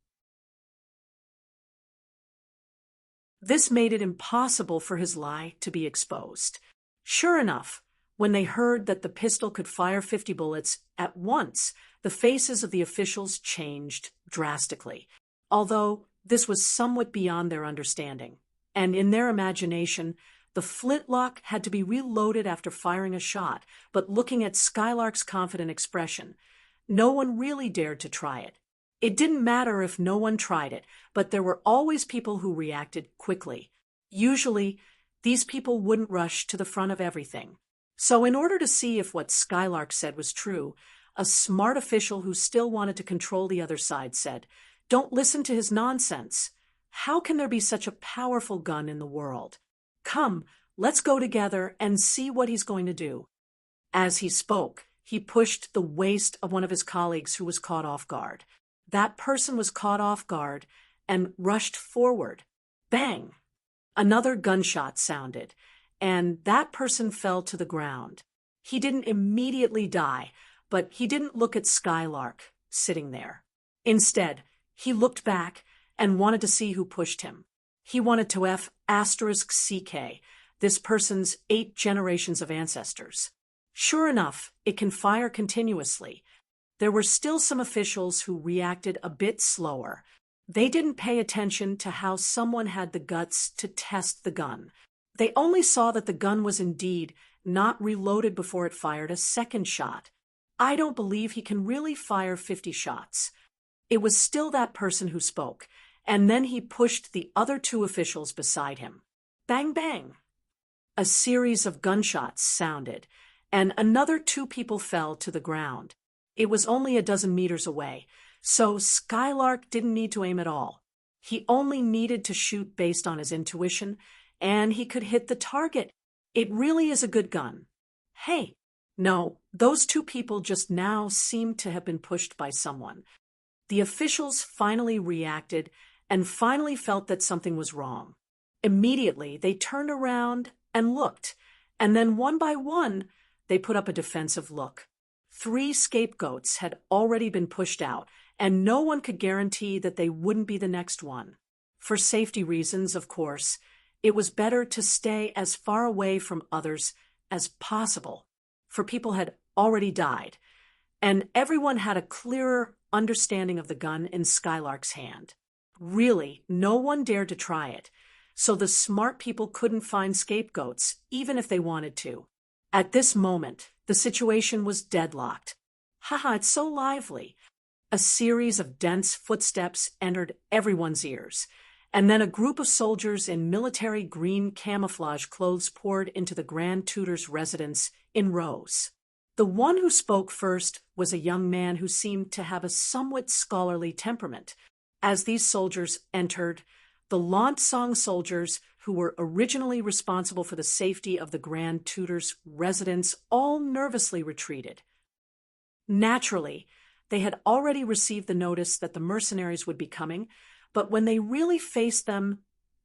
This made it impossible for his lie to be exposed. Sure enough, when they heard that the pistol could fire 50 bullets at once, the faces of the officials changed drastically, although this was somewhat beyond their understanding. And in their imagination, the flintlock had to be reloaded after firing a shot, but looking at Skylark's confident expression, no one really dared to try it. It didn't matter if no one tried it, but there were always people who reacted quickly. Usually, these people wouldn't rush to the front of everything. So in order to see if what Skylark said was true, a smart official who still wanted to control the other side said, Don't listen to his nonsense. How can there be such a powerful gun in the world? Come, let's go together and see what he's going to do." As he spoke, he pushed the waist of one of his colleagues who was caught off guard. That person was caught off guard and rushed forward. Bang! Another gunshot sounded, and that person fell to the ground. He didn't immediately die, but he didn't look at Skylark sitting there. Instead, he looked back and wanted to see who pushed him. He wanted to F***CK, this person's 8 generations of ancestors. Sure enough, it can fire continuously. There were still some officials who reacted a bit slower. They didn't pay attention to how someone had the guts to test the gun. They only saw that the gun was indeed not reloaded before it fired a second shot. I don't believe he can really fire 50 shots. It was still that person who spoke, and then he pushed the other 2 officials beside him. Bang, bang! A series of gunshots sounded, and another 2 people fell to the ground. It was only a dozen meters away, so Skylark didn't need to aim at all. He only needed to shoot based on his intuition, and he could hit the target. It really is a good gun. Hey, no, those 2 people just now seemed to have been pushed by someone. The officials finally reacted and finally felt that something was wrong. Immediately, they turned around and looked, and then one by one, they put up a defensive look. 3 scapegoats had already been pushed out, and no one could guarantee that they wouldn't be the next one. For safety reasons, of course, it was better to stay as far away from others as possible, for people had already died, and everyone had a clearer understanding of the gun in Skylark's hand. Really, no one dared to try it, so the smart people couldn't find scapegoats, even if they wanted to. At this moment, the situation was deadlocked. Haha, it's so lively. A series of dense footsteps entered everyone's ears, and then a group of soldiers in military green camouflage clothes poured into the Grand Tutor's residence in rows. The one who spoke first was a young man who seemed to have a somewhat scholarly temperament. As these soldiers entered, the Lansong soldiers, who were originally responsible for the safety of the Grand Tutor's residence, all nervously retreated. Naturally, they had already received the notice that the mercenaries would be coming, but when they really faced them,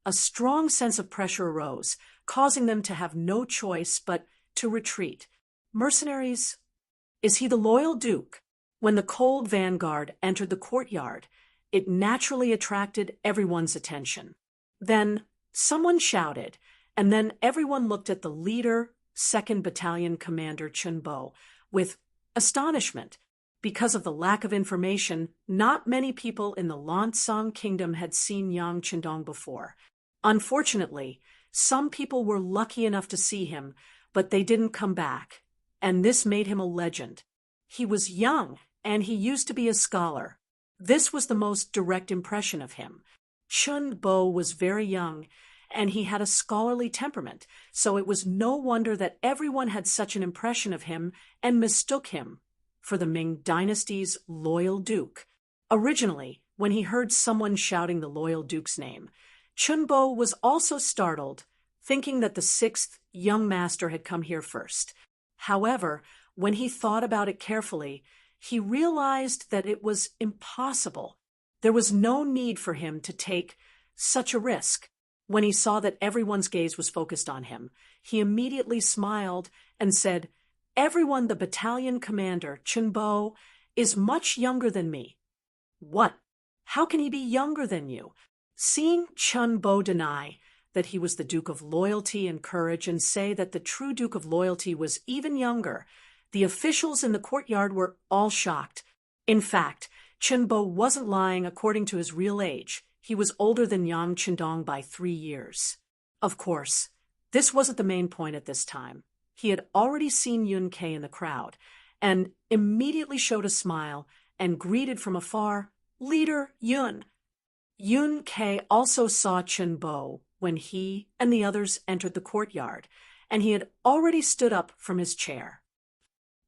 a strong sense of pressure arose, causing them to have no choice but to retreat. Mercenaries? Is he the loyal Duke? When the cold vanguard entered the courtyard, it naturally attracted everyone's attention. Then someone shouted, and then everyone looked at the leader, 2nd Battalion Commander Chunbo, with astonishment. Because of the lack of information, not many people in the Lansong Kingdom had seen Yang Chendong before. Unfortunately, some people were lucky enough to see him, but they didn't come back, and this made him a legend. He was young, and he used to be a scholar. This was the most direct impression of him. Chunbo was very young, and he had a scholarly temperament, so it was no wonder that everyone had such an impression of him and mistook him for the Ming dynasty's loyal duke. Originally, when he heard someone shouting the loyal duke's name, Chunbo was also startled, thinking that the 6th young master had come here first. However, when he thought about it carefully, he realized that it was impossible. There was no need for him to take such a risk. When he saw that everyone's gaze was focused on him, he immediately smiled and said, "Everyone, the battalion commander, Chunbo, is much younger than me." "What? How can he be younger than you?" Seeing Chunbo deny that he was the Duke of Loyalty and Courage and say that the true Duke of Loyalty was even younger, the officials in the courtyard were all shocked. In fact, Chunbo wasn't lying according to his real age. He was older than Yang Chendong by 3 years. Of course, this wasn't the main point at this time. He had already seen Yun Kei in the crowd, and immediately showed a smile and greeted from afar, "Leader Yun." Yun Kei also saw Chunbo when he and the others entered the courtyard, and he had already stood up from his chair.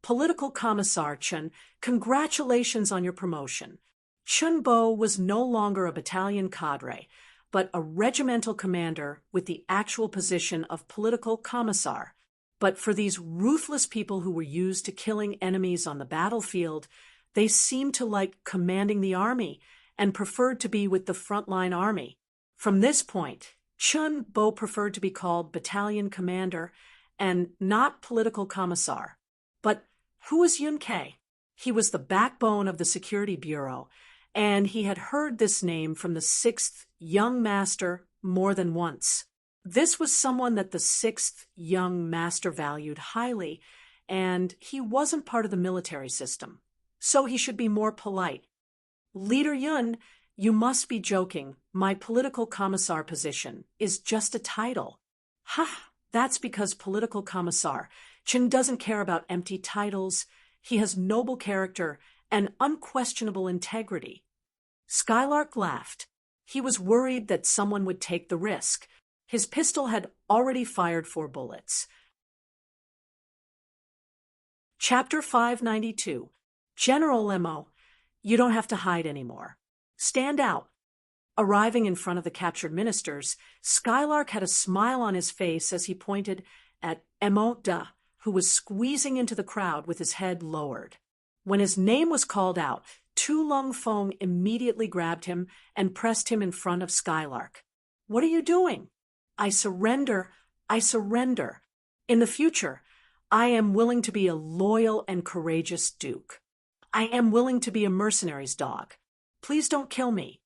"Political Commissar Chun, congratulations on your promotion. Chun Bo was no longer a battalion cadre, but a regimental commander with the actual position of political commissar. But for these ruthless people who were used to killing enemies on the battlefield, they seemed to like commanding the army and preferred to be with the frontline army. From this point, Chun Bo preferred to be called battalion commander and not political commissar. But who was Yun Ke? He was the backbone of the Security Bureau, and he had heard this name from the 6th young master more than once. This was someone that the 6th young master valued highly, and he wasn't part of the military system, so he should be more polite. Leader Yun, you must be joking. My political commissar position is just a title. Ha! That's because political commissar. Chin doesn't care about empty titles. He has noble character and unquestionable integrity. Skylark laughed. He was worried that someone would take the risk. His pistol had already fired 4 bullets. Chapter 592. General Lemo, you don't have to hide anymore. Stand out. Arriving in front of the captured ministers, Skylark had a smile on his face as he pointed at Emo Da, who was squeezing into the crowd with his head lowered. When his name was called out, Tu Lung Fong immediately grabbed him and pressed him in front of Skylark. What are you doing? I surrender. I surrender. In the future, I am willing to be a loyal and courageous duke. I am willing to be a mercenary's dog. Please don't kill me.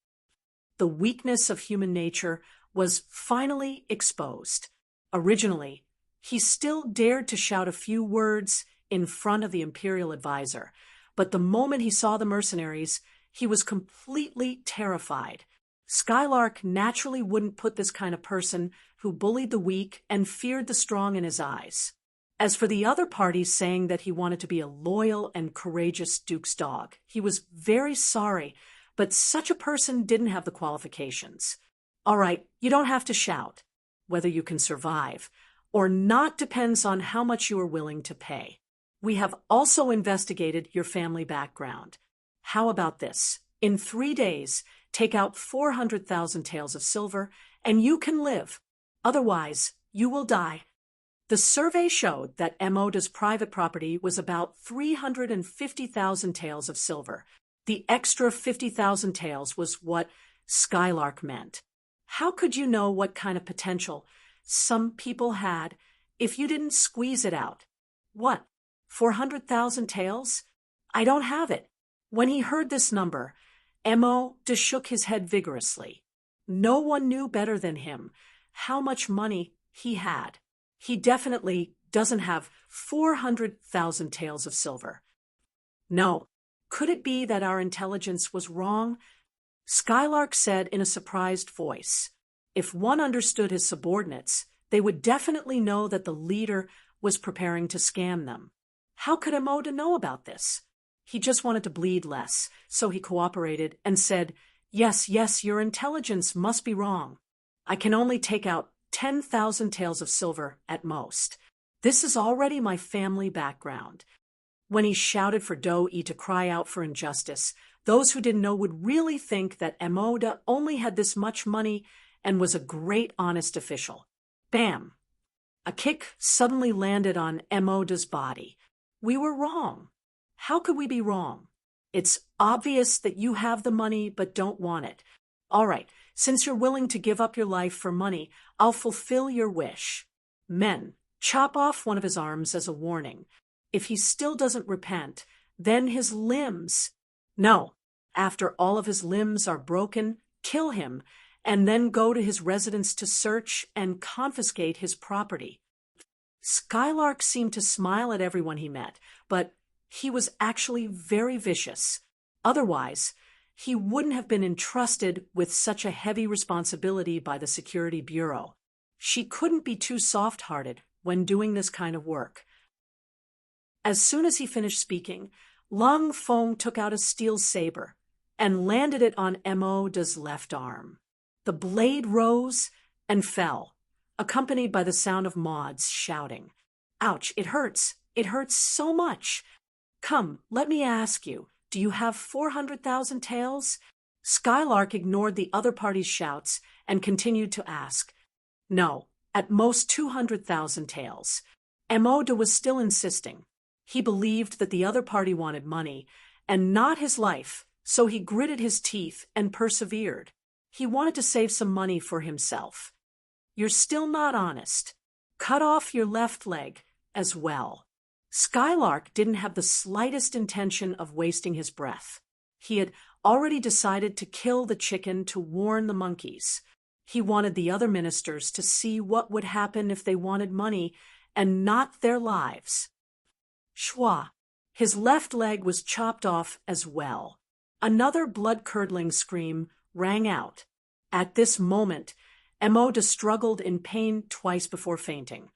The weakness of human nature was finally exposed. Originally, he still dared to shout a few words in front of the imperial advisor, but the moment he saw the mercenaries, he was completely terrified. Skylark naturally wouldn't put this kind of person who bullied the weak and feared the strong in his eyes. As for the other parties saying that he wanted to be a loyal and courageous duke's dog, he was very sorry, but such a person didn't have the qualifications. All right, you don't have to shout. Whether you can survive or not depends on how much you are willing to pay. We have also investigated your family background. How about this? In 3 days, take out 400,000 taels of silver, and you can live. Otherwise, you will die. The survey showed that Emoda's private property was about 350,000 taels of silver. The extra 50,000 taels was what Skylark meant. How could you know what kind of potential some people had if you didn't squeeze it out? What? 400,000 taels? I don't have it. When he heard this number, Emoda shook his head vigorously. No one knew better than him how much money he had. He definitely doesn't have 400,000 taels of silver. No. Could it be that our intelligence was wrong? Skylark said in a surprised voice. If one understood his subordinates, they would definitely know that the leader was preparing to scam them. How could Emoda know about this? He just wanted to bleed less, so he cooperated and said, Yes, your intelligence must be wrong. I can only take out 10,000 taels of silver at most. This is already my family background. When he shouted for Do-E to cry out for injustice, those who didn't know would really think that Emoda only had this much money and was a great honest official. Bam! A kick suddenly landed on Emoda's body. We were wrong. How could we be wrong? It's obvious that you have the money but don't want it. All right, since you're willing to give up your life for money, I'll fulfill your wish. Men, chop off one of his arms as a warning. If he still doesn't repent, then his limbs. No, after all of his limbs are broken, kill him, and then go to his residence to search and confiscate his property. Skylark seemed to smile at everyone he met, but he was actually very vicious. Otherwise, he wouldn't have been entrusted with such a heavy responsibility by the Security Bureau. She couldn't be too soft-hearted when doing this kind of work. As soon as he finished speaking, Lung Fong took out a steel saber and landed it on Emoda's left arm. The blade rose and fell, accompanied by the sound of Maud's shouting. Ouch, it hurts. It hurts so much. Come, let me ask you, Do you have 400,000 taels? Skylark ignored the other party's shouts and continued to ask. No, at most 200,000 taels. Emoda was still insisting. He believed that the other party wanted money, and not his life, so he gritted his teeth and persevered. He wanted to save some money for himself. You're still not honest. Cut off your left leg as well. Skylark didn't have the slightest intention of wasting his breath. He had already decided to kill the chicken to warn the monkeys. He wanted the other ministers to see what would happen if they wanted money and not their lives. Schwa. His left leg was chopped off as well. Another blood-curdling scream rang out. At this moment, Emoda struggled in pain twice before fainting.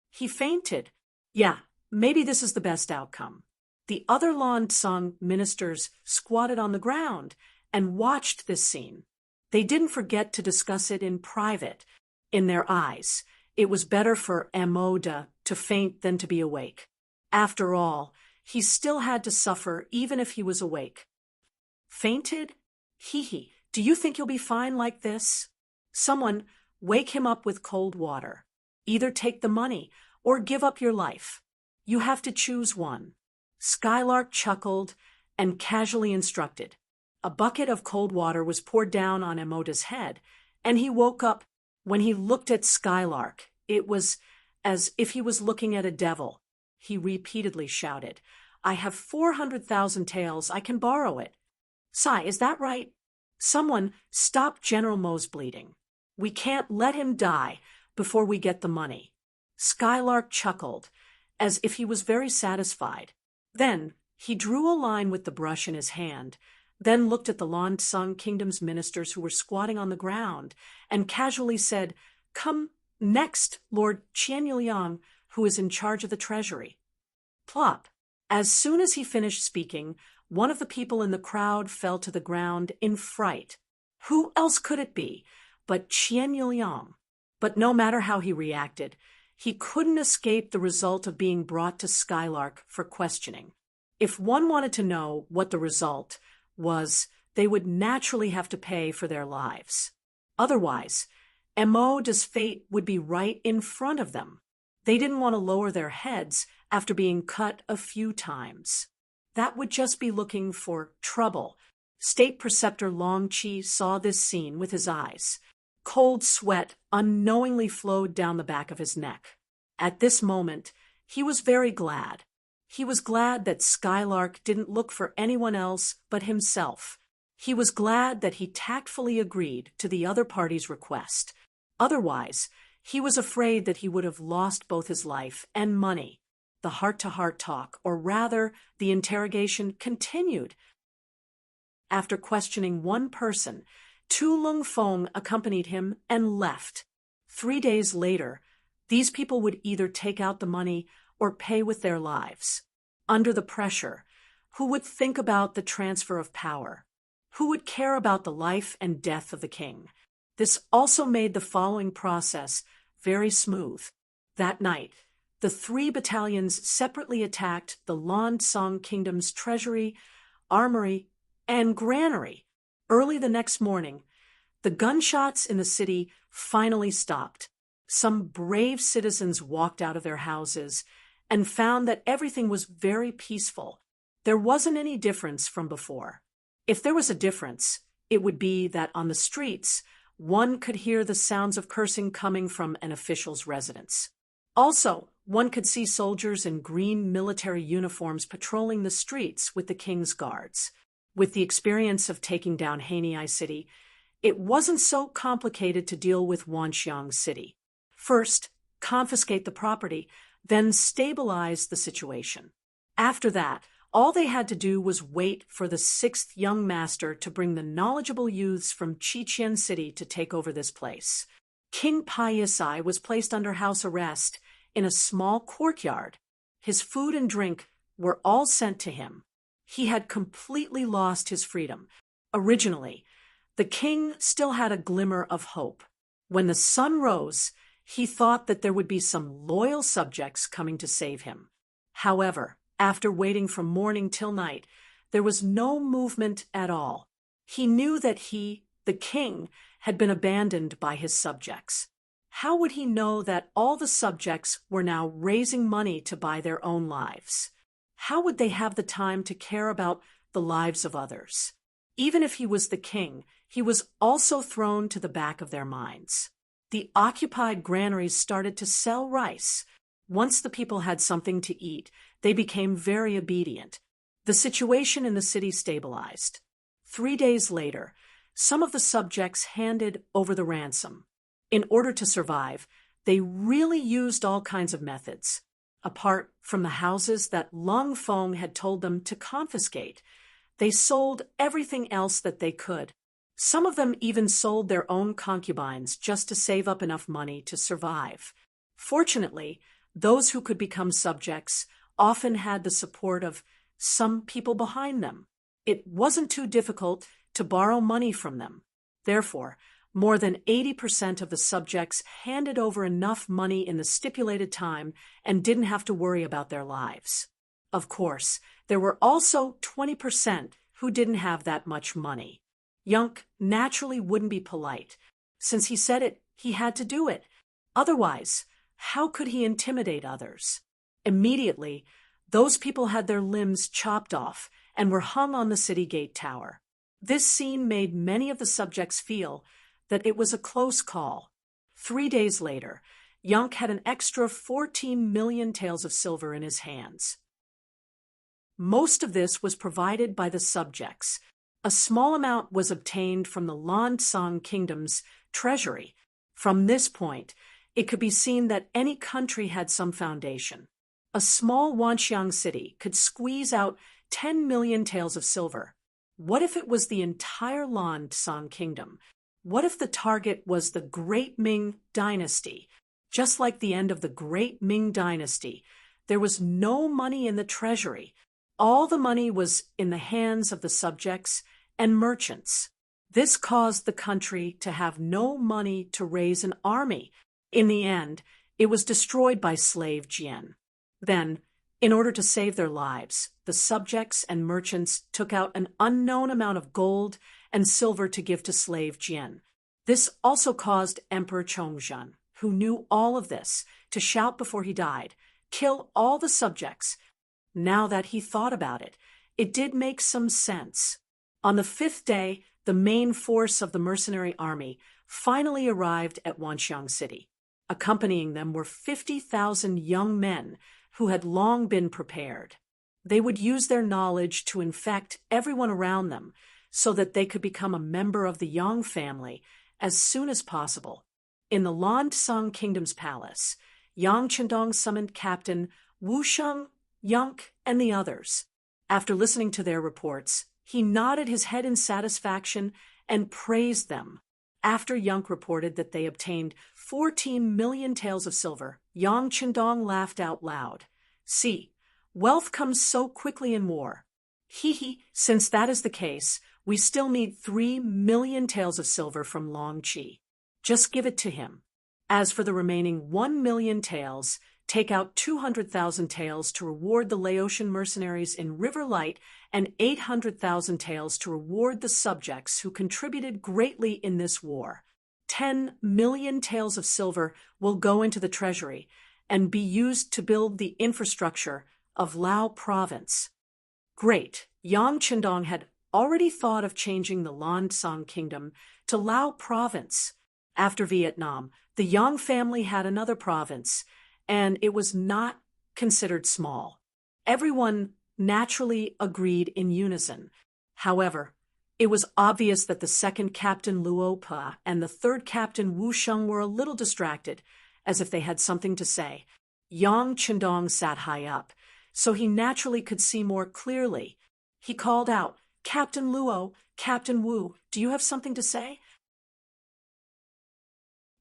He fainted. Yeah, maybe this is the best outcome. The other Lansong ministers squatted on the ground and watched this scene. They didn't forget to discuss it in private. In their eyes, it was better for Emoda to faint than to be awake. After all, he still had to suffer even if he was awake. Fainted? Hee. Do you think you'll be fine like this? Someone wake him up with cold water. Either take the money or give up your life. You have to choose one. Skylark chuckled and casually instructed. A bucket of cold water was poured down on Emoda's head, and he woke up. When he looked at Skylark, it was as if he was looking at a devil. He repeatedly shouted, I have 400,000 taels. I can borrow it. Sai, is that right? Someone stop General Mo's bleeding. We can't let him die before we get the money. Skylark chuckled, as if he was very satisfied. Then he drew a line with the brush in his hand, then looked at the Lansong Kingdom's ministers who were squatting on the ground, and casually said, Come next, Lord Qianyuliang, who is in charge of the treasury. Plop. As soon as he finished speaking, one of the people in the crowd fell to the ground in fright. Who else could it be but Qianyuliang? But no matter how he reacted, he couldn't escape the result of being brought to Skylark for questioning. If one wanted to know what the result was, they would naturally have to pay for their lives. Otherwise, Emoda's fate would be right in front of them. They didn't want to lower their heads after being cut a few times. That would just be looking for trouble. State Preceptor Long Chi saw this scene with his eyes. Cold sweat unknowingly flowed down the back of his neck. At this moment, he was very glad. He was glad that Skylark didn't look for anyone else but himself. He was glad that he tactfully agreed to the other party's request. Otherwise, he was afraid that he would have lost both his life and money. The heart-to-heart talk, or rather, the interrogation, continued. After questioning one person, Tu Lung Fong accompanied him and left. 3 days later, these people would either take out the money or pay with their lives. Under the pressure, who would think about the transfer of power? Who would care about the life and death of the king? This also made the following process very smooth. That night, the 3 battalions separately attacked the Lansong Kingdom's treasury, armory, and granary. Early the next morning, the gunshots in the city finally stopped. Some brave citizens walked out of their houses and found that everything was very peaceful. There wasn't any difference from before. If there was a difference, it would be that on the streets, one could hear the sounds of cursing coming from an official's residence. Also, one could see soldiers in green military uniforms patrolling the streets with the king's guards. With the experience of taking down Hanei City, it wasn't so complicated to deal with Wanxiang City. First, confiscate the property, then stabilize the situation. After that, all they had to do was wait for the 6th young master to bring the knowledgeable youths from Qiqian City to take over this place. King Paisai was placed under house arrest in a small courtyard. His food and drink were all sent to him. He had completely lost his freedom. Originally, the king still had a glimmer of hope. When the sun rose, he thought that there would be some loyal subjects coming to save him. However, after waiting from morning till night, There was no movement at all. He knew that he, the king, had been abandoned by his subjects. How would he know that all the subjects were now raising money to buy their own lives? How would they have the time to care about the lives of others? Even if he was the king, he was also thrown to the back of their minds. The occupied granaries started to sell rice. Once the people had something to eat, they became very obedient. The situation in the city stabilized. 3 days later, some of the subjects handed over the ransom. In order to survive, they really used all kinds of methods. Apart from the houses that Lung Feng had told them to confiscate, they sold everything else that they could. Some of them even sold their own concubines just to save up enough money to survive. Fortunately, those who could become subjects often had the support of some people behind them. It wasn't too difficult to borrow money from them. Therefore, more than 80% of the subjects handed over enough money in the stipulated time and didn't have to worry about their lives. Of course, there were also 20% who didn't have that much money. Yunk naturally wouldn't be polite. Since he said it, he had to do it. Otherwise, how could he intimidate others? Immediately, those people had their limbs chopped off and were hung on the city gate tower. This scene made many of the subjects feel that it was a close call. 3 days later, Yunk had an extra 14 million taels of silver in his hands. Most of this was provided by the subjects. A small amount was obtained from the Lan Kingdom's treasury. From this point, it could be seen that any country had some foundation. A small Wanxiang city could squeeze out 10 million taels of silver. What if it was the entire Lan Kingdom? What if the target was the Great Ming Dynasty? Just like the end of the Great Ming Dynasty, there was no money in the treasury. All the money was in the hands of the subjects and merchants. This caused the country to have no money to raise an army. In the end, it was destroyed by slave Jian. Then, in order to save their lives, the subjects and merchants took out an unknown amount of gold and silver to give to slave Jian. This also caused Emperor Chongzhen, who knew all of this, to shout before he died, "Kill all the subjects." Now that he thought about it, it did make some sense. On the 5th day, the main force of the mercenary army finally arrived at Wanxiang City. Accompanying them were 50,000 young men who had long been prepared. They would use their knowledge to infect everyone around them so that they could become a member of the Yang family as soon as possible. In the Lan Kingdom's palace, Yang Chendong summoned Captain Wu Sheng, Yunk, and the others. After listening to their reports, he nodded his head in satisfaction and praised them. After Yunk reported that they obtained 14 million taels of silver, Yang Chendong laughed out loud. "See, wealth comes so quickly in war. Since that is the case, we still need 3 million taels of silver from Long Qi. Just give it to him. As for the remaining 1 million taels, take out 200,000 taels to reward the Laotian mercenaries in River Light and 800,000 taels to reward the subjects who contributed greatly in this war. 10 million taels of silver will go into the treasury and be used to build the infrastructure of Lao province." Great! Yang Chendong had already thought of changing the Lan Kingdom to Lao province. After Vietnam, the Yang family had another province, and it was not considered small. Everyone naturally agreed in unison. However, it was obvious that the second Captain Luo Pa and the third Captain Wu Sheng were a little distracted, as if they had something to say. Yang Chendong sat high up, so he naturally could see more clearly. He called out, "Captain Luo, Captain Wu, do you have something to say?"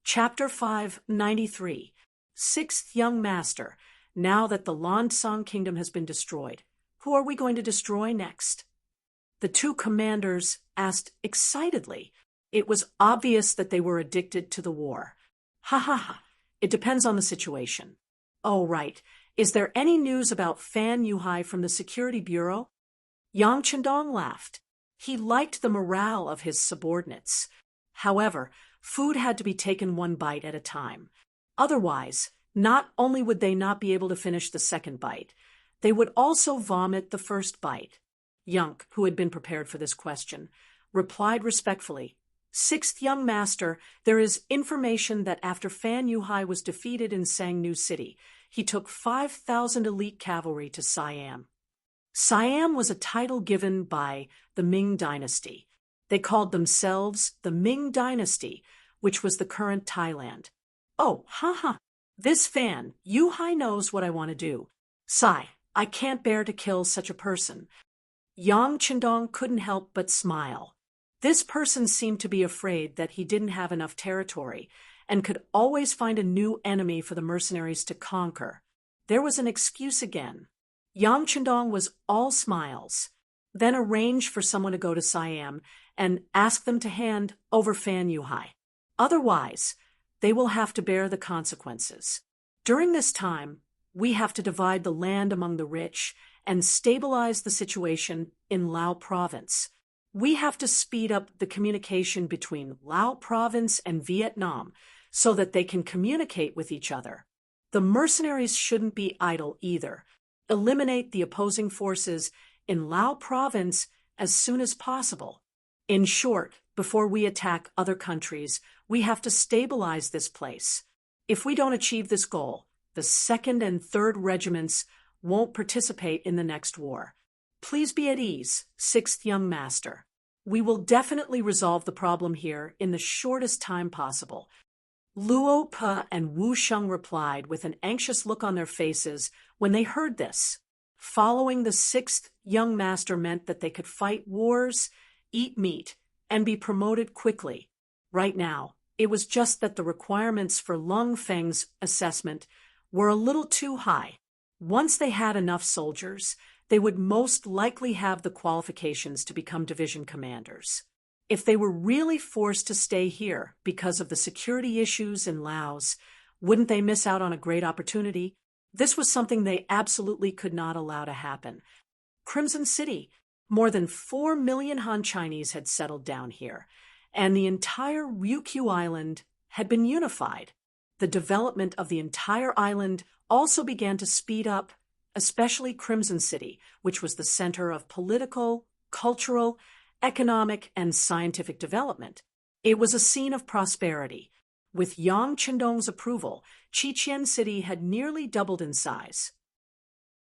Chapter 593. Sixth Young Master. Now that the Lan Kingdom has been destroyed, who are we going to destroy next? The two commanders asked excitedly. It was obvious that they were addicted to the war. "Ha ha ha. It depends on the situation." "Oh, right. Is there any news about Fan Yuhai from the Security Bureau?" Yang Chendong laughed. He liked the morale of his subordinates. However, food had to be taken one bite at a time. Otherwise, not only would they not be able to finish the second bite, they would also vomit the first bite. Yang, who had been prepared for this question, replied respectfully, "Sixth young master, there is information that after Fan Yuhai was defeated in Sangnu City, he took 5,000 elite cavalry to Siam. Siam was a title given by the Ming dynasty. They called themselves the Ming dynasty, which was the current Thailand. Oh, haha. This Fan Yuhai knows what I want to do. Sigh, I can't bear to kill such a person." Yang Chendong couldn't help but smile. This person seemed to be afraid that he didn't have enough territory and could always find a new enemy for the mercenaries to conquer. There was an excuse again. Yang Chendong was all smiles, then arranged for someone to go to Siam and ask them to hand over Fan Yuhai. Otherwise, they will have to bear the consequences. During this time, we have to divide the land among the rich and stabilize the situation in Lao Province. We have to speed up the communication between Lao Province and Vietnam so that they can communicate with each other. The mercenaries shouldn't be idle either. Eliminate the opposing forces in Lao Province as soon as possible. In short, before we attack other countries, we have to stabilize this place. If we don't achieve this goal, the 2nd and 3rd regiments won't participate in the next war. Please be at ease, 6th young master. We will definitely resolve the problem here in the shortest time possible. Luo Pe and Wu Sheng replied with an anxious look on their faces when they heard this. Following the 6th young master meant that they could fight wars, eat meat, and be promoted quickly. Right now, it was just that the requirements for Lung Feng's assessment were a little too high. Once they had enough soldiers, they would most likely have the qualifications to become division commanders. If they were really forced to stay here because of the security issues in Laos, wouldn't they miss out on a great opportunity? This was something they absolutely could not allow to happen. Crimson City, more than 4 million Han Chinese had settled down here, and the entire Ryukyu Island had been unified. The development of the entire island also began to speed up, especially Crimson City, which was the center of political, cultural, economic, and scientific development. It was a scene of prosperity. With Yang Chendong's approval, Chichen City had nearly doubled in size.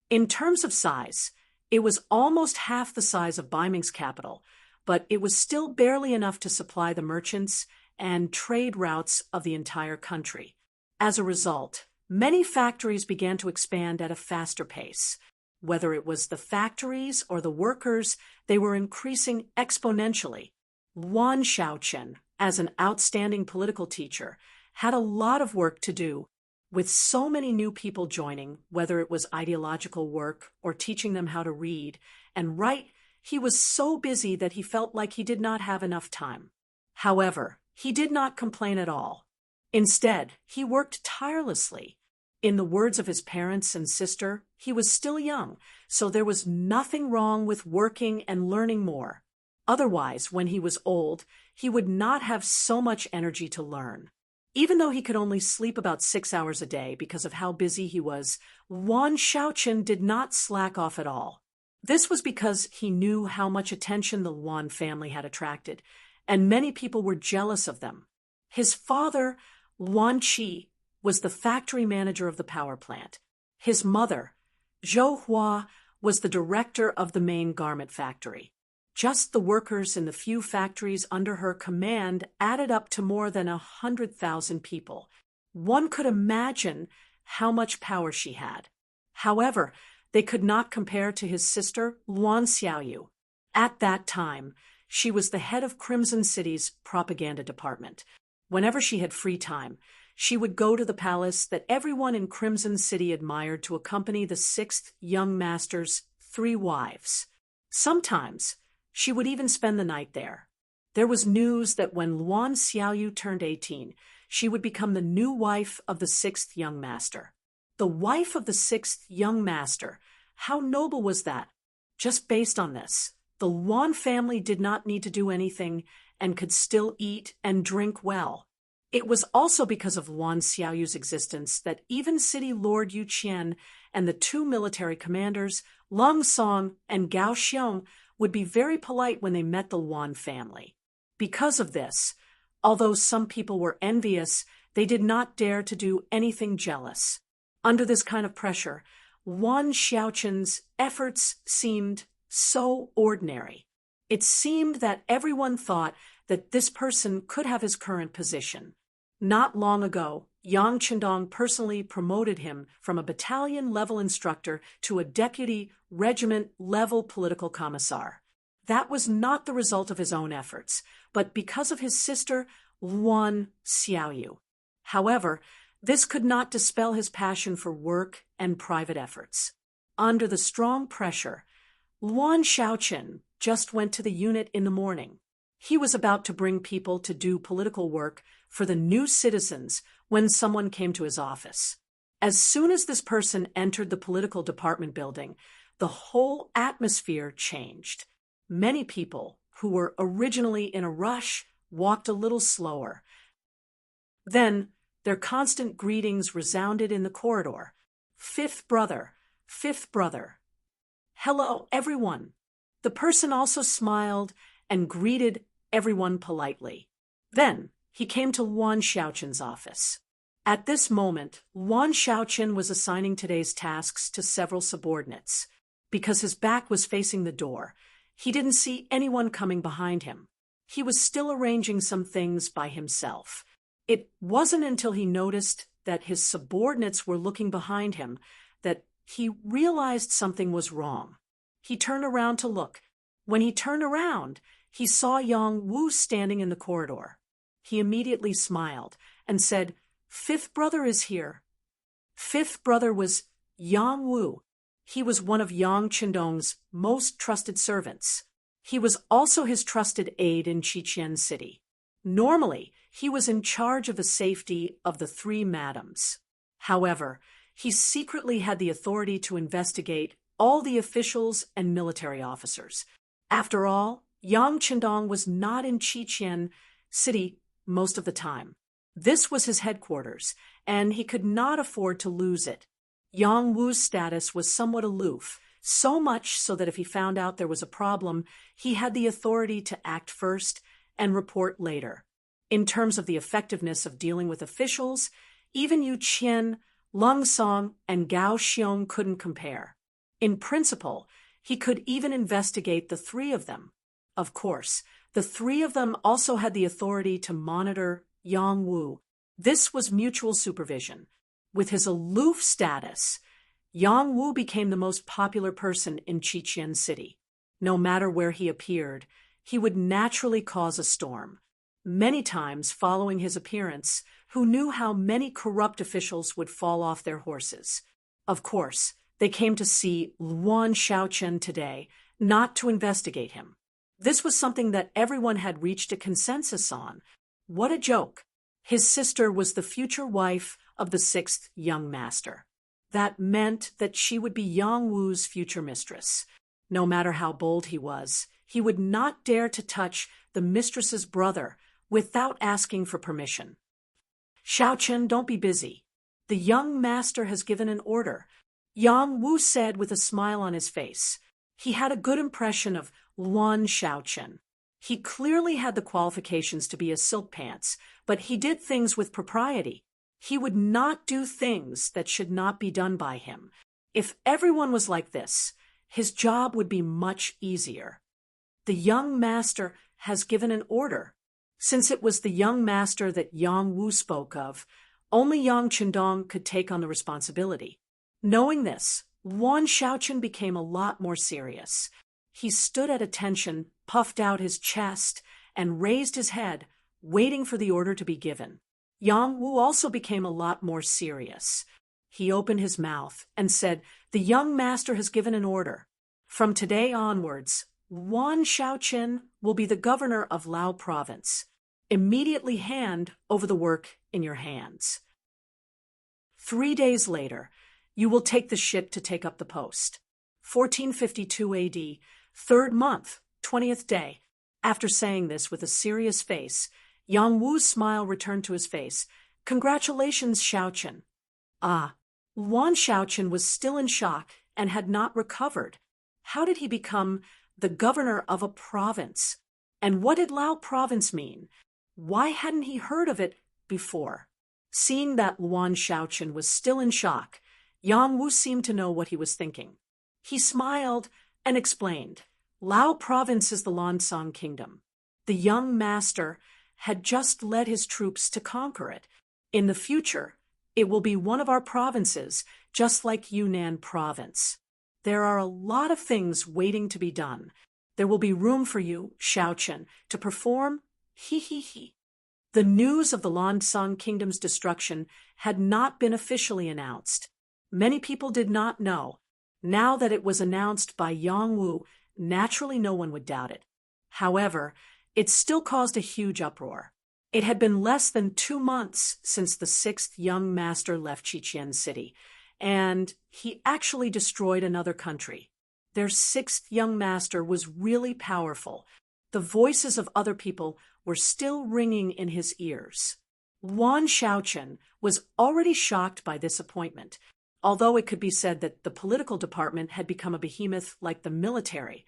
In terms of size, it was almost half the size of Beiming's capital, but it was still barely enough to supply the merchants and trade routes of the entire country. As a result, many factories began to expand at a faster pace. Whether it was the factories or the workers, they were increasing exponentially. Luan Xiaochen, as an outstanding political teacher, had a lot of work to do. With so many new people joining, whether it was ideological work or teaching them how to read and write, he was so busy that he felt like he did not have enough time. However, he did not complain at all. Instead, he worked tirelessly. In the words of his parents and sister, he was still young, so there was nothing wrong with working and learning more. Otherwise, when he was old, he would not have so much energy to learn. Even though he could only sleep about 6 hours a day because of how busy he was, Luan Xiaochen did not slack off at all. This was because he knew how much attention the Luan family had attracted, and many people were jealous of them. His father, Luan Qi, was the factory manager of the power plant. His mother, Zhou Hua, was the director of the main garment factory. Just the workers in the few factories under her command added up to more than 100,000 people. One could imagine how much power she had. However, they could not compare to his sister, Luan Xiaoyu. At that time, she was the head of Crimson City's propaganda department. Whenever she had free time, she would go to the palace that everyone in Crimson City admired to accompany the 6th young master's 3 wives. Sometimes, she would even spend the night there. There was news that when Luan Xiaoyu turned 18, she would become the new wife of the 6th young master. The wife of the 6th young master, how noble was that? Just based on this, the Wan family did not need to do anything and could still eat and drink well. It was also because of Wan Xiaoyu's existence that even City Lord Yu Qian and the two military commanders, Lung Song and Gao Xiong, would be very polite when they met the Wan family. Because of this, although some people were envious, they did not dare to do anything jealous. Under this kind of pressure, Wan Xiaoqian's efforts seemed so ordinary. It seemed that everyone thought that this person could have his current position. Not long ago, Yang Qindong personally promoted him from a battalion-level instructor to a deputy regiment-level political commissar. That was not the result of his own efforts, but because of his sister, Wan Xiaoyu. However, this could not dispel his passion for work and private efforts. Under the strong pressure, Wan Xiaoqian just went to the unit in the morning. He was about to bring people to do political work for the new citizens when someone came to his office. As soon as this person entered the political department building, the whole atmosphere changed. Many people who were originally in a rush walked a little slower. Then, their constant greetings resounded in the corridor. Fifth brother, fifth brother. Hello, everyone. The person also smiled and greeted everyone politely. Then, he came to Wan Xiaoqian's office. At this moment, Wan Xiaoqian was assigning today's tasks to several subordinates. Because his back was facing the door, he didn't see anyone coming behind him. He was still arranging some things by himself. It wasn't until he noticed that his subordinates were looking behind him that he realized something was wrong. He turned around to look. When he turned around, he saw Yang Wu standing in the corridor. He immediately smiled and said, "Fifth brother is here." Fifth brother was Yang Wu. He was one of Yang Qindong's most trusted servants. He was also his trusted aide in Qiqian City. Normally, he was in charge of the safety of the three madams. However, he secretly had the authority to investigate all the officials and military officers. After all, Yang Qindong was not in Qiqian City most of the time. This was his headquarters, and he could not afford to lose it. Yang Wu's status was somewhat aloof, so much so that if he found out there was a problem, he had the authority to act first and report later. In terms of the effectiveness of dealing with officials, even Yu Qian, Lung Song, and Gao Xiong couldn't compare. In principle, he could even investigate the three of them. Of course, the three of them also had the authority to monitor Yang Wu. This was mutual supervision. With his aloof status, Yang Wu became the most popular person in Qiqian City. No matter where he appeared, he would naturally cause a storm. Many times following his appearance, who knew how many corrupt officials would fall off their horses. Of course, they came to see Wan Xiaoqian today, not to investigate him. This was something that everyone had reached a consensus on. What a joke! His sister was the future wife of the sixth young master. That meant that she would be Yang Wu's future mistress. No matter how bold he was, he would not dare to touch the mistress's brother without asking for permission. "Xiaoqian, don't be busy. The young master has given an order," Yang Wu said with a smile on his face. He had a good impression of Wan Xiaoqian. He clearly had the qualifications to be a silk pants, but he did things with propriety. He would not do things that should not be done by him. If everyone was like this, his job would be much easier. The young master has given an order. Since it was the young master that Yang Wu spoke of, only Yang Qindong could take on the responsibility. Knowing this, Wan Xiaoqian became a lot more serious. He stood at attention, puffed out his chest, and raised his head, waiting for the order to be given. Yang Wu also became a lot more serious. He opened his mouth and said, "The young master has given an order. From today onwards, Wan Xiaoqian will be the governor of Lao province. Immediately hand over the work in your hands. 3 days later, you will take the ship to take up the post. 1452 AD, 3rd month, 20th day. After saying this with a serious face, Yang Wu's smile returned to his face. Congratulations, Xiaochen. Ah, Yuan Xiaochen was still in shock and had not recovered. How did he become the governor of a province? And what did Lao province mean? Why hadn't he heard of it before? Seeing that Yuan Xiaochen was still in shock, Yang Wu seemed to know what he was thinking. He smiled and explained, Lao province is the Lansong kingdom. The young master had just led his troops to conquer it. In the future, it will be one of our provinces, just like Yunnan province. There are a lot of things waiting to be done. There will be room for you, Xiaochen, to perform. The news of the Lansong kingdom's destruction had not been officially announced. Many people did not know. Now that it was announced by Yang Wu, naturally no one would doubt it. However, it still caused a huge uproar. It had been less than 2 months since the 6th young master left Qiqian City, and he actually destroyed another country. Their 6th young master was really powerful. The voices of other people were still ringing in his ears. Yuan Xiaochen was already shocked by this appointment, although it could be said that the political department had become a behemoth like the military,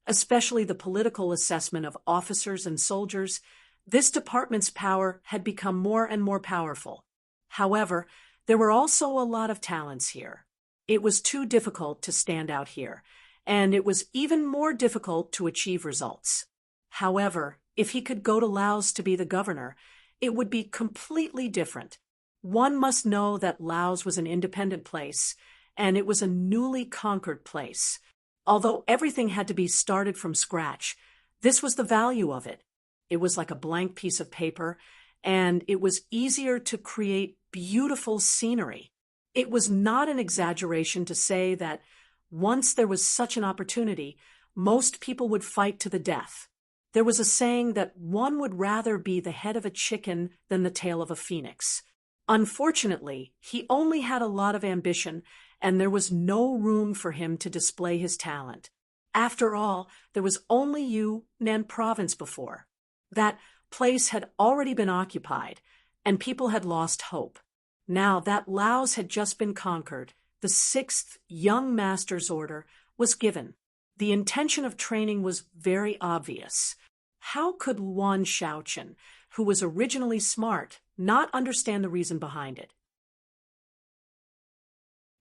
especially the political assessment of officers and soldiers. This department's power had become more and more powerful. However, there were also a lot of talents here. It was too difficult to stand out here, and it was even more difficult to achieve results. However, if he could go to Laos to be the governor, it would be completely different. One must know that Laos was an independent place, and it was a newly conquered place. Although everything had to be started from scratch, this was the value of it. It was like a blank piece of paper, and it was easier to create beautiful scenery. It was not an exaggeration to say that once there was such an opportunity, most people would fight to the death. There was a saying that one would rather be the head of a chicken than the tail of a phoenix. Unfortunately, he only had a lot of ambition, and there was no room for him to display his talent. After all, there was only Yunnan province before. That place had already been occupied, and people had lost hope. Now that Laos had just been conquered, the 6th young master's order was given. The intention of training was very obvious. How could Yuan Xiaochen, who was originally smart, not understand the reason behind it?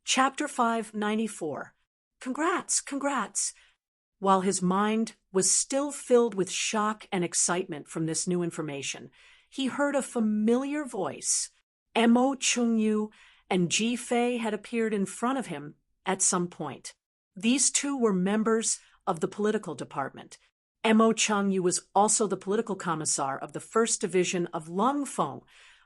Chapter 594. Congrats. While his mind was still filled with shock and excitement from this new information, he heard a familiar voice. Mo Chungyu and Ji Fei had appeared in front of him at some point. These two were members of the political department. Mo Chungyu was also the political commissar of the 1st Division of Lungfeng,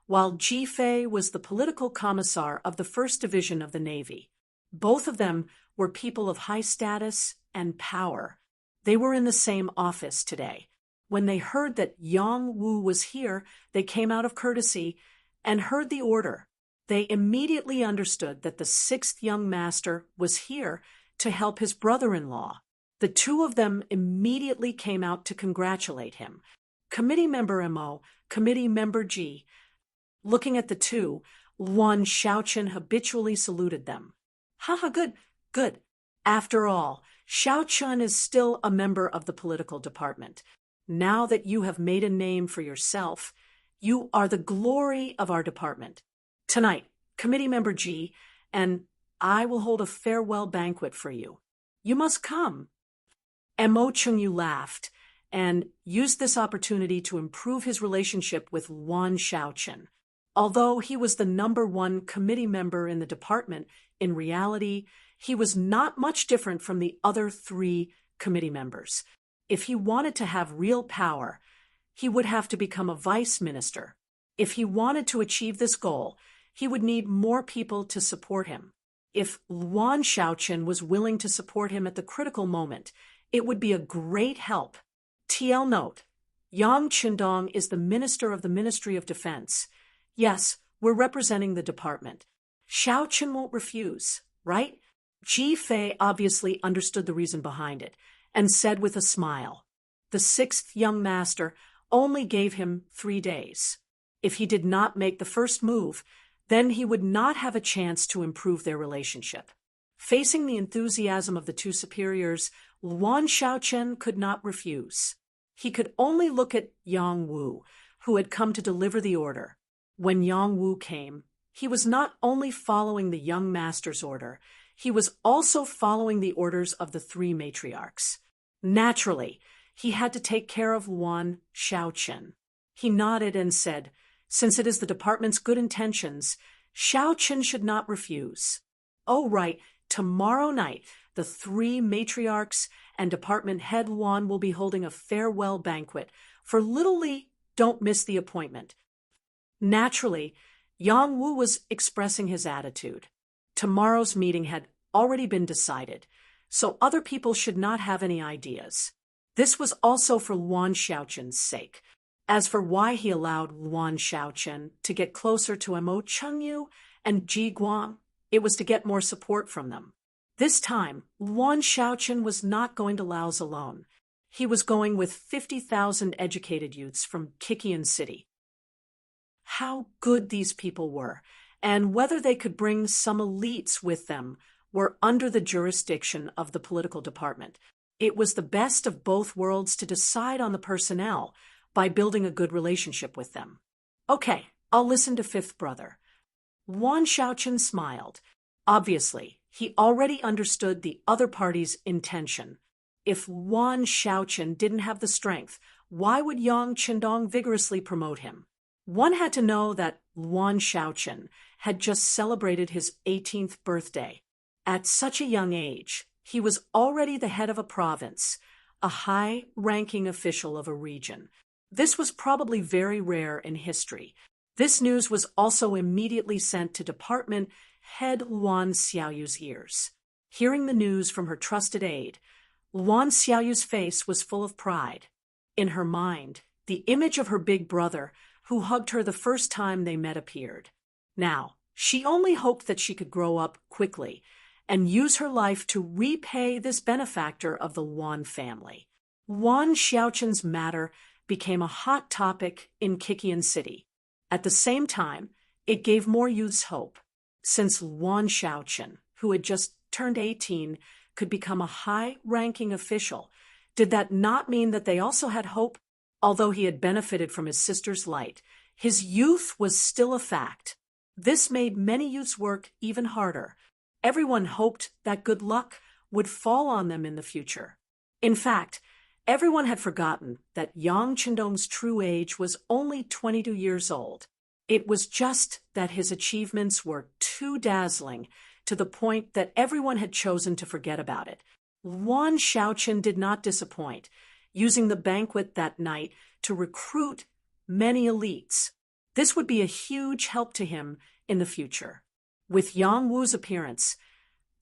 while Ji Fei was the political commissar of the 1st Division of the Navy. Both of them were people of high status and power. They were in the same office today. When they heard that Yang Wu was here, they came out of courtesy and heard the order. They immediately understood that the 6th young master was here to help his brother-in-law. The two of them immediately came out to congratulate him. Committee member Mo, committee member Ji. Looking at the two, Yuan Xiaochen habitually saluted them. Good. After all, Xiaochen is still a member of the political department. Now that you have made a name for yourself, you are the glory of our department. Tonight, committee member Ji and I will hold a farewell banquet for you. You must come. Mo Chungyu laughed and used this opportunity to improve his relationship with Yuan Xiaochen. Although he was the #1 committee member in the department, in reality, he was not much different from the other 3 committee members. If he wanted to have real power, he would have to become a vice minister. If he wanted to achieve this goal, he would need more people to support him. If Yuan Xiaochen was willing to support him at the critical moment, it would be a great help. TL note: Yang Qindong is the minister of the Ministry of Defense. Yes, we're representing the department. Xiaochen won't refuse, right? Ji Fei obviously understood the reason behind it and said with a smile, the sixth young master only gave him 3 days. If he did not make the first move, then he would not have a chance to improve their relationship. Facing the enthusiasm of the two superiors, Luan Xiaochen could not refuse. He could only look at Yang Wu, who had come to deliver the order. When Yang Wu came, he was not only following the young master's order, he was also following the orders of the 3 matriarchs. Naturally, he had to take care of Luan Xiaochen. He nodded and said, since it is the department's good intentions, Xiaochen should not refuse. Oh, right, tomorrow night, the 3 matriarchs and department head Luan will be holding a farewell banquet. For little Li, don't miss the appointment. Naturally, Yang Wu was expressing his attitude. Tomorrow's meeting had already been decided, so other people should not have any ideas. This was also for Luan Xiaochen's sake. As for why he allowed Luan Xiaochen to get closer to Mo Chengyu and Ji Guang, it was to get more support from them. This time, Luan Xiaochen was not going to Laos alone. He was going with 50,000 educated youths from Kikian City. How good these people were, and whether they could bring some elites with them were under the jurisdiction of the political department. It was the best of both worlds to decide on the personnel by building a good relationship with them. Okay, I'll listen to fifth brother. Luan Xiaochen smiled. Obviously, he already understood the other party's intention. If Luan Xiaochen didn't have the strength, why would Yang Qindong vigorously promote him? One had to know that Luan Xiaochen had just celebrated his 18th birthday. At such a young age, he was already the head of a province, a high-ranking official of a region. This was probably very rare in history. This news was also immediately sent to department head Luan Xiaoyu's ears. Hearing the news from her trusted aide, Luan Xiaoyu's face was full of pride. In her mind, the image of her big brother, who hugged her the first time they met, appeared. Now, she only hoped that she could grow up quickly and use her life to repay this benefactor of the Luan family. Luan Xiaochen's matter became a hot topic in Kikian City. At the same time, it gave more youths hope. Since Luan Xiaochen, who had just turned 18, could become a high-ranking official, did that not mean that they also had hope? Although he had benefited from his sister's light, his youth was still a fact. This made many youths work even harder. Everyone hoped that good luck would fall on them in the future. In fact, everyone had forgotten that Yang Qindong's true age was only 22 years old. It was just that his achievements were too dazzling to the point that everyone had chosen to forget about it. Luan Xiaochen did not disappoint, using the banquet that night to recruit many elites. This would be a huge help to him in the future. With Yang Wu's appearance,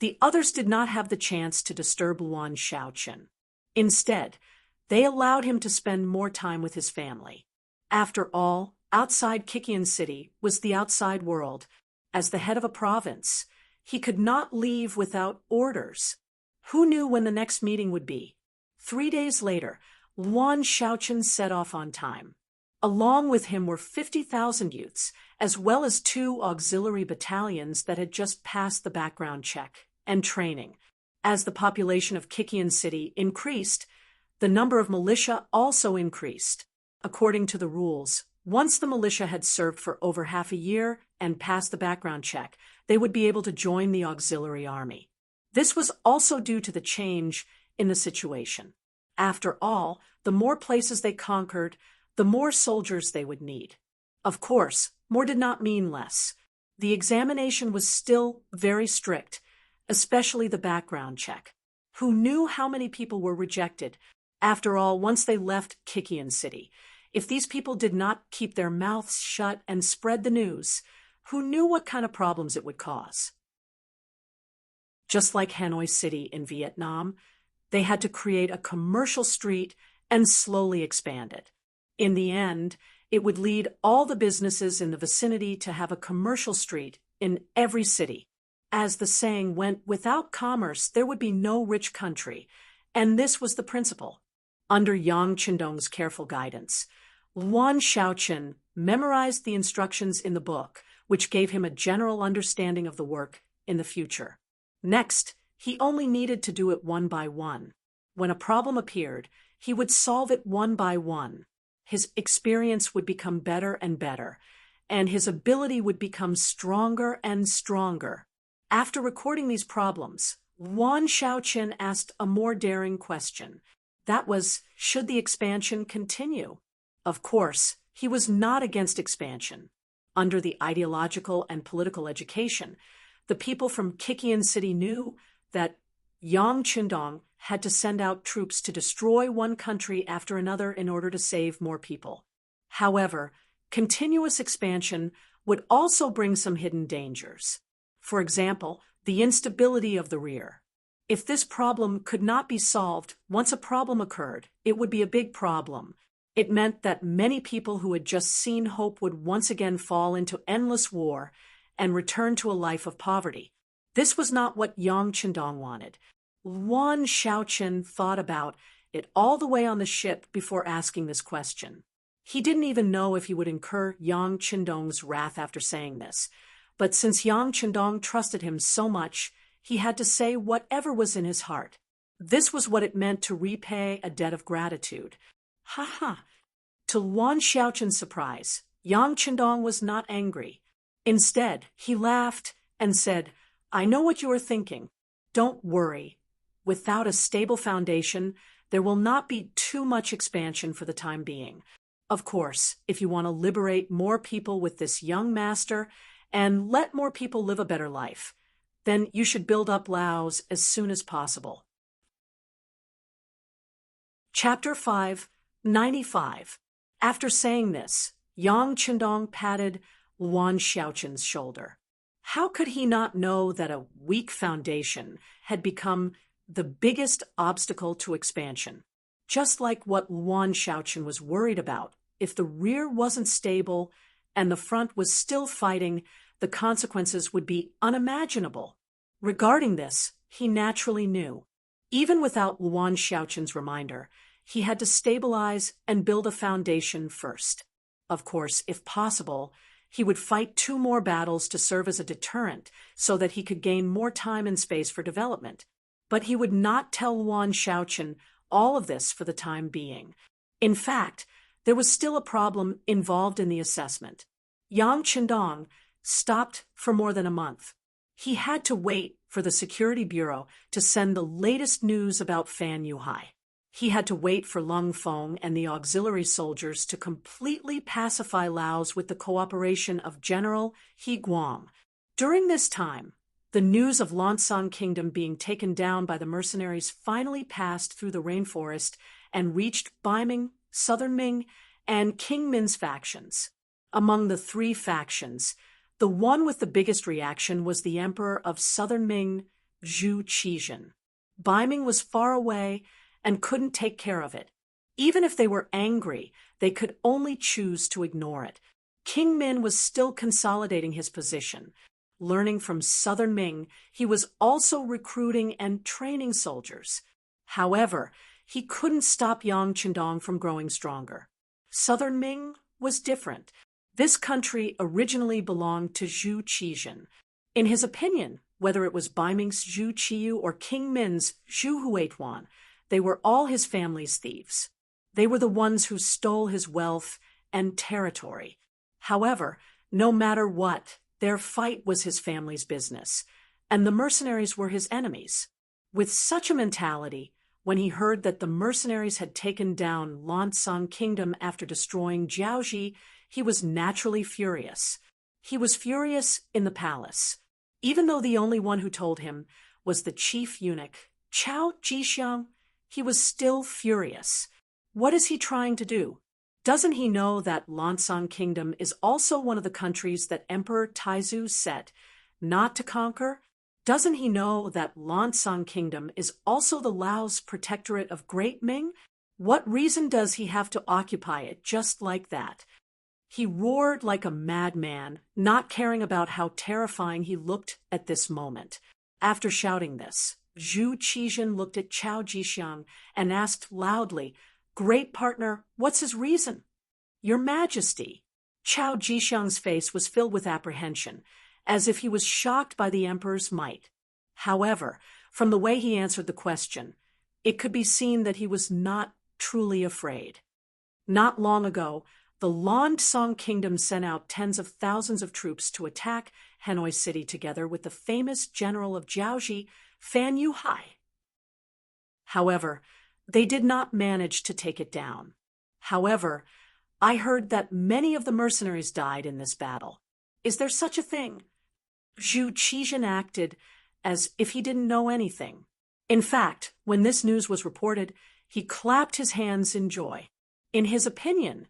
the others did not have the chance to disturb Luan Xiaochen. Instead, they allowed him to spend more time with his family. After all, outside Kikian City was the outside world. As the head of a province, he could not leave without orders. Who knew when the next meeting would be? 3 days later, Luan Xiaochen set off on time. Along with him were 50,000 youths, as well as 2 auxiliary battalions that had just passed the background check and training. As the population of Kikian City increased, the number of militia also increased. According to the rules, once the militia had served for over half a year and passed the background check, they would be able to join the auxiliary army. This was also due to the change in the situation. After all, the more places they conquered, the more soldiers they would need. Of course, more did not mean less. The examination was still very strict, especially the background check. Who knew how many people were rejected? After all, once they left Kikian City, if these people did not keep their mouths shut and spread the news, who knew what kind of problems it would cause? Just like Hanoi City in Vietnam, they had to create a commercial street and slowly expand it. In the end, it would lead all the businesses in the vicinity to have a commercial street in every city. As the saying went, without commerce there would be no rich country, and this was the principle. Under Yang Qindong's careful guidance, Luan Shaoqin memorized the instructions in the book, which gave him a general understanding of the work in the future. Next, he only needed to do it one by one. When a problem appeared, he would solve it one by one. His experience would become better and better, and his ability would become stronger and stronger. After recording these problems, Luan Shaoqin asked a more daring question. That was, should the expansion continue? Of course, he was not against expansion. Under the ideological and political education, the people from Kikian City knew that Yang Qindong had to send out troops to destroy one country after another in order to save more people. However, continuous expansion would also bring some hidden dangers. For example, the instability of the rear. If this problem could not be solved once a problem occurred, it would be a big problem. It meant that many people who had just seen hope would once again fall into endless war and return to a life of poverty. This was not what Yang Qindong wanted. Luan Shaoqin thought about it all the way on the ship before asking this question. He didn't even know if he would incur Yang Qindong's wrath after saying this, but since Yang Qindong trusted him so much, he had to say whatever was in his heart. This was what it meant to repay a debt of gratitude. Ha ha! To Luan Shaoqin's surprise, Yang Qindong was not angry. Instead, he laughed and said, "I know what you are thinking. Don't worry. Without a stable foundation, there will not be too much expansion for the time being. Of course, if you want to liberate more people with this young master and let more people live a better life, then you should build up Laos as soon as possible." Chapter 5, 95. After saying this, Yang Qindong patted Luan Shaoqin's shoulder. How could he not know that a weak foundation had become the biggest obstacle to expansion? Just like what Luan Shaoqin was worried about, if the rear wasn't stable and the front was still fighting, the consequences would be unimaginable. Regarding this, he naturally knew. Even without Luan Shaoqin's reminder, he had to stabilize and build a foundation first. Of course, if possible, he would fight 2 more battles to serve as a deterrent so that he could gain more time and space for development. But he would not tell Luan Shaoqin all of this for the time being. In fact, there was still a problem involved in the assessment. Yang Qindong stopped for more than a month. He had to wait for the Security Bureau to send the latest news about Fan Yuhai. He had to wait for Lung Feng and the auxiliary soldiers to completely pacify Laos with the cooperation of General He Guang. During this time, the news of Lansang Kingdom being taken down by the mercenaries finally passed through the rainforest and reached Ming, Southern Ming, and King Min's factions. Among the 3 factions, the one with the biggest reaction was the Emperor of Southern Ming, Zhu Qizhen. Ming was far away and couldn't take care of it. Even if they were angry, they could only choose to ignore it. King Min was still consolidating his position. Learning from Southern Ming, he was also recruiting and training soldiers. However, he couldn't stop Yang Qindong from growing stronger. Southern Ming was different. This country originally belonged to Zhu Qizhen. In his opinion, whether it was Ming's Zhu Qiyu or King Min's Zhu Huituan, they were all his family's thieves. They were the ones who stole his wealth and territory. However, no matter what, their fight was his family's business, and the mercenaries were his enemies. With such a mentality, when he heard that the mercenaries had taken down Lansang Kingdom after destroying Jiaoji, he was naturally furious. He was furious in the palace. Even though the only one who told him was the chief eunuch, Chao Jixiang, he was still furious. What is he trying to do? Doesn't he know that Lansang Kingdom is also one of the countries that Emperor Taizu set not to conquer? Doesn't he know that Lansang Kingdom is also the Laos protectorate of Great Ming? What reason does he have to occupy it just like that? He roared like a madman, not caring about how terrifying he looked at this moment. After shouting this, Zhu Qizhen looked at Chao Jixiang and asked loudly, "Great partner, what's his reason?" "Your Majesty." Chao Jixiang's face was filled with apprehension, as if he was shocked by the emperor's might. However, from the way he answered the question, it could be seen that he was not truly afraid. Not long ago, the Lan Kingdom sent out tens of thousands of troops to attack Hanoi City together with the famous general of Jiaoji, Fan Yuhai. However, they did not manage to take it down. However, I heard that many of the mercenaries died in this battle. Is there such a thing? Zhu Qizhen acted as if he didn't know anything. In fact, when this news was reported, he clapped his hands in joy. In his opinion,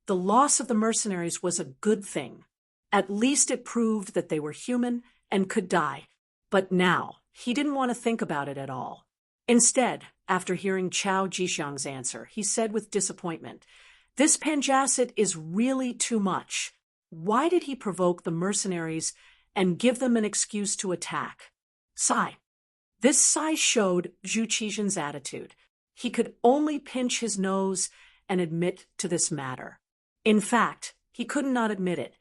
the loss of the mercenaries was a good thing. At least it proved that they were human and could die. But now, he didn't want to think about it at all. Instead, after hearing Chao Jixiang's answer, he said with disappointment, "This Panjacet is really too much. Why did he provoke the mercenaries and give them an excuse to attack?" Sigh. This sigh showed Zhu Qizhen's attitude. He could only pinch his nose and admit to this matter. In fact, he could not admit it.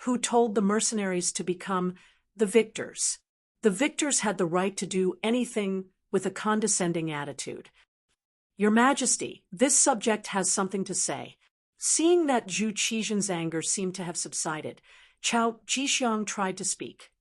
Who told the mercenaries to become the victors? The victors had the right to do anything with a condescending attitude. "Your Majesty, this subject has something to say." Seeing that Zhu Qizhen's anger seemed to have subsided, Chao Jixiang tried to speak.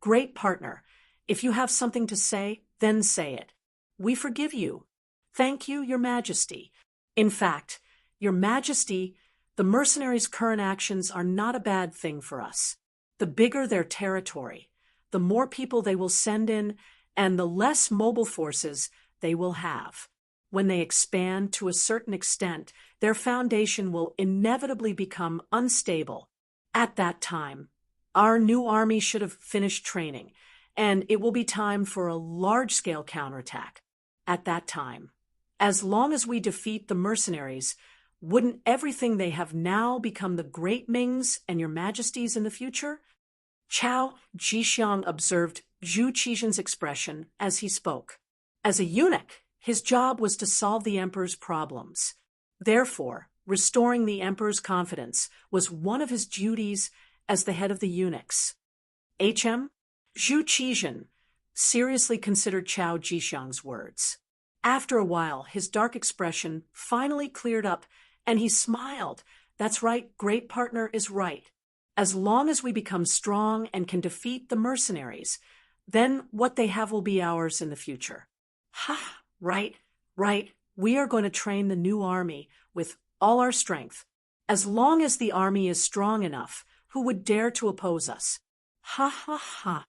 "Great partner, if you have something to say, then say it. We forgive you." "Thank you, Your Majesty." In fact, Your Majesty, the mercenaries' current actions are not a bad thing for us. The bigger their territory, the more people they will send in, and the less mobile forces they will have. When they expand to a certain extent, their foundation will inevitably become unstable. At that time, our new army should have finished training, and it will be time for a large-scale counterattack. At that time, as long as we defeat the mercenaries, wouldn't everything they have now become the great Mings and Your Majesties in the future? Chao Jixiang observed Zhu Qizhen's expression as he spoke. As a eunuch, his job was to solve the emperor's problems. Therefore, restoring the emperor's confidence was one of his duties as the head of the eunuchs. Zhu Qizhen seriously considered Chao Jixiang's words. After a while, his dark expression finally cleared up, and he smiled. "That's right, great partner is right. As long as we become strong and can defeat the mercenaries, then what they have will be ours in the future." "Ha, right. We are going to train the new army with all our strength. As long as the army is strong enough, who would dare to oppose us?" Ha ha ha.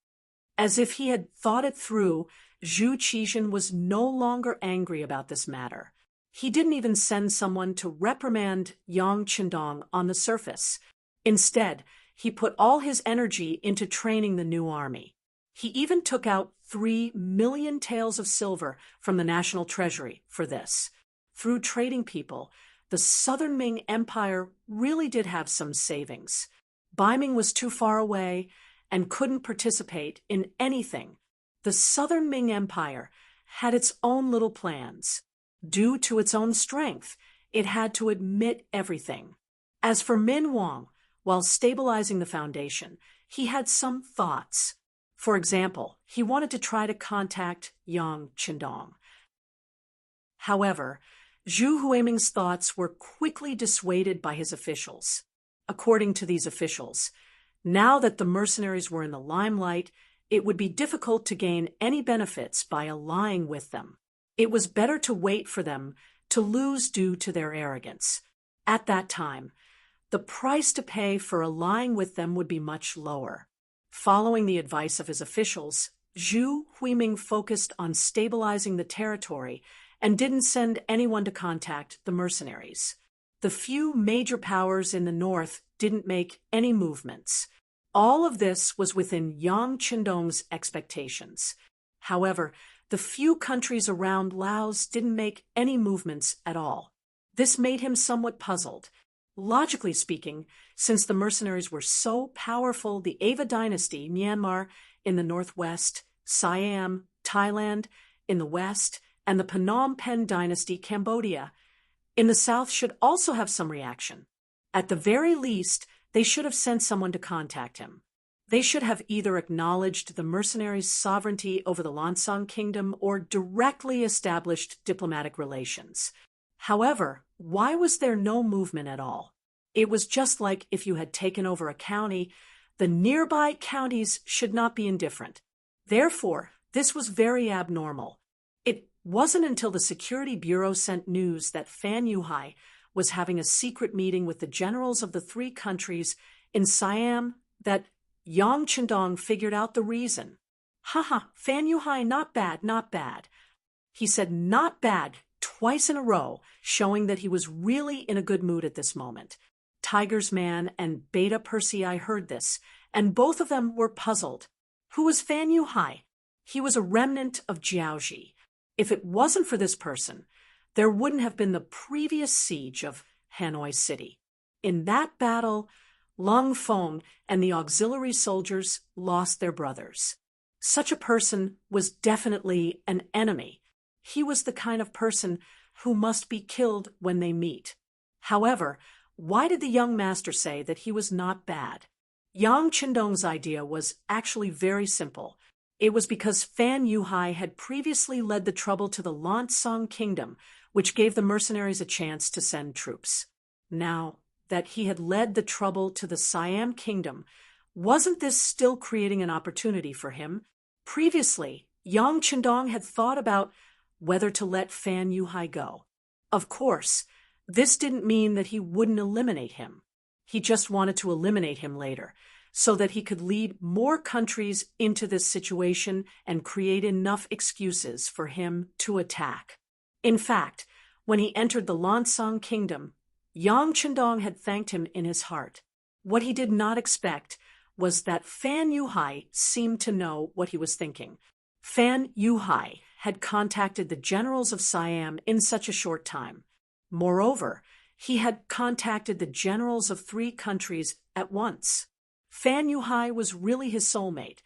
As if he had thought it through, Zhu Qizhen was no longer angry about this matter. He didn't even send someone to reprimand Yang Qindong on the surface. Instead, he put all his energy into training the new army. He even took out 3 million taels of silver from the national treasury for this. Through trading people, the Southern Ming Empire really did have some savings. Beiming was too far away and couldn't participate in anything. The Southern Ming Empire had its own little plans. Due to its own strength, it had to admit everything. As for Min Wang, while stabilizing the foundation, he had some thoughts. For example, he wanted to try to contact Yang Qindong. However, Zhu Huiming's thoughts were quickly dissuaded by his officials. According to these officials, now that the mercenaries were in the limelight, it would be difficult to gain any benefits by allying with them. It was better to wait for them to lose due to their arrogance. At that time, the price to pay for allying with them would be much lower. Following the advice of his officials, Zhu Huiming focused on stabilizing the territory and didn't send anyone to contact the mercenaries. The few major powers in the north didn't make any movements. All of this was within Yang Qindong's expectations. However, the few countries around Laos didn't make any movements at all. This made him somewhat puzzled. Logically speaking, since the mercenaries were so powerful, the Ava dynasty, Myanmar in the northwest, Siam, Thailand in the west, and the Phnom Penh dynasty, Cambodia, in the south should also have some reaction. At the very least, they should have sent someone to contact him. They should have either acknowledged the mercenaries' sovereignty over the Lansang kingdom or directly established diplomatic relations. However, why was there no movement at all? It was just like if you had taken over a county. The nearby counties should not be indifferent. Therefore, this was very abnormal. It wasn't until the Security Bureau sent news that Fan Yuhai was having a secret meeting with the generals of the three countries in Siam that Yang Chendong figured out the reason. Haha, Fan Yuhai, not bad, not bad. He said not bad twice in a row, showing that he was really in a good mood at this moment. Tiger's Man and Beta Persei heard this, and both of them were puzzled. Who was Fan Yuhai? He was a remnant of Jiaoji. If it wasn't for this person, there wouldn't have been the previous siege of Hanoi City. In that battle, Long Fong and the auxiliary soldiers lost their brothers. Such a person was definitely an enemy. He was the kind of person who must be killed when they meet. However, why did the young master say that he was not bad? Yang Chendong's idea was actually very simple. It was because Fan Yuhai had previously led the trouble to the Lansang kingdom, which gave the mercenaries a chance to send troops. Now that he had led the trouble to the Siam kingdom, wasn't this still creating an opportunity for him? Previously, Yang Chendong had thought about whether to let Fan Yuhai go. Of course, this didn't mean that he wouldn't eliminate him. He just wanted to eliminate him later, so that he could lead more countries into this situation and create enough excuses for him to attack. In fact, when he entered the Lansang kingdom, Yang Chendong had thanked him in his heart. What he did not expect was that Fan Yuhai seemed to know what he was thinking. Fan Yuhai had contacted the generals of Siam in such a short time. Moreover, he had contacted the generals of three countries at once. Fan Yuhai was really his soulmate,